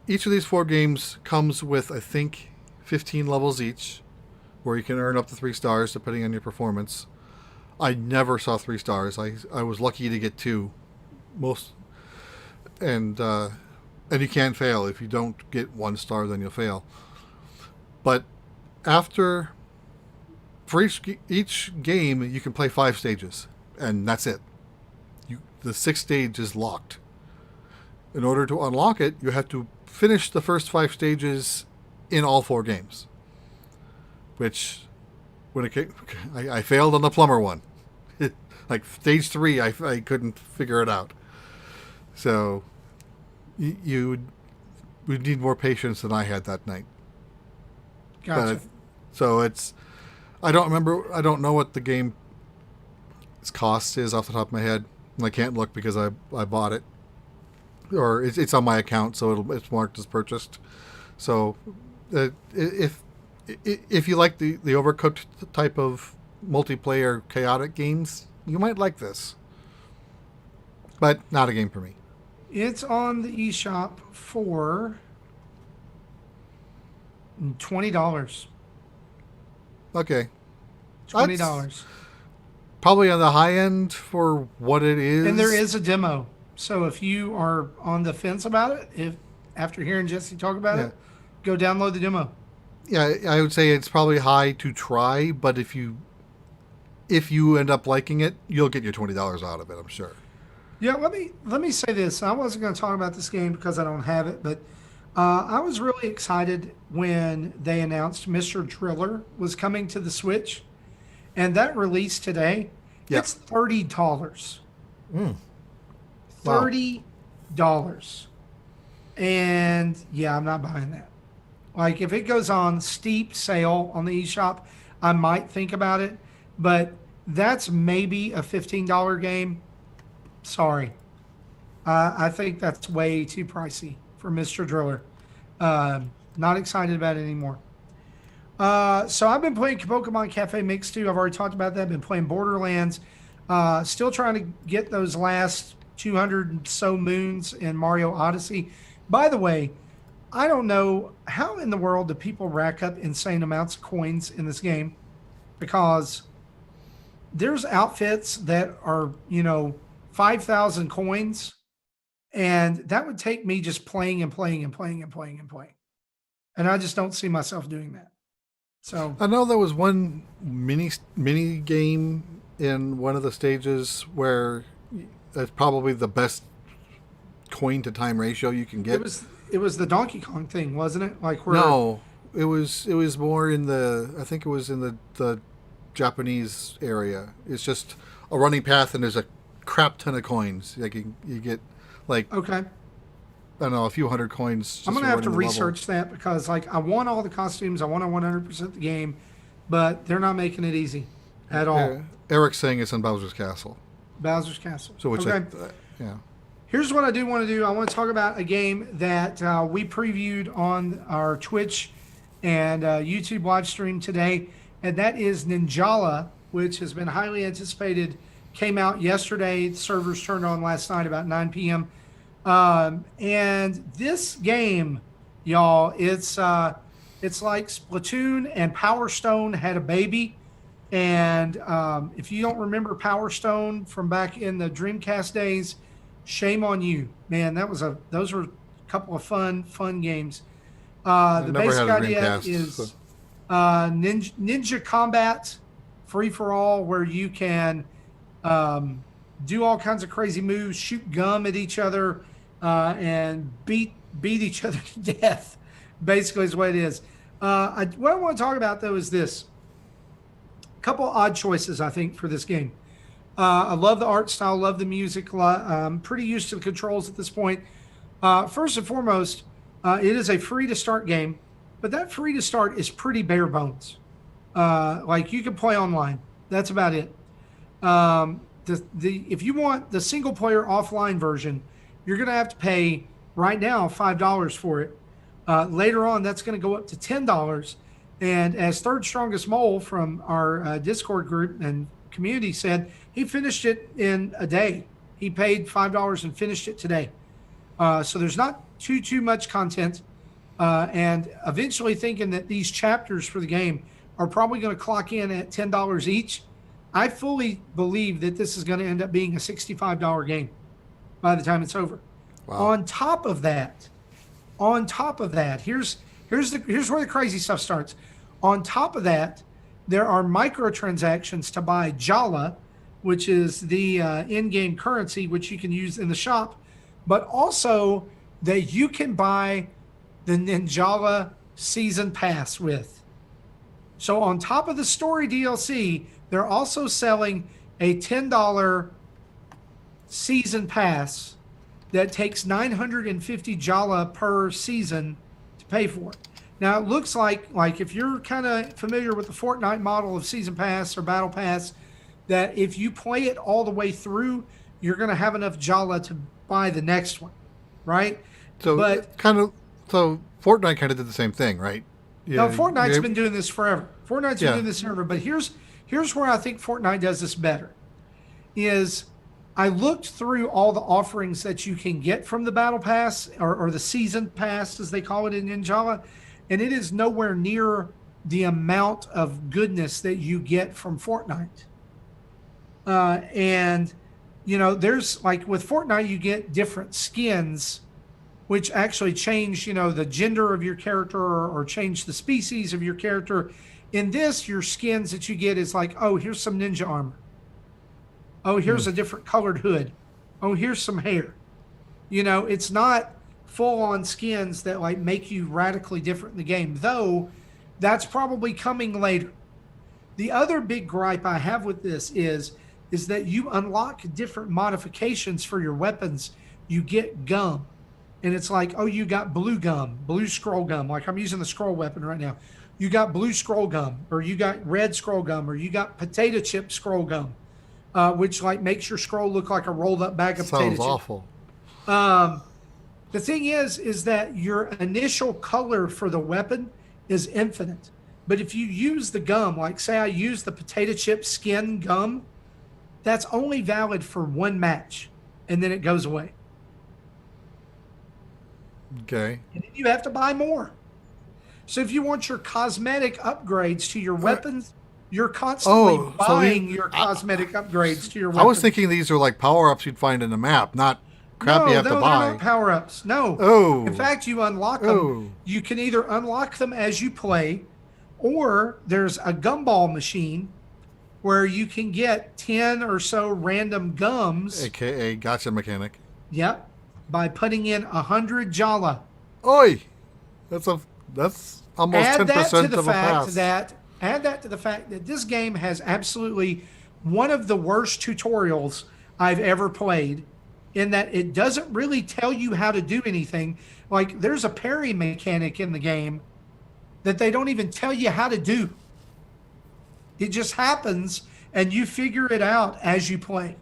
each of these 4 games comes with, I think, 15 levels each, where you can earn up to 3 stars depending on your performance. I never saw 3 stars. I was lucky to get 2, and you can't fail. If you don't get 1 star, then you'll fail. But for each game, you can play 5 stages, and that's it. The 6th stage is locked. In order to unlock it, you have to finish the first 5 stages in all 4 games. Which, I failed on the plumber one. Like stage 3, I couldn't figure it out. So you would need more patience than I had that night. Gotcha. I don't know what the game's cost is off the top of my head. I can't look because I bought it. Or it's on my account, so it's marked as purchased. So if you like the Overcooked type of multiplayer chaotic games, you might like this. But not a game for me. It's on the eShop for $20. Okay. $20. That's probably on the high end for what it is. And there is a demo. So if you are on the fence about it, after hearing Jesse talk about it, go download the demo. Yeah, I would say it's probably high to try, but if you end up liking it, you'll get your $20 out of it, I'm sure. Yeah, let me say this. I wasn't going to talk about this game because I don't have it, but I was really excited when they announced Mr. Driller was coming to the Switch, and that released today. Yep. It's $30. Wow. $30. And yeah, I'm not buying that. Like if it goes on steep sale on the eShop, I might think about it, but that's maybe a $15 game. Sorry. I think that's way too pricey for Mr. Driller. Not excited about it anymore. So I've been playing Pokemon Cafe Mix 2. I've already talked about that. I've been playing Borderlands. Still trying to get those last 200 and so moons in Mario Odyssey. By the way, I don't know how in the world do people rack up insane amounts of coins in this game, because there's outfits that are, 5,000 coins, and that would take me just playing and playing and playing and playing and playing. And I just don't see myself doing that. So I know there was one mini game in one of the stages where that's probably the best coin to time ratio you can get. it was the Donkey Kong thing, wasn't it? Like where No, it was more in the. I think it was in the Japanese area. It's just a running path, and there's a crap ton of coins. Like you get like okay. I don't know, a few hundred coins. I'm gonna have to research that because like I want all the costumes, I want 100% the game, but they're not making it easy at all. Eric's saying it's in Bowser's Castle. Bowser's Castle. So which okay. Yeah. Here's what I do want to do. I want to talk about a game that we previewed on our Twitch and YouTube live stream today, and that is Ninjala, which has been highly anticipated. Came out yesterday. The servers turned on last night about 9 p.m. And this game, y'all, it's like Splatoon and Power Stone had a baby. And if you don't remember Power Stone from back in the Dreamcast days, shame on you, man. Those were a couple of fun games. The basic idea is ninja combat, free for all, where you can do all kinds of crazy moves, shoot gum at each other, and beat each other to death. Basically, is what it is. What I want to talk about though is this. A couple odd choices I think for this game. I love the art style, love the music. I'm pretty used to the controls at this point. First and foremost, it is a free to start game, but that free to start is pretty bare bones. Like you can play online. That's about it. If you want the single player offline version, you're going to have to pay right now $5 for it. Later on, that's going to go up to $10. And as Third Strongest Mole from our Discord group and community said, he finished it in a day. He paid $5 and finished it today. So there's not too much content. And eventually thinking that these chapters for the game are probably going to clock in at $10 each. I fully believe that this is going to end up being a $65 game by the time it's over. Wow. On top of that, here's where the crazy stuff starts. On top of that, there are microtransactions to buy Jala, which is the in-game currency, which you can use in the shop, but also that you can buy the Ninjala Season Pass with. So on top of the story DLC, they're also selling a $10 Season Pass that takes 950 Jala per season to pay for it. Now, it looks like if you're kind of familiar with the Fortnite model of Season Pass or Battle Pass, that if you play it all the way through, you're going to have enough Jala to buy the next one, right? So Fortnite kind of did the same thing, right? Yeah, no, Fortnite's been doing this forever. But here's where I think Fortnite does this better. Is I looked through all the offerings that you can get from the Battle Pass or the Season Pass, as they call it in Ninjala, and it is nowhere near the amount of goodness that you get from Fortnite. And, you know, there's like with Fortnite, you get different skins, which actually change, the gender of your character or change the species of your character. In this, your skins that you get is like, oh, here's some ninja armor. Oh, here's a different colored hood. Oh, here's some hair. It's not full-on skins that like make you radically different in the game, though that's probably coming later. The other big gripe I have with this is that you unlock different modifications for your weapons. You get gum. And it's like, oh, you got blue gum, blue scroll gum. Like I'm using the scroll weapon right now. You got blue scroll gum, or you got red scroll gum, or you got potato chip scroll gum, which like makes your scroll look like a rolled up bag of potato chip. Sounds awful. The thing is that your initial color for the weapon is infinite. But if you use the gum, like say I use the potato chip skin gum, that's only valid for one match, and then it goes away. Okay. And then you have to buy more. So if you want your cosmetic upgrades to your weapons, you're constantly buying your cosmetic upgrades to your weapons. I was thinking these are like power-ups you'd find in a map, not crap you have to buy. No, they're not power-ups. No. Oh. In fact, you unlock them. Oh. You can either unlock them as you play, or there's a gumball machine where you can get 10 or so random gums. AKA gotcha mechanic. Yep. By putting in 100 Jala. Oi! That's a That's almost 10% of a pass. Add that to the fact that this game has absolutely one of the worst tutorials I've ever played, in that it doesn't really tell you how to do anything. Like, there's a parry mechanic in the game that they don't even tell you how to do. It just happens, and you figure it out as you play.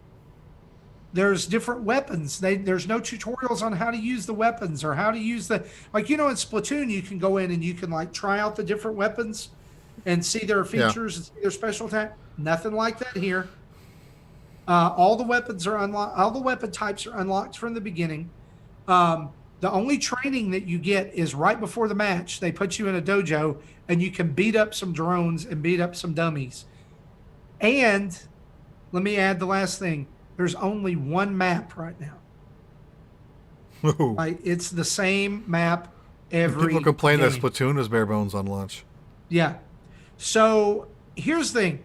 There's different weapons. There's no tutorials on how to use the weapons or how to use the, like, in Splatoon, you can go in and you can like try out the different weapons and see their features and see their special attack. Nothing like that here. All the weapons are unlocked. All the weapon types are unlocked from the beginning. The only training that you get is right before the match. They put you in a dojo and you can beat up some drones and beat up some dummies. And let me add the last thing. There's only one map right now. Like, it's the same map every People complain game. that Splatoon is bare bones on launch. Yeah. So here's the thing.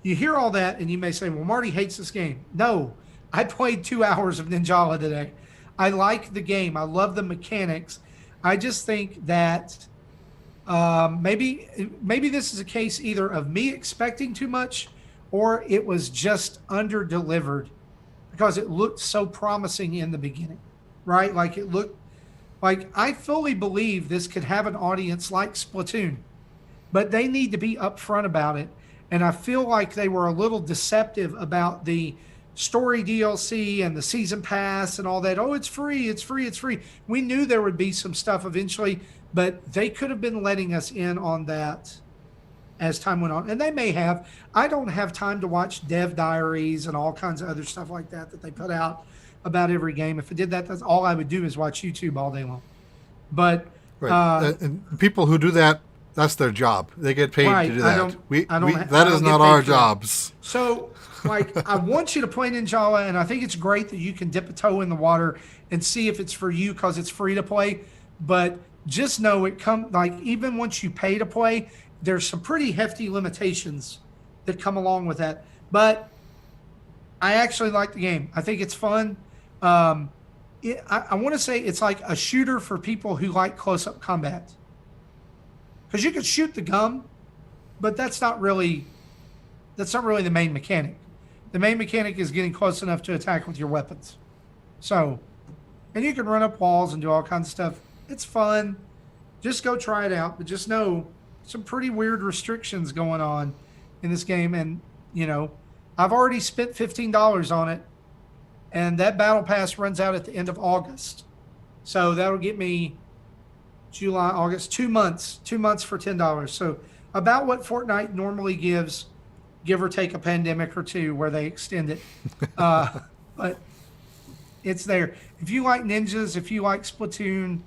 You hear all that and you may say, well, Marty hates this game. No, I played 2 hours of Ninjala today. I like the game. I love the mechanics. I just think that maybe this is a case either of me expecting too much or it was just under-delivered because it looked so promising in the beginning, right? Like, it looked like, I fully believe this could have an audience like Splatoon, but they need to be upfront about it. And I feel like they were a little deceptive about the story DLC and the season pass and all that. Oh, it's free, it's free, it's free. We knew there would be some stuff eventually, but they could have been letting us in on that as time went on. And they may have. I don't have time to watch dev diaries and all kinds of other stuff like that they put out about every game. If I did that, that's all I would do is watch YouTube all day long. But and people who do that, that's their job. They get paid to do that. That is not our jobs. So, like, I want you to play Ninjala, and I think it's great that you can dip a toe in the water and see if it's for you because it's free to play. But just know even once you pay to play, there's some pretty hefty limitations that come along with that. But I actually like the game. I think it's fun. I want to say it's like a shooter for people who like close-up combat. Because you could shoot the gum, but that's not really the main mechanic. The main mechanic is getting close enough to attack with your weapons. So, and you can run up walls and do all kinds of stuff. It's fun. Just go try it out. But just know some pretty weird restrictions going on in this game. And, I've already spent $15 on it. And that battle pass runs out at the end of August. So that'll get me July, August, 2 months. 2 months for $10. So about what Fortnite normally gives, give or take a pandemic or two where they extend it. But it's there. If you like ninjas, if you like Splatoon,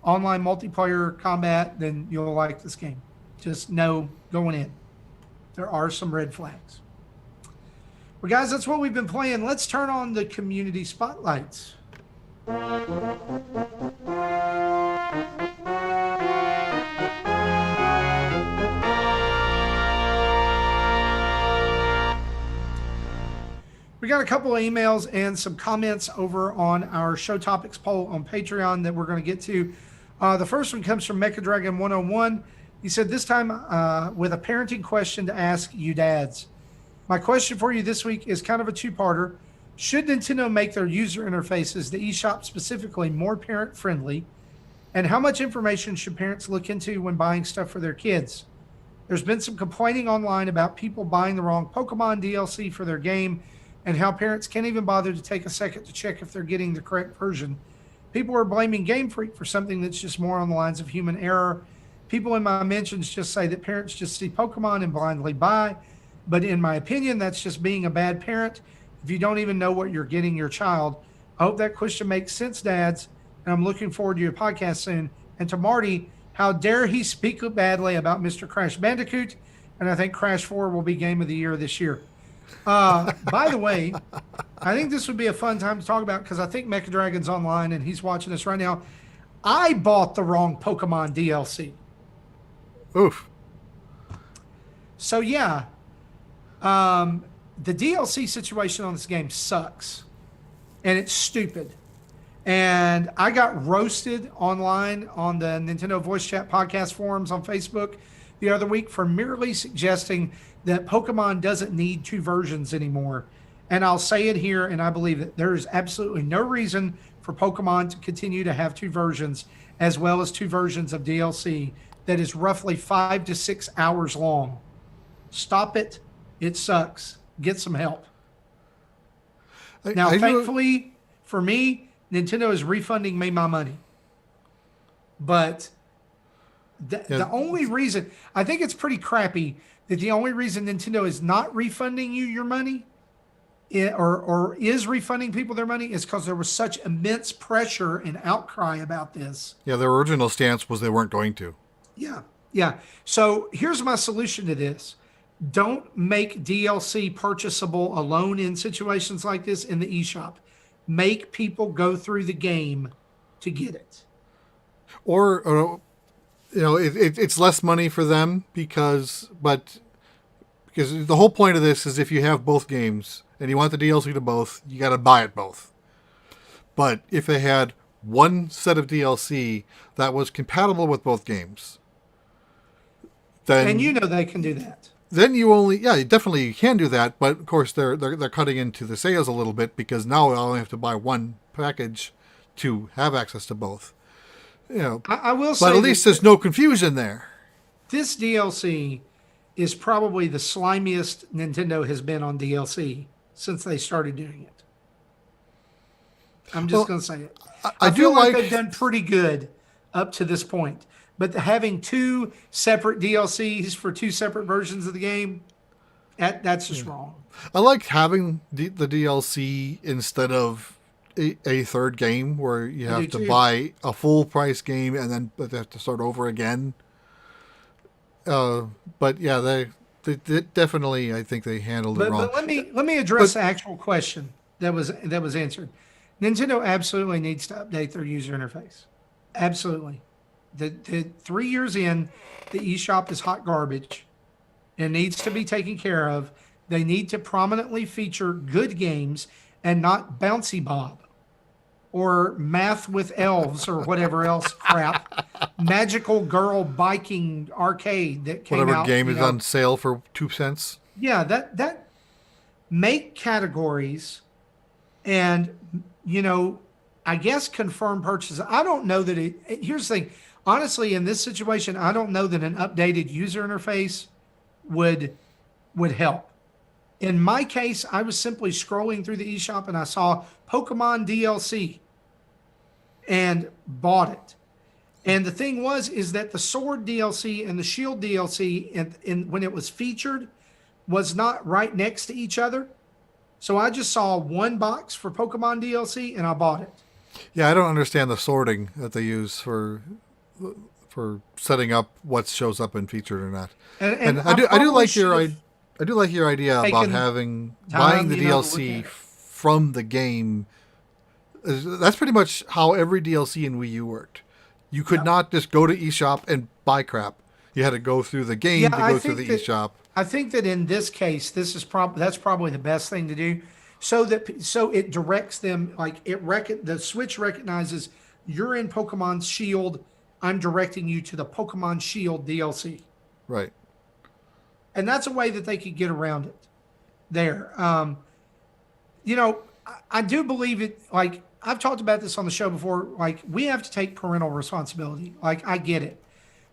online multiplayer combat, then you'll like this game. Just know going in, there are some red flags. Well, guys, that's what we've been playing. Let's turn on the community spotlights. We got a couple of emails and some comments over on our show topics poll on Patreon that we're going to get to. The first one comes from Mechadragon 101. He said, this time with a parenting question to ask you dads. My question for you this week is kind of a two-parter. Should Nintendo make their user interfaces, the eShop specifically, more parent-friendly? And how much information should parents look into when buying stuff for their kids? There's been some complaining online about people buying the wrong Pokemon DLC for their game and how parents can't even bother to take a second to check if they're getting the correct version. People are blaming Game Freak for something that's just more on the lines of human error. People in my mentions just say that parents just see Pokemon and blindly buy. But in my opinion, that's just being a bad parent if you don't even know what you're getting your child. I hope that question makes sense, dads, and I'm looking forward to your podcast soon. And to Marty, how dare he speak badly about Mr. Crash Bandicoot? And I think Crash 4 will be Game of the Year this year. By the way, I think this would be a fun time to talk about because I think Mechadragon's online and he's watching us right now. I bought the wrong Pokemon DLC. Oof. So yeah, the DLC situation on this game sucks, and it's stupid. And I got roasted online on the Nintendo Voice Chat podcast forums on Facebook the other week for merely suggesting that Pokemon doesn't need two versions anymore. And I'll say it here, and I believe that there is absolutely no reason for Pokemon to continue to have two versions, as well as two versions of DLC that is roughly 5 to 6 hours long. Stop it. It sucks. Get some help. Now, thankfully for me, Nintendo is refunding me my money. But the only reason, I think it's pretty crappy that the only reason Nintendo is not refunding you your money or is refunding people their money is because there was such immense pressure and outcry about this. Yeah, their original stance was they weren't going to. Yeah. So here's my solution to this. Don't make DLC purchasable alone in situations like this in the eShop. Make people go through the game to get it. Or it's less money for them because the whole point of this is if you have both games and you want the DLC to both, you got to buy it both. But if they had one set of DLC that was compatible with both games, then and they can do that. Then definitely you can do that, but of course they're cutting into the sales a little bit because now I only have to buy one package to have access to both. I will say, but at least there's no confusion there. This DLC is probably the slimiest Nintendo has been on DLC since they started doing it. I'm just going to say it. I feel like they've done pretty good up to this point. But having two separate DLCs for two separate versions of the game, that's just wrong. I like having the DLC instead of a third game where you have to buy a full price game and then they have to start over again. But yeah, they definitely, I think they handled it wrong. But let me address the actual question that was answered. Nintendo absolutely needs to update their user interface. Absolutely. The 3 years in, the eShop is hot garbage and needs to be taken care of. They need to prominently feature good games and not Bouncy Bob or Math with Elves or whatever else crap. Magical Girl Biking Arcade that came out. Whatever game is on sale for 2 cents. Yeah, that make categories and, I guess confirm purchases. I don't know that here's the thing. Honestly, in this situation, I don't know that an updated user interface would help. In my case, I was simply scrolling through the eShop and I saw Pokemon DLC and bought it. And the thing is that the Sword DLC and the Shield DLC, when it was featured, was not right next to each other. So I just saw one box for Pokemon DLC and I bought it. Yeah, I don't understand the sorting that they use for setting up what shows up in featured or not. And I do like your idea about buying the DLC from the game. That's pretty much how every DLC in Wii U worked. You could not just go to eShop and buy crap. You had to go through the game to go through the eShop. I think that in this case, that's probably the best thing to do, so it directs them the Switch recognizes you're in Pokemon Shield. I'm directing you to the Pokemon Shield DLC. Right. And that's a way that they could get around it there. I do believe it. Like, I've talked about this on the show before. Like, we have to take parental responsibility. Like, I get it.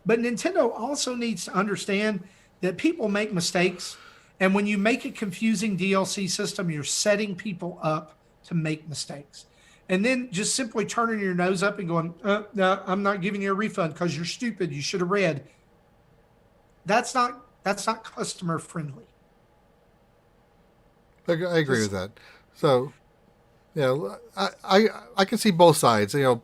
But Nintendo also needs to understand that people make mistakes. And when you make a confusing DLC system, you're setting people up to make mistakes. And then just simply turning your nose up and going, no, I'm not giving you a refund because you're stupid. You should have read. That's not customer friendly. I agree with that. So, yeah, I can see both sides. You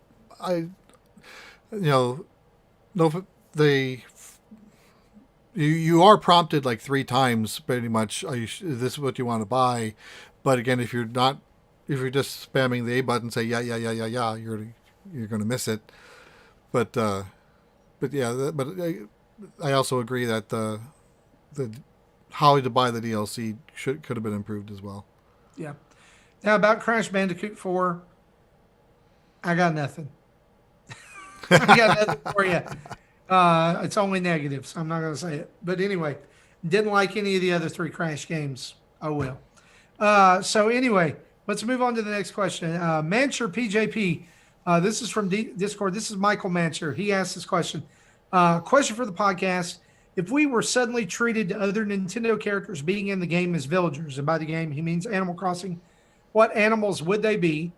are prompted like 3 times pretty much. Is this what you want to buy? But again, if you're just spamming the A button, say yeah, you're going to miss it. But I also agree that the how to buy the DLC could have been improved as well. Yeah. Now about Crash Bandicoot 4, I got nothing. I got nothing for you. It's only negative, so I'm not going to say it. But anyway, didn't like any of the other 3 Crash games. Oh, well. So anyway, let's move on to the next question. Mancher PJP. This is from Discord. This is Michael Mancher. He asked this question. Question for the podcast. If we were suddenly treated to other Nintendo characters being in the game as villagers, and by the game he means Animal Crossing, what animals would they be?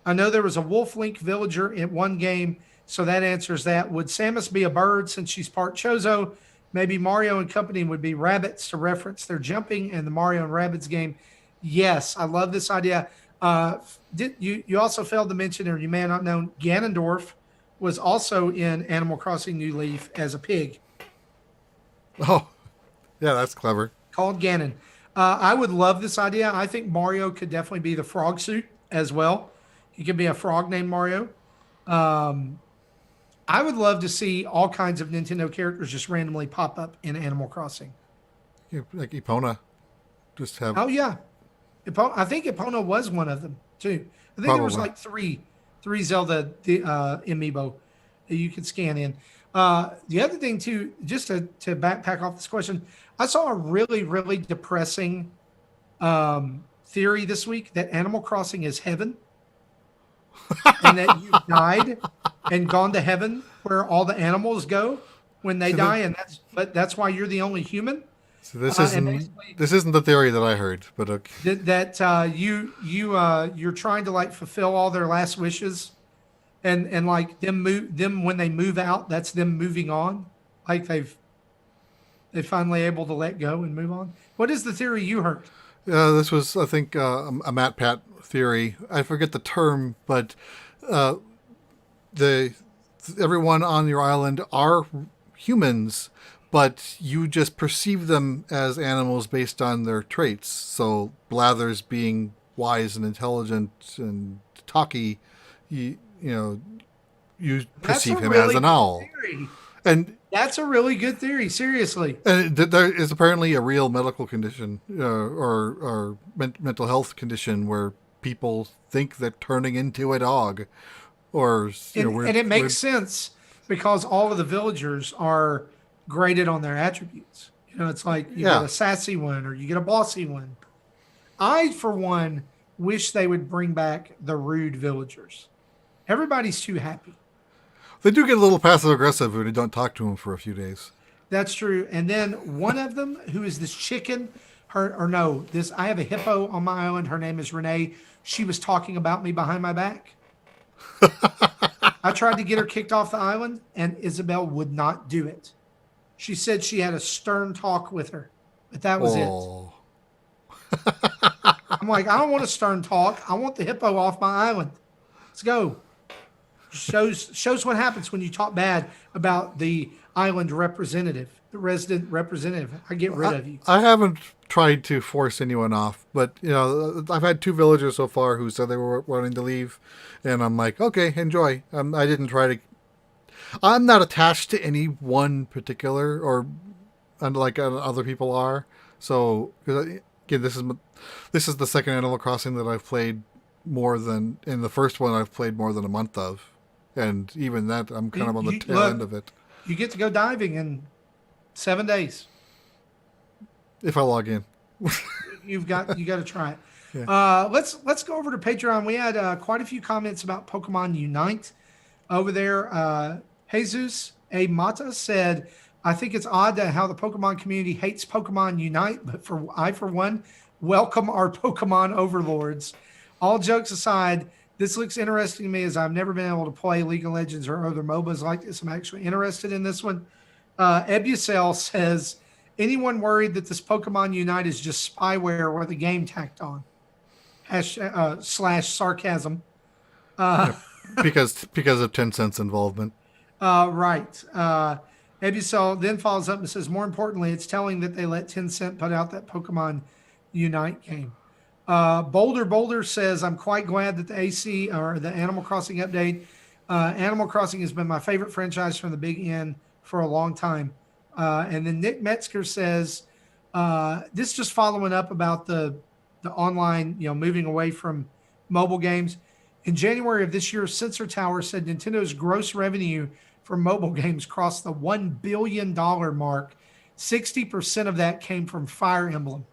I know there was a Wolf Link villager in one game, so that answers that. Would Samus be a bird since she's part Chozo? Maybe Mario and company would be rabbits to reference their jumping in the Mario and Rabbids game. Yes, I love this idea. You also failed to mention, or you may not know, Ganondorf was also in Animal Crossing New Leaf as a pig. Oh, yeah, that's clever. Called Ganon. I would love this idea. I think Mario could definitely be the frog suit as well. He could be a frog named Mario. I would love to see all kinds of Nintendo characters just randomly pop up in Animal Crossing. Yeah, like Epona. Just have. Oh, yeah. I think Epona was one of them, too. I think there was like three Zelda Amiibo that you could scan in. The other thing, too, just to backpack off this question, I saw a really, really depressing theory this week that Animal Crossing is heaven and that you've died and gone to heaven where all the animals go when they die, and that's why you're the only human. So this isn't the theory that I heard, but okay. That you're trying to like fulfill all their last wishes, and like them when they move out, that's them moving on, like they're finally able to let go and move on. What is the theory you heard? This was, I think, a Matt Pat theory. I forget the term, but everyone on your island are humans, but you just perceive them as animals based on their traits. So Blathers being wise and intelligent and talky, you perceive him as an owl. Theory. And that's a really good theory, seriously. And there is apparently a real medical condition or mental health condition where people think they're turning into a dog. And it makes sense because all of the villagers are graded on their attributes. It's like you get a sassy one or you get a bossy one. I, for one, wish they would bring back the rude villagers. Everybody's too happy. They do get a little passive-aggressive when you don't talk to them for a few days. That's true. And then one of them, who is this chicken, I have a hippo on my island. Her name is Renee. She was talking about me behind my back. I tried to get her kicked off the island, and Isabel would not do it. She said she had a stern talk with her, but that was it. I'm like, I don't want a stern talk. I want the hippo off my island. Let's go. Shows what happens when you talk bad about the island representative, the resident representative. I get rid of you. I haven't tried to force anyone off, but I've had 2 villagers so far who said they were wanting to leave, and I'm like, okay, enjoy. I didn't try to. I'm not attached to any one particular, or unlike other people are. So again, this is the second Animal Crossing that I've played more than in the first one. I've played more than a month of. And even that, I'm kind of on the tail end of it. You get to go diving in 7 days. If I log in. You got to try it. Yeah. Let's go over to Patreon. We had quite a few comments about Pokemon Unite over there. Jesus A. Mata said, I think it's odd that how the Pokemon community hates Pokemon Unite, but I, for one, welcome our Pokemon overlords. All jokes aside, this looks interesting to me as I've never been able to play League of Legends or other MOBAs like this. I'm actually interested in this one. Ebucel says, anyone worried that this Pokemon Unite is just spyware with a game tacked on? / sarcasm. Because of Tencent's involvement. Right. Ebucel then follows up and says, more importantly, it's telling that they let Tencent put out that Pokemon Unite game. Boulder says, I'm quite glad that the AC or the Animal Crossing update. Animal Crossing has been my favorite franchise from the big end for a long time. And then Nick Metzger says, this just following up about the online, moving away from mobile games. In January of this year, Sensor Tower said Nintendo's gross revenue for mobile games crossed the $1 billion mark. 60% of that came from Fire Emblem.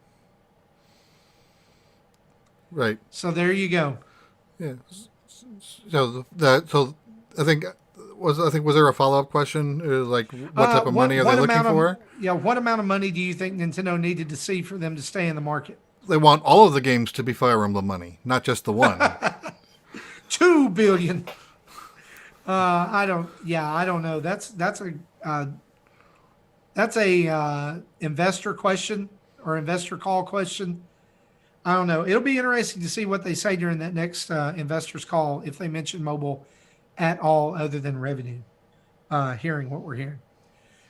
Right. So there you go. Yeah. So I think was there a follow-up question? Like, what type of money are they looking for? What amount of money do you think Nintendo needed to see for them to stay in the market? They want all of the games to be Fire Emblem money, not just the one. $2 billion. I don't know. That's a investor question or investor call question. I don't know. It'll be interesting to see what they say during that next investors call, if they mention mobile at all other than revenue, hearing what we're hearing.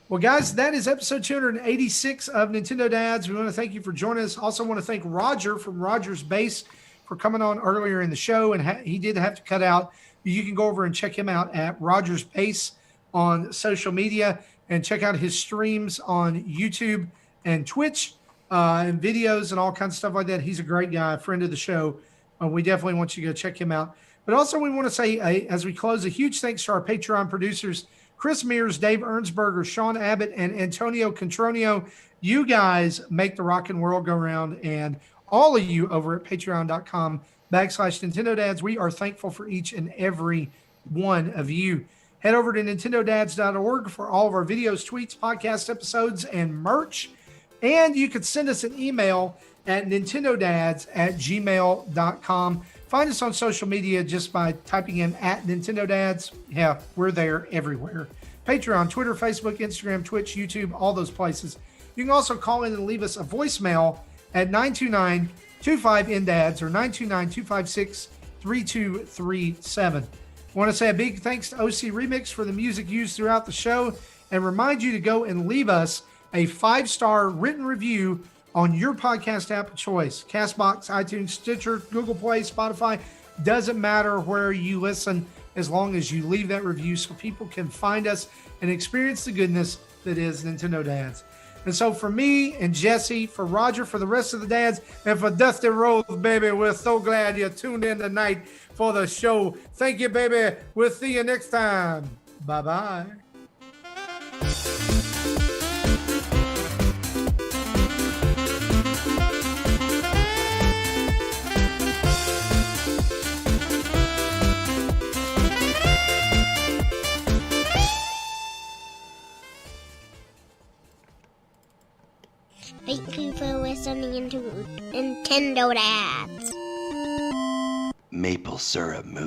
Well, guys, that is episode 286 of Nintendo Dads. We want to thank you for joining us. Also want to thank Roger from Roger's Base for coming on earlier in the show, and he did have to cut out. You can go over and check him out at Roger's Base on social media and check out his streams on YouTube and Twitch and videos and all kinds of stuff like that. He's a great guy, a friend of the show. We definitely want you to go check him out. But also we want to say, as we close, a huge thanks to our Patreon producers, Chris Mears, Dave Ernsberger, Sean Abbott, and Antonio Contronio. You guys make the rockin' world go round, and all of you over at patreon.com/Nintendo Dads. We are thankful for each and every one of you. Head over to nintendodads.org for all of our videos, tweets, podcast episodes, and merch. And you could send us an email at nintendodads@gmail.com. Find us on social media just by typing in @NintendoDads. Yeah, we're there everywhere. Patreon, Twitter, Facebook, Instagram, Twitch, YouTube, all those places. You can also call in and leave us a voicemail at 929-25-NDADS or 929-256-3237. I want to say a big thanks to OC Remix for the music used throughout the show and remind you to go and leave us a 5-star written review on your podcast app of choice. CastBox, iTunes, Stitcher, Google Play, Spotify. Doesn't matter where you listen as long as you leave that review so people can find us and experience the goodness that is Nintendo Dads. And so for me and Jesse, for Roger, for the rest of the dads, and for Dusty Rose, baby, we're so glad you tuned in tonight for the show. Thank you, baby. We'll see you next time. Bye-bye. Thank you for listening to Nintendo Dads. Maple syrup mousse.